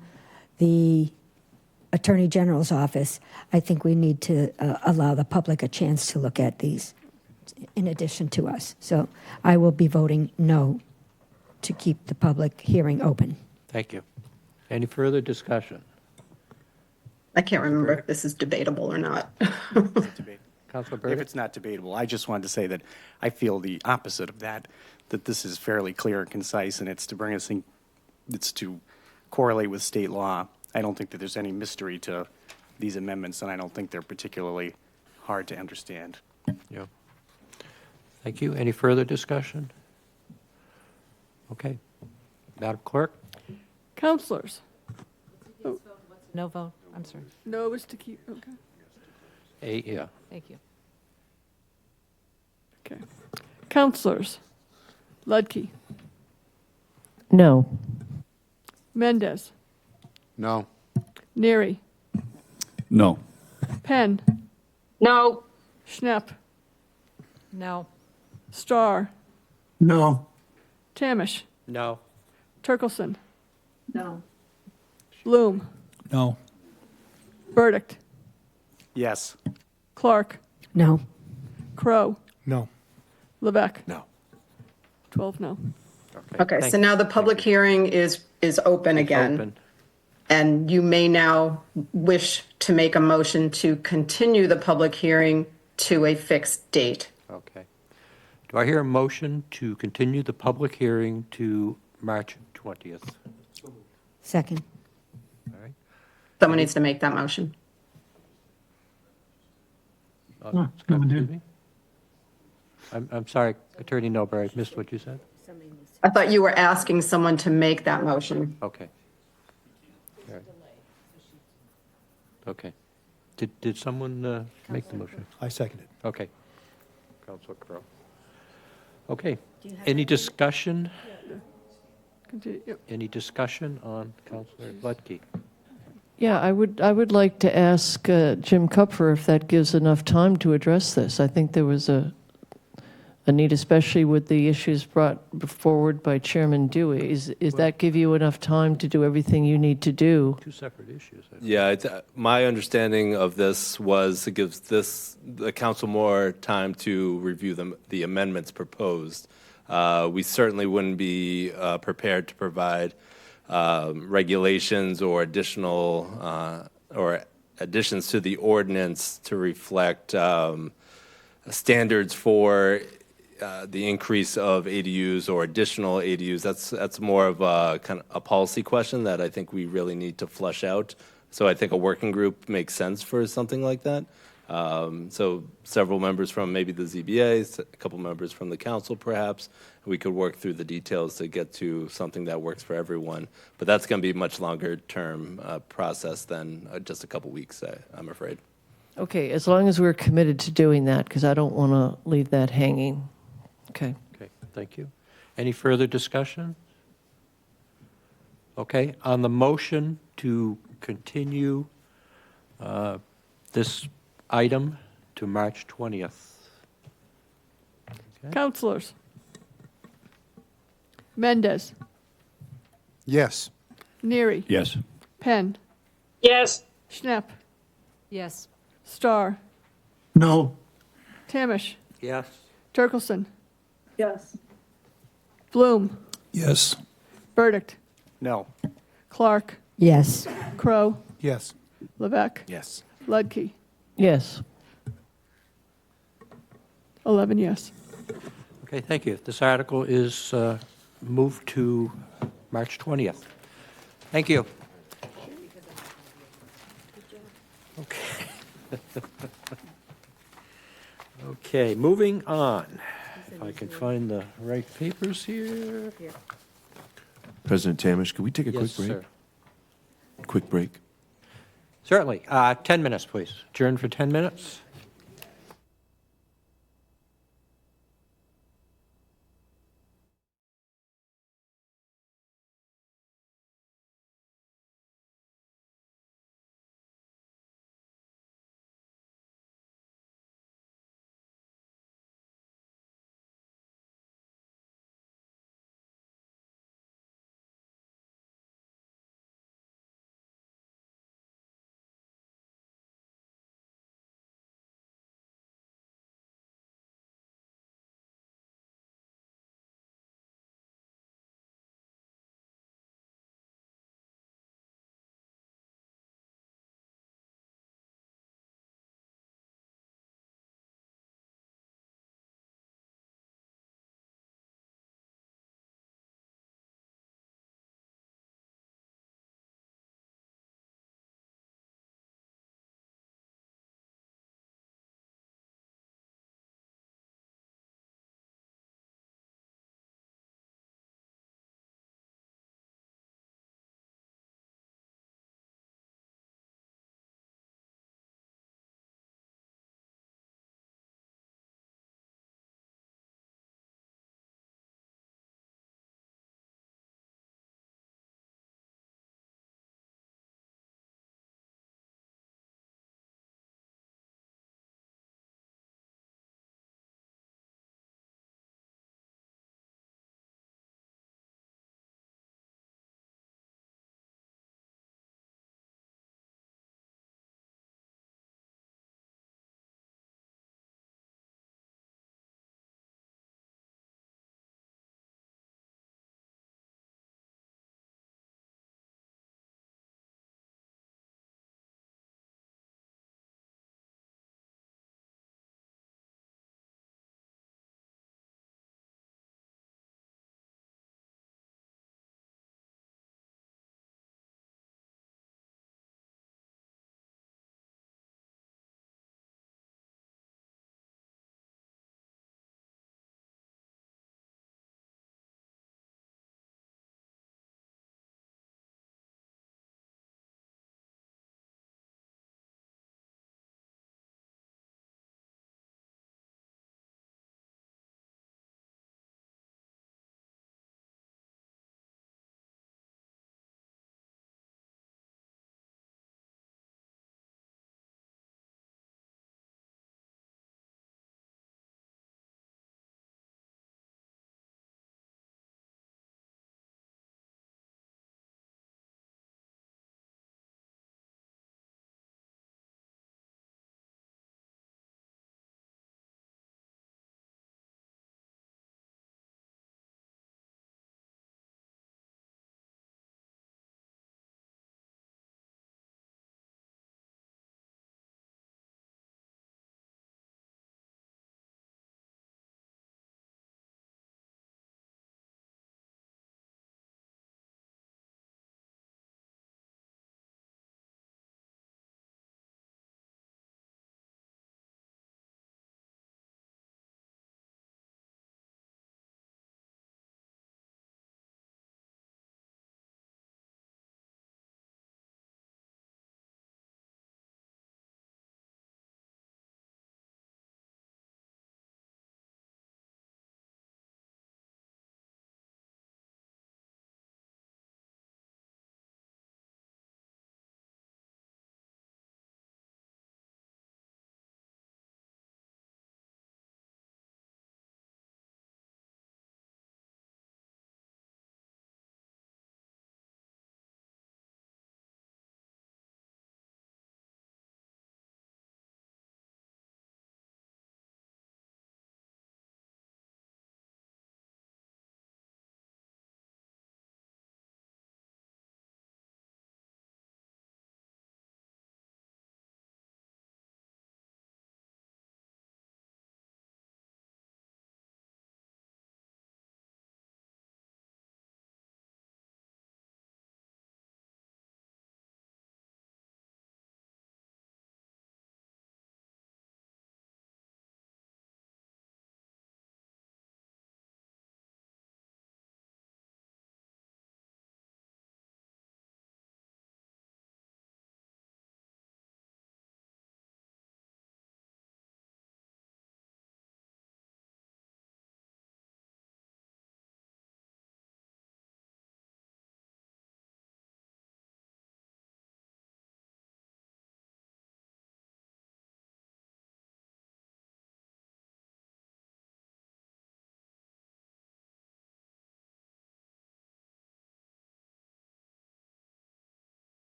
the Attorney General's office, I think we need to allow the public a chance to look at these in addition to us. So I will be voting no to keep the public hearing open. Thank you. Any further discussion? I can't remember if this is debatable or not. Counselor If Burdick? it's not debatable, I just wanted to say that I feel the opposite of that, that this is fairly clear and concise, and it's to bring us in, it's to correlate with state law. I don't think that there's any mystery to these amendments, and I don't think they're particularly hard to understand. Yeah. Thank you. Any further discussion? Okay. Madam Clerk? Counselors, No vote? I'm sorry. no is to keep, okay. Yeah. Thank you. Okay. Counselors, Ludke, No. Mendez, No. Neary, No. Penn, No. Schnapp, No. Starr, No. Tamish, No. Turkelson, No. Bloom, No. Burdick, Yes. Clark, No. Crow, No. Levesque. No. 12 no. Okay, thank so now the public hearing is open It's again. open. And you may now wish to make a motion to continue the public hearing to a fixed date. Okay. Do I hear a motion to continue the public hearing to March 20th? Second. All right. Someone needs to make that motion. Scott, excuse me? I'm sorry, Attorney Nober, I missed what you said. I thought you were asking someone to make that motion. Okay. All right. Okay. Did someone make the motion? I second it. Okay. Councilor Crowe. Okay. Any discussion? Continue. Yep. Any discussion on Councilor Ludke? Yeah, I would like to ask Jim Kupfer if that gives enough time to address this. I think there was a Anita, especially with the issues brought forward by Chairman Dewey. Is that give you enough time to do everything you need to do? Two separate issues. Yeah, my understanding of this was it gives the council more time to review the amendments proposed. We certainly wouldn't be prepared to provide regulations or additions to the ordinance to reflect standards for the increase of ADUs or additional ADUs. That's more of a kind of a policy question that I think we really need to flush out. So I think a working group makes sense for something like that. So several members from maybe the ZBA, a couple members from the council perhaps, we could work through the details to get to something that works for everyone. But that's going to be a much longer term process than just a couple weeks, I'm afraid. Okay, as long as we're committed to doing that, because I don't want to leave that hanging. Okay. Okay, thank you. Any further discussion? Okay, on the motion to continue this item to March 20th. Okay. Councilors. Mendez. Yes. Neary. Yes. Penn. Yes. Schnapp. Yes. Starr. No. Tamish. Yes. Turkelson. Yes. Bloom. Yes. Burdick. No. Clark. Yes. Crow. Yes. Levesque. Yes. Ludke. Yes. 11 yes. Okay, thank you. This article is moved to March 20th. Thank you. Okay. Okay, moving on. If I can find the right papers here. President Tamish, could we take a Yes, quick break? sir. Quick break. Certainly. 10 minutes, please. Adjourn for 10 minutes.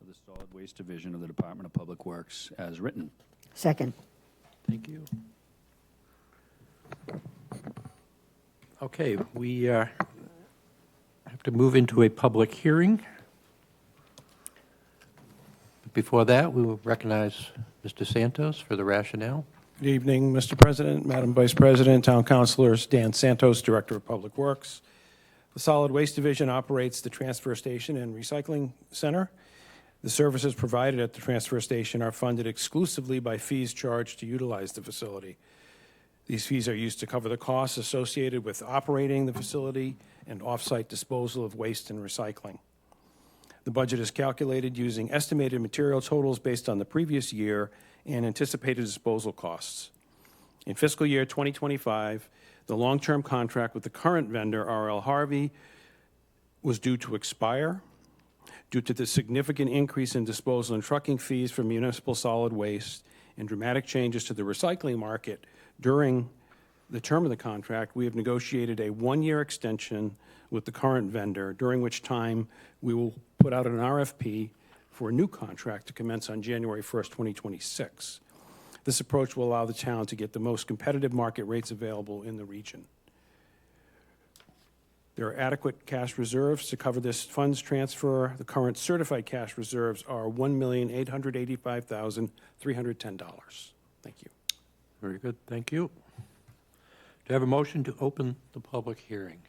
the Solid Waste Division of the Department of Public Works as written. Second. Thank you. Okay, we have to move into a public hearing. Before that, we will recognize Mr. Santos for the rationale. Good evening, Mr. President, Madam Vice President, Town Councilors. Dan Santos, Director of Public Works. The Solid Waste Division operates the transfer station and recycling center. The services provided at the transfer station are funded exclusively by fees charged to utilize the facility. These fees are used to cover the costs associated with operating the facility and off-site disposal of waste and recycling. The budget is calculated using estimated material totals based on the previous year and anticipated disposal costs. In fiscal year 2025, the long-term contract with the current vendor, R.L. Harvey, was due to expire. Due to the significant increase in disposal and trucking fees for municipal solid waste and dramatic changes to the recycling market during the term of the contract, we have negotiated a one-year extension with the current vendor, during which time we will put out an RFP for a new contract to commence on January 1st, 2026. This approach will allow the town to get the most competitive market rates available in the region. There are adequate cash reserves to cover this funds transfer. The current certified cash reserves are $1,885,310. Thank you. Very good, thank you. Do I have a motion to open the public hearing?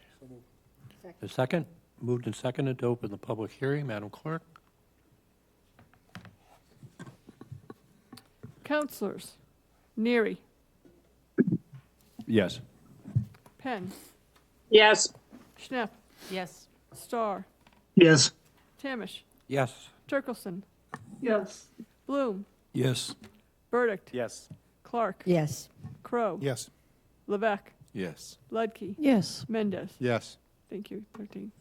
A second? Moved and seconded to open the public hearing. Madam Clerk? Councilors. Neary. Yes. Penn. Yes. Schnepp. Yes. Starr. Yes. Tamish. Yes. Turkelson. Yes. Bloom. Yes. Burdick. Yes. Clark. Yes. Crow. Yes. Levesque. Yes. Ludke. Yes. Mendez. Yes. Thank you. 13.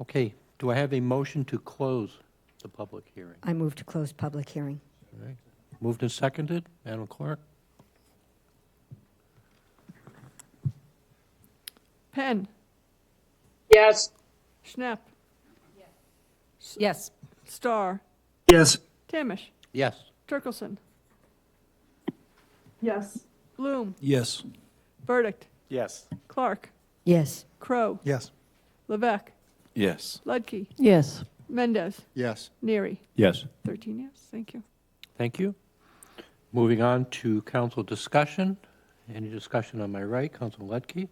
Okay, do I have a motion to close the public hearing? I move to close public hearing. All right. Moved and seconded. Madam Clerk? Penn. Yes. Schnepp. Yes. Starr. Yes. Tamish. Yes. Turkelson. Yes. Bloom. Yes. Burdick. Yes. Clark. Yes. Crow. Yes. Levesque. Yes. Ludke. Yes. Mendez. Yes. Neary. Yes. 13 yes. Thank you. Thank you. Moving on to council discussion. Any discussion on my right? Council Ledke?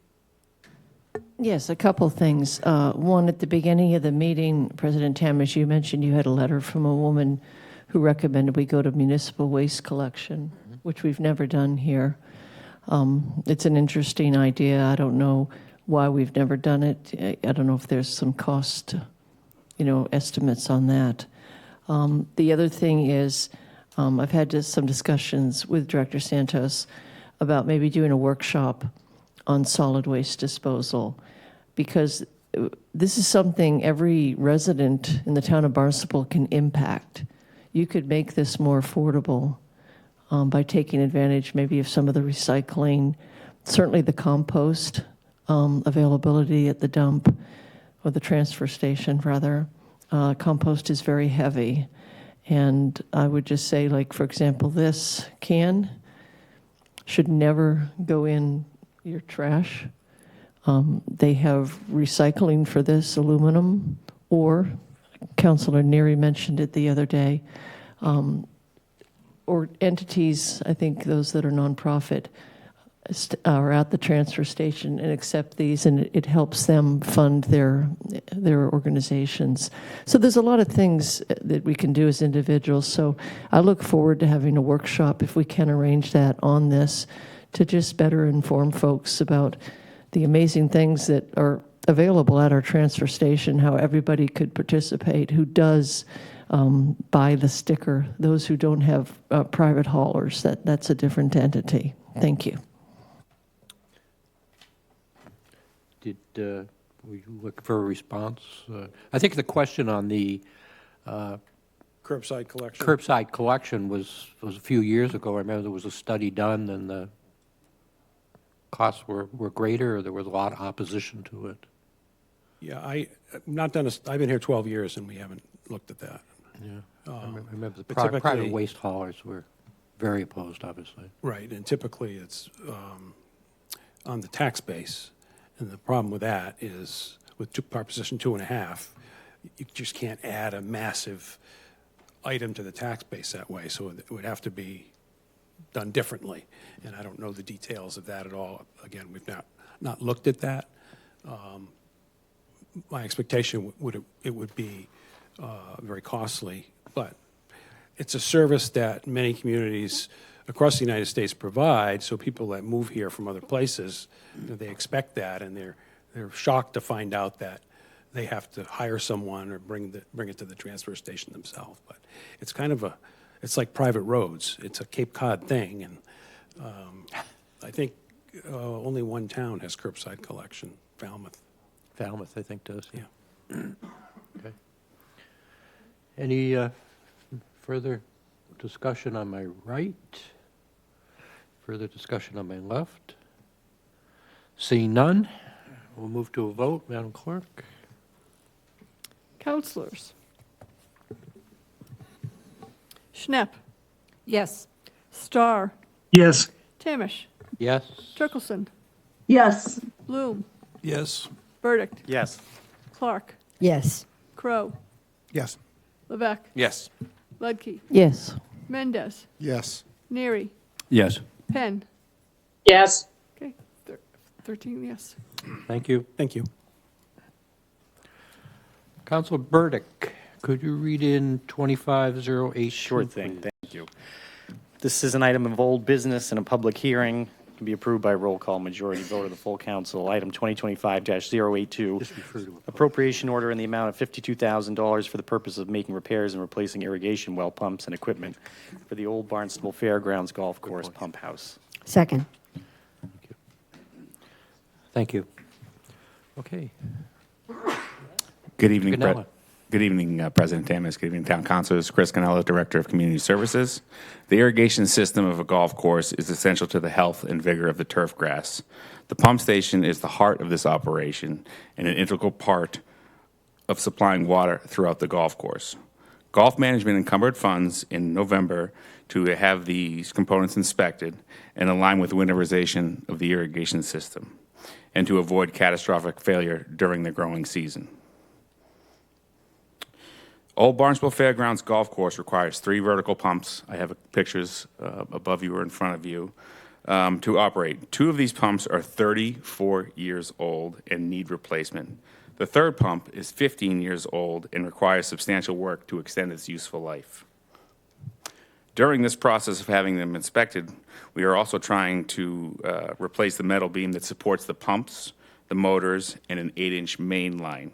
Yes, a couple things. One, at the beginning of the meeting, President Tamish, you mentioned you had a letter from a woman who recommended we go to municipal waste collection, which we've never done here. It's an interesting idea. I don't know why we've never done it. I don't know if there's some cost, estimates on that. The other thing is, I've had some discussions with Director Santos about maybe doing a workshop on solid waste disposal, because this is something every resident in the town of Barnstable can impact. You could make this more affordable by taking advantage maybe of some of the recycling, certainly the compost availability at the dump, or the transfer station, rather. Compost is very heavy. And I would just say, like, for example, this can should never go in your trash. They have recycling for this, aluminum, or Councilor Neary mentioned it the other day, or entities, I think those that are nonprofit, are at the transfer station and accept these, and it helps them fund their organizations. So there's a lot of things that we can do as individuals. So I look forward to having a workshop, if we can arrange that, on this, to just better inform folks about the amazing things that are available at our transfer station, how everybody could participate who does buy the sticker. Those who don't have private haulers, that's a different entity. Thank you. Did We look for a response. I think the question on the Curbside collection. curbside collection was a few years ago. I remember there was a study done, and the costs were greater, or there was a lot of opposition to it. Yeah, I've been here 12 years, and we haven't looked at that. Yeah, I remember the but private typically- waste haulers were very opposed, obviously. Right, and typically it's on the tax base, and the problem with that is with Proposition 2.5, you just can't add a massive item to the tax base that way, so it would have to be done differently, and I don't know the details of that at all. Again, we've not looked at that. My expectation it would be very costly, but it's a service that many communities across the United States provide, so people that move here from other places, they expect that, and they're shocked to find out that they have to hire someone or bring it to the transfer station themselves. But it's kind of it's like private roads. It's a Cape Cod thing, and I think only one town has curbside collection, Falmouth. Falmouth, I think, does. Yeah. Okay. Any further discussion on my right? Further discussion on my left? Seeing none, we'll move to a vote. Madam Clerk? Counselors. Schnapp. Yes. Starr. Yes. Tamish. Yes. Turkelson. Yes. Bloom. Yes. Burdick. Yes. Clark. Yes. Crow. Yes. Levesque. Yes. Ludke. Yes. Mendez. Yes. Neary. Yes. Penn. Yes. Okay, 13 yes. Thank you. Thank you. Councilor Burdick, could you read in 2508? Sure thing, thank you. This is an item of old business and a public hearing. It can be approved by roll call majority vote of the full council. Item 2025-082, appropriation order in the amount of $52,000 for the purpose of making repairs and replacing irrigation well pumps and equipment for the old Barnstable Fairgrounds Golf Course Pump House. Second. Thank you. Okay. Good evening, Ganella. Good evening, President Tamas. Good evening, Town Councilors. Chris Ganella, Director of Community Services. The irrigation system of a golf course is essential to the health and vigor of the turf grass. The pump station is the heart of this operation and an integral part of supplying water throughout the golf course. Golf Management encumbered funds in November to have these components inspected and align with winterization of the irrigation system and to avoid catastrophic failure during the growing season. Old Barnstable Fairgrounds Golf Course requires 3 vertical pumps. I have pictures above you or in front of you to operate. 2 of these pumps are 34 years old and need replacement. The third pump is 15 years old and requires substantial work to extend its useful life. During this process of having them inspected, we are also trying to replace the metal beam that supports the pumps, the motors, and an 8-inch main line.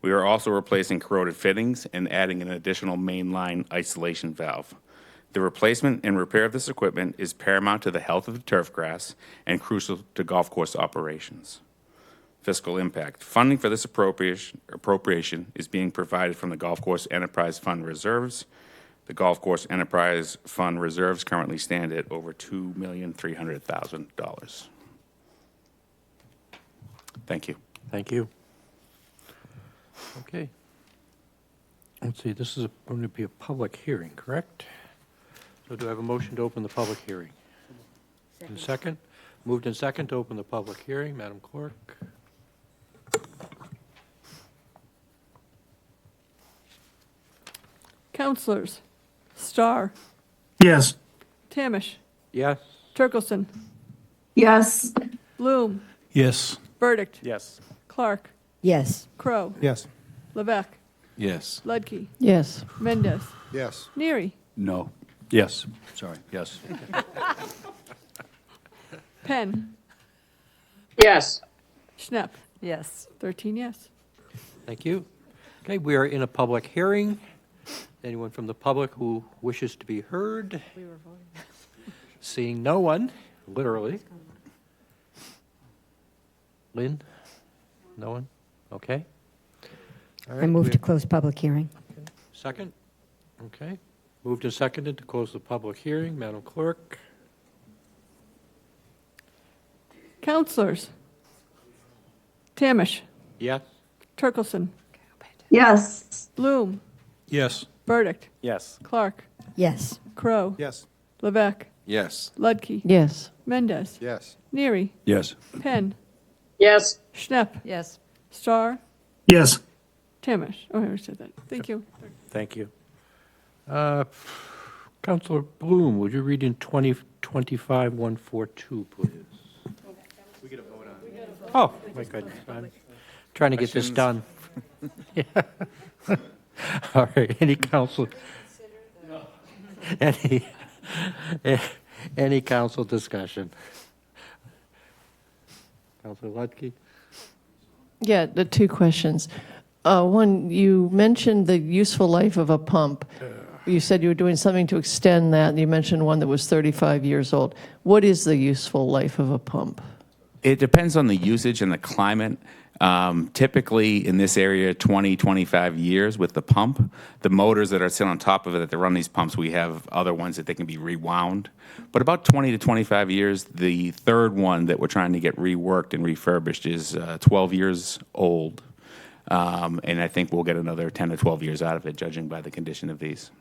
We are also replacing corroded fittings and adding an additional main line isolation valve. The replacement and repair of this equipment is paramount to the health of the turf grass and crucial to golf course operations. Fiscal impact. Funding for this appropriation is being provided from the Golf Course Enterprise Fund reserves. The Golf Course Enterprise Fund reserves currently stand at over $2,300,000. Thank you. Thank you. Okay. Let's see, this is going to be a public hearing, correct? So do I have a motion to open the public hearing? And second? Moved in second to open the public hearing. Madam Clerk? Counselors. Starr. Yes. Tamish. Yes. Turkelson. Yes. Bloom. Yes. Burdick. Yes. Clark. Yes. Crow. Yes. Levesque. Yes. Ludke. Yes. Mendez. Yes. Neary. No. Yes. Sorry. Yes. Penn. Yes. Schnapp. Yes. 13 yes. Thank you. Okay, we are in a public hearing. Anyone from the public who wishes to be heard? Seeing no one, literally. Lynn? No one? Okay? All I right, move we- to close public hearing. Second? Okay. Moved and seconded to close the public hearing. Madam Clerk? Counselors. Tamish. Yes? Turkelson. Yes. Bloom. Yes. Burdick. Yes. Clark. Yes. Crow. Yes. Levesque. Yes. Ludke. Yes. Mendez. Yes. Neary. Yes. Penn. Yes. Schnapp. Yes. Starr. Yes. Tamish. Oh, I already said that. Thank you. Thank you. Counselor Bloom, would you read in 2025-142, please? We get a vote on it. Oh, my goodness. I'm trying to get this done. Yeah. All right, any council? Any council discussion? Counselor Ludke? Yeah, the two questions. One, you mentioned the useful life of a pump. You said you were doing something to extend that, and you mentioned one that was 35 years old. What is the useful life of a pump? It depends on the usage and the climate. Typically in this area, 20, 25 years with the pump. The motors that are sitting on top of it that run these pumps, we have other ones that they can be rewound. But about 20 to 25 years, the third one that we're trying to get reworked and refurbished is 12 years old. And I think we'll get another 10 to 12 years out of it, judging by the condition of these.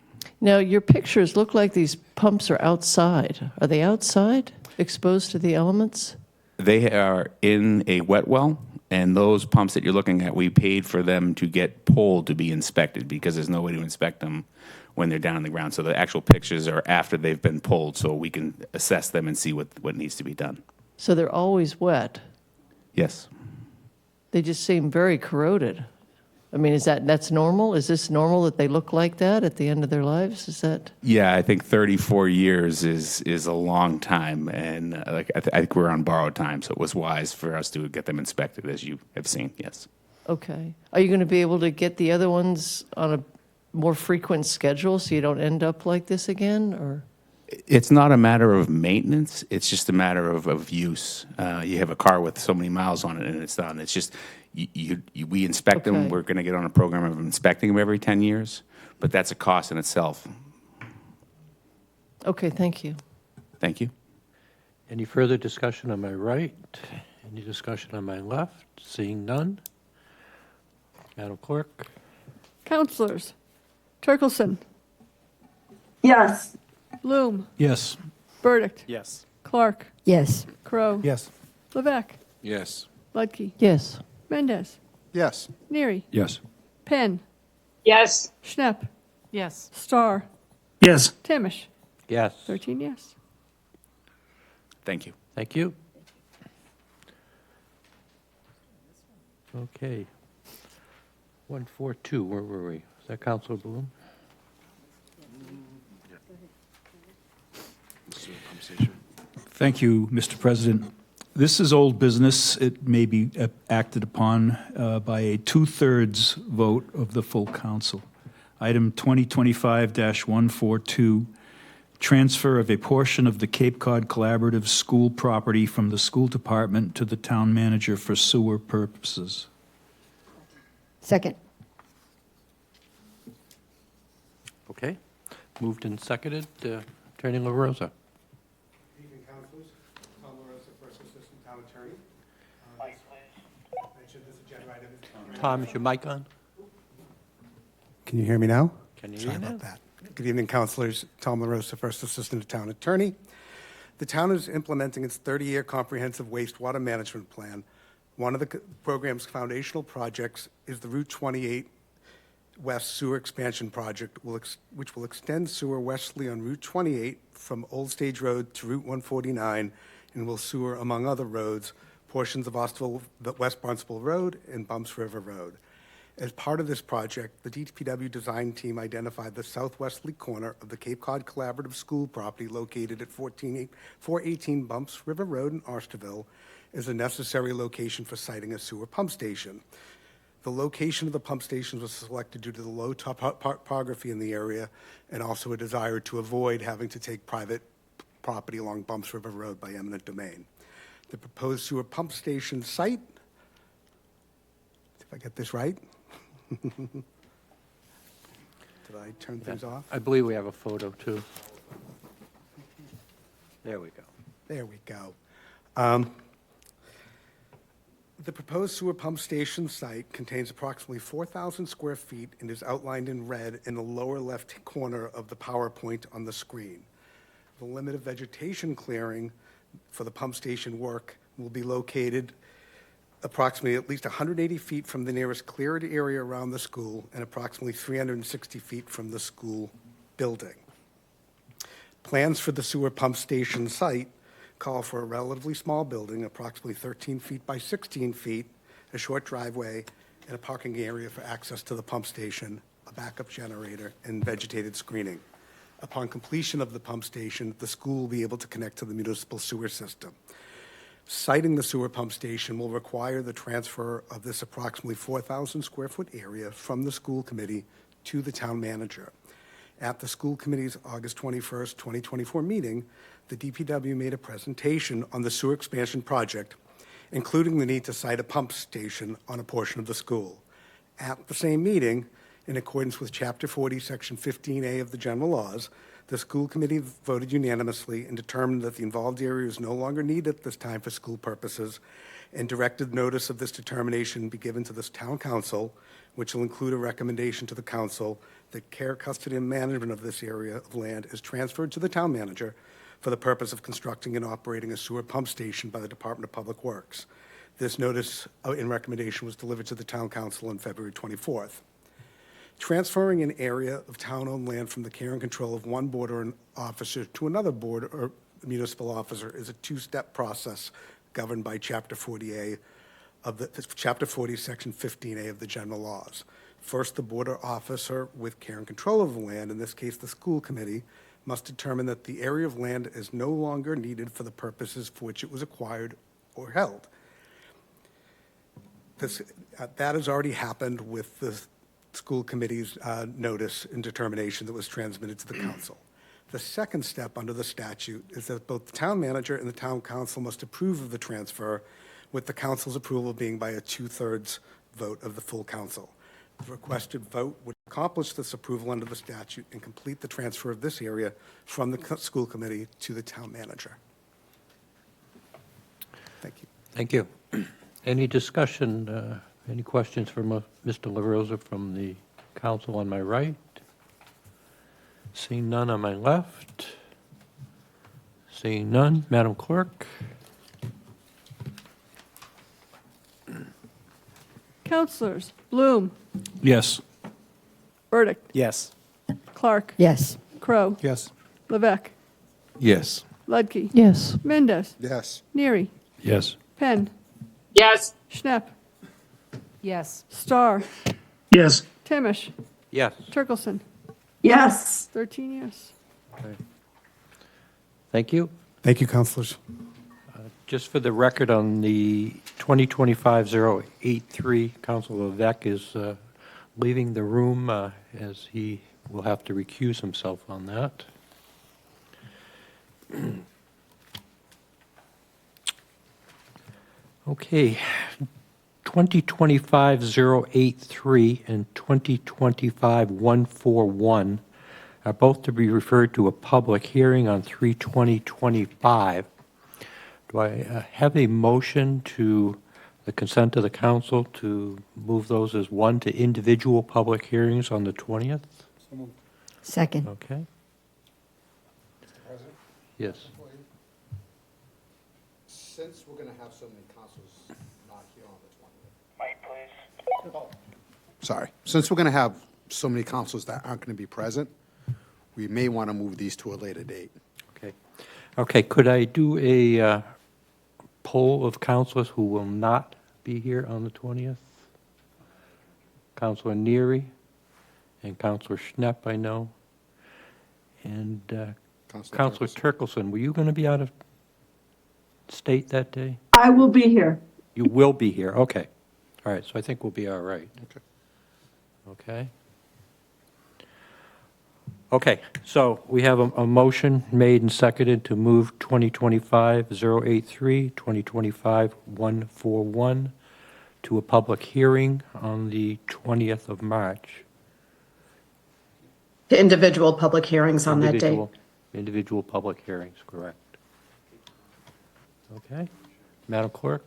Now, your pictures look like these pumps are outside. Are they outside, exposed to the elements? They are in a wet well, and those pumps that you're looking at, we paid for them to get pulled to be inspected because there's no way to inspect them when they're down on the ground. So the actual pictures are after they've been pulled, so we can assess them and see what needs to be done. So they're always wet. Yes. They just seem very corroded. I mean, that's normal? Is this normal that they look like that at the end of their lives? Is that? Yeah, I think 34 years is a long time, and I think we're on borrowed time, so it was wise for us to get them inspected, as you have seen. Yes. Okay. Are you going to be able to get the other ones on a more frequent schedule so you don't end up like this again, or? It's not a matter of maintenance. It's just a matter of use. You have a car with so many miles on it, and it's done. It's just we inspect them. Okay. We're going to get on a program of inspecting them every 10 years, but that's a cost in itself. Okay, thank you. Thank you. Any further discussion on my right? Any discussion on my left? Seeing none? Madam Clerk? Counselors. Turkelson. Yes. Bloom. Yes. Burdick. Yes. Clark. Yes. Crow. Yes. Levesque. Yes. Ludke. Yes. Mendez. Yes. Neary. Yes. Penn. Yes. Schnapp. Yes. Starr. Yes. Tamish. Yes. 13 yes. Thank you. Thank you. Okay. 142, where were we? Is that Counselor Bloom? Thank you, Mr. President. This is old business. It may be acted upon by a two-thirds vote of the full council. Item 2025-142, transfer of a portion of the Cape Cod Collaborative School property from the school department to the town manager for sewer purposes. Second. Okay. Moved and seconded. Attorney LaRosa. Evening, councilors. Tom LaRosa, First Assistant Town Attorney. Mentioned this agenda item. Tom, is your mic on? Can you hear me now? Can you Sorry hear me about now? that. Good evening, councilors. Tom LaRosa, First Assistant Town Attorney. The town is implementing its 30-year comprehensive wastewater management plan. One of the program's foundational projects is the Route 28 West Sewer Expansion Project, which will extend sewer westerly on Route 28 from Old Stage Road to Route 149 and will sewer, among other roads, portions of West Barnstable Road and Bumps River Road. As part of this project, the DPW design team identified the southwesterly corner of the Cape Cod Collaborative School property located at 418 Bumps River Road in Arsterville as a necessary location for siting a sewer pump station. The location of the pump stations was selected due to the low topography in the area and also a desire to avoid having to take private property along Bumps River Road by eminent domain. The proposed sewer pump station site, if I get this right? Did I turn things off? I believe we have a photo, too. There we go. There we go. The proposed sewer pump station site contains approximately 4,000 square feet and is outlined in red in the lower left corner of the PowerPoint on the screen. The limit of vegetation clearing for the pump station work will be located approximately at least 180 feet from the nearest cleared area around the school and approximately 360 feet from the school building. Plans for the sewer pump station site call for a relatively small building, approximately 13 feet by 16 feet, a short driveway, and a parking area for access to the pump station, a backup generator, and vegetated screening. Upon completion of the pump station, the school will be able to connect to the municipal sewer system. Siting the sewer pump station will require the transfer of this approximately 4,000 square foot area from the school committee to the town manager. At the school committee's August 21st, 2024 meeting, the DPW made a presentation on the sewer expansion project, including the need to site a pump station on a portion of the school. At the same meeting, in accordance with Chapter 40, Section 15A of the general laws, the school committee voted unanimously and determined that the involved area is no longer needed at this time for school purposes, and directed notice of this determination be given to this town council, which will include a recommendation to the council that care, custody, and management of this area of land is transferred to the town manager for the purpose of constructing and operating a sewer pump station by the Department of Public Works. This notice and recommendation was delivered to the town council on February 24th. Transferring an area of town-owned land from the care and control of one board or an officer to another board or municipal officer is a two-step process governed by Chapter 40A of the Chapter 40, Section 15A of the general laws. First, the board or officer with care and control of the land, in this case the school committee, must determine that the area of land is no longer needed for the purposes for which it was acquired or held. That has already happened with the school committee's notice and determination that was transmitted to the council. The second step under the statute is that both the town manager and the town council must approve of the transfer, with the council's approval being by a 2/3 vote of the full council. The requested vote would accomplish this approval under the statute and complete the transfer of this area from the school committee to the town manager. Thank you. Thank you. Any discussion, any questions for Mr. LaRosa from the council on my right? Seeing none on my left? Seeing none, Madam Clerk? Councilors Bloom, Yes. Burdick, Yes. Clark, Yes. Crow, Yes. Levesque, Yes. Ludke, Yes. Mendez, Yes. Neary, Yes. Penn, Yes. Schnapp, Yes. Starr, Yes. Timish, Yes. Turkelson, Yes. 13 yes. Thank you. Thank you, councilors. Just for the record, on the 2025-083, Councilor Levesque is leaving the room as he will have to recuse himself on that. Okay, 2025-083 and 2025-141 are both to be referred to a public hearing on 3/20/25. Do I have a motion to the consent of the council to move those as one to individual public hearings on the 20th? Second. Okay. Yes. Since we're going to have so many councils not here on the 20th. Sorry. Since we're going to have so many councils that aren't going to be present, we may want to move these to a later date. Okay. Okay, could I do a poll of councilors who will not be here on the 20th? Councilor Neary and Councilor Schnapp, I know. And Councilor Turkelson, were you going to be out of state that day? I will be here. You will be here, okay. All right, so I think we'll be all right. Okay. Okay, so we have a motion made and seconded to move 2025-083, 2025-141 to a public hearing on the 20th of March. Individual public hearings on that date. Individual public hearings, correct. Okay. Madam Clerk?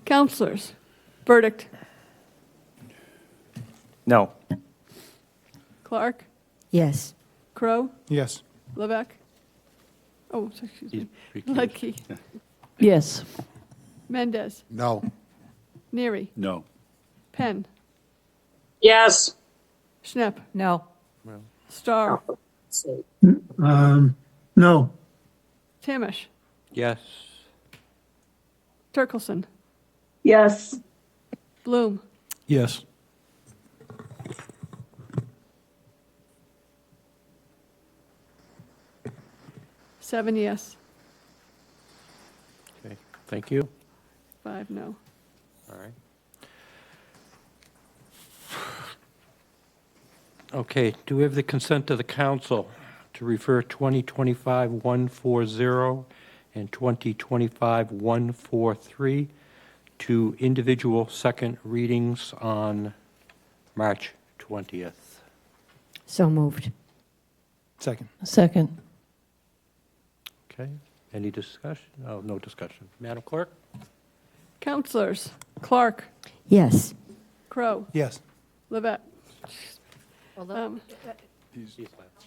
Counselors. Verdict. No. Clark. Yes. Crow. Yes. Levesque. Oh, excuse me. He's recused. Ledke. Yes. Mendez. No. Neary. No. Penn. Yes. Schnepp. No. Starr. No. Tamish. Yes. Turkelson. Yes. Bloom. Yes. Seven yes. Okay, thank you. 5 no. All right. Okay, do we have the consent of the council to refer 2025-140 and 2025-143 to individual second readings on March 20th? So moved. Second. Second. Okay, any discussion? Oh, no discussion. Madam Clerk? Counselors. Clark. Yes. Crow. Yes. Levesque. He's left.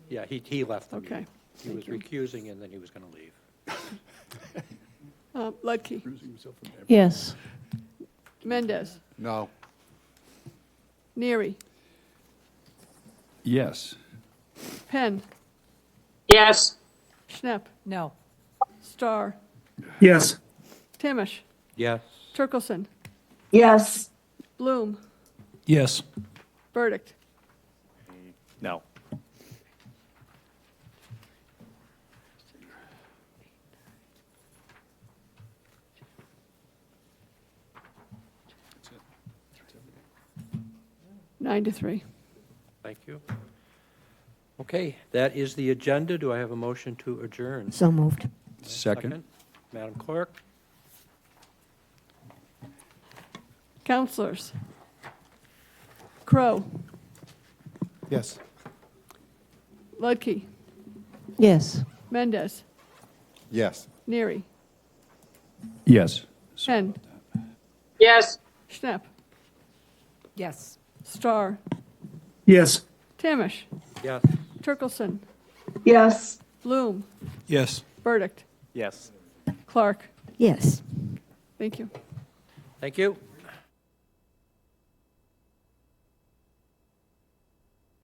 Yeah, he left the Okay. meeting. He was recusing and then he was going to leave. Ledke. Yes. Mendez. No. Neary. Yes. Penn. Yes. Schnepp. No. Starr. Yes. Tamish. Yes. Turkelson. Yes. Bloom. Yes. Verdict. No. Nine to 3. Thank you. Okay, that is the agenda. Do I have a motion to adjourn? So moved. Second. Madam Clerk? Counselors. Crow. Yes. Ledke. Yes. Mendez. Yes. Neary. Yes. Penn. Yes. Schnepp. Yes. Starr. Yes. Tamish. Yes. Turkelson. Yes. Bloom. Yes. Verdict. Yes. Clark. Yes. Thank you. Thank you.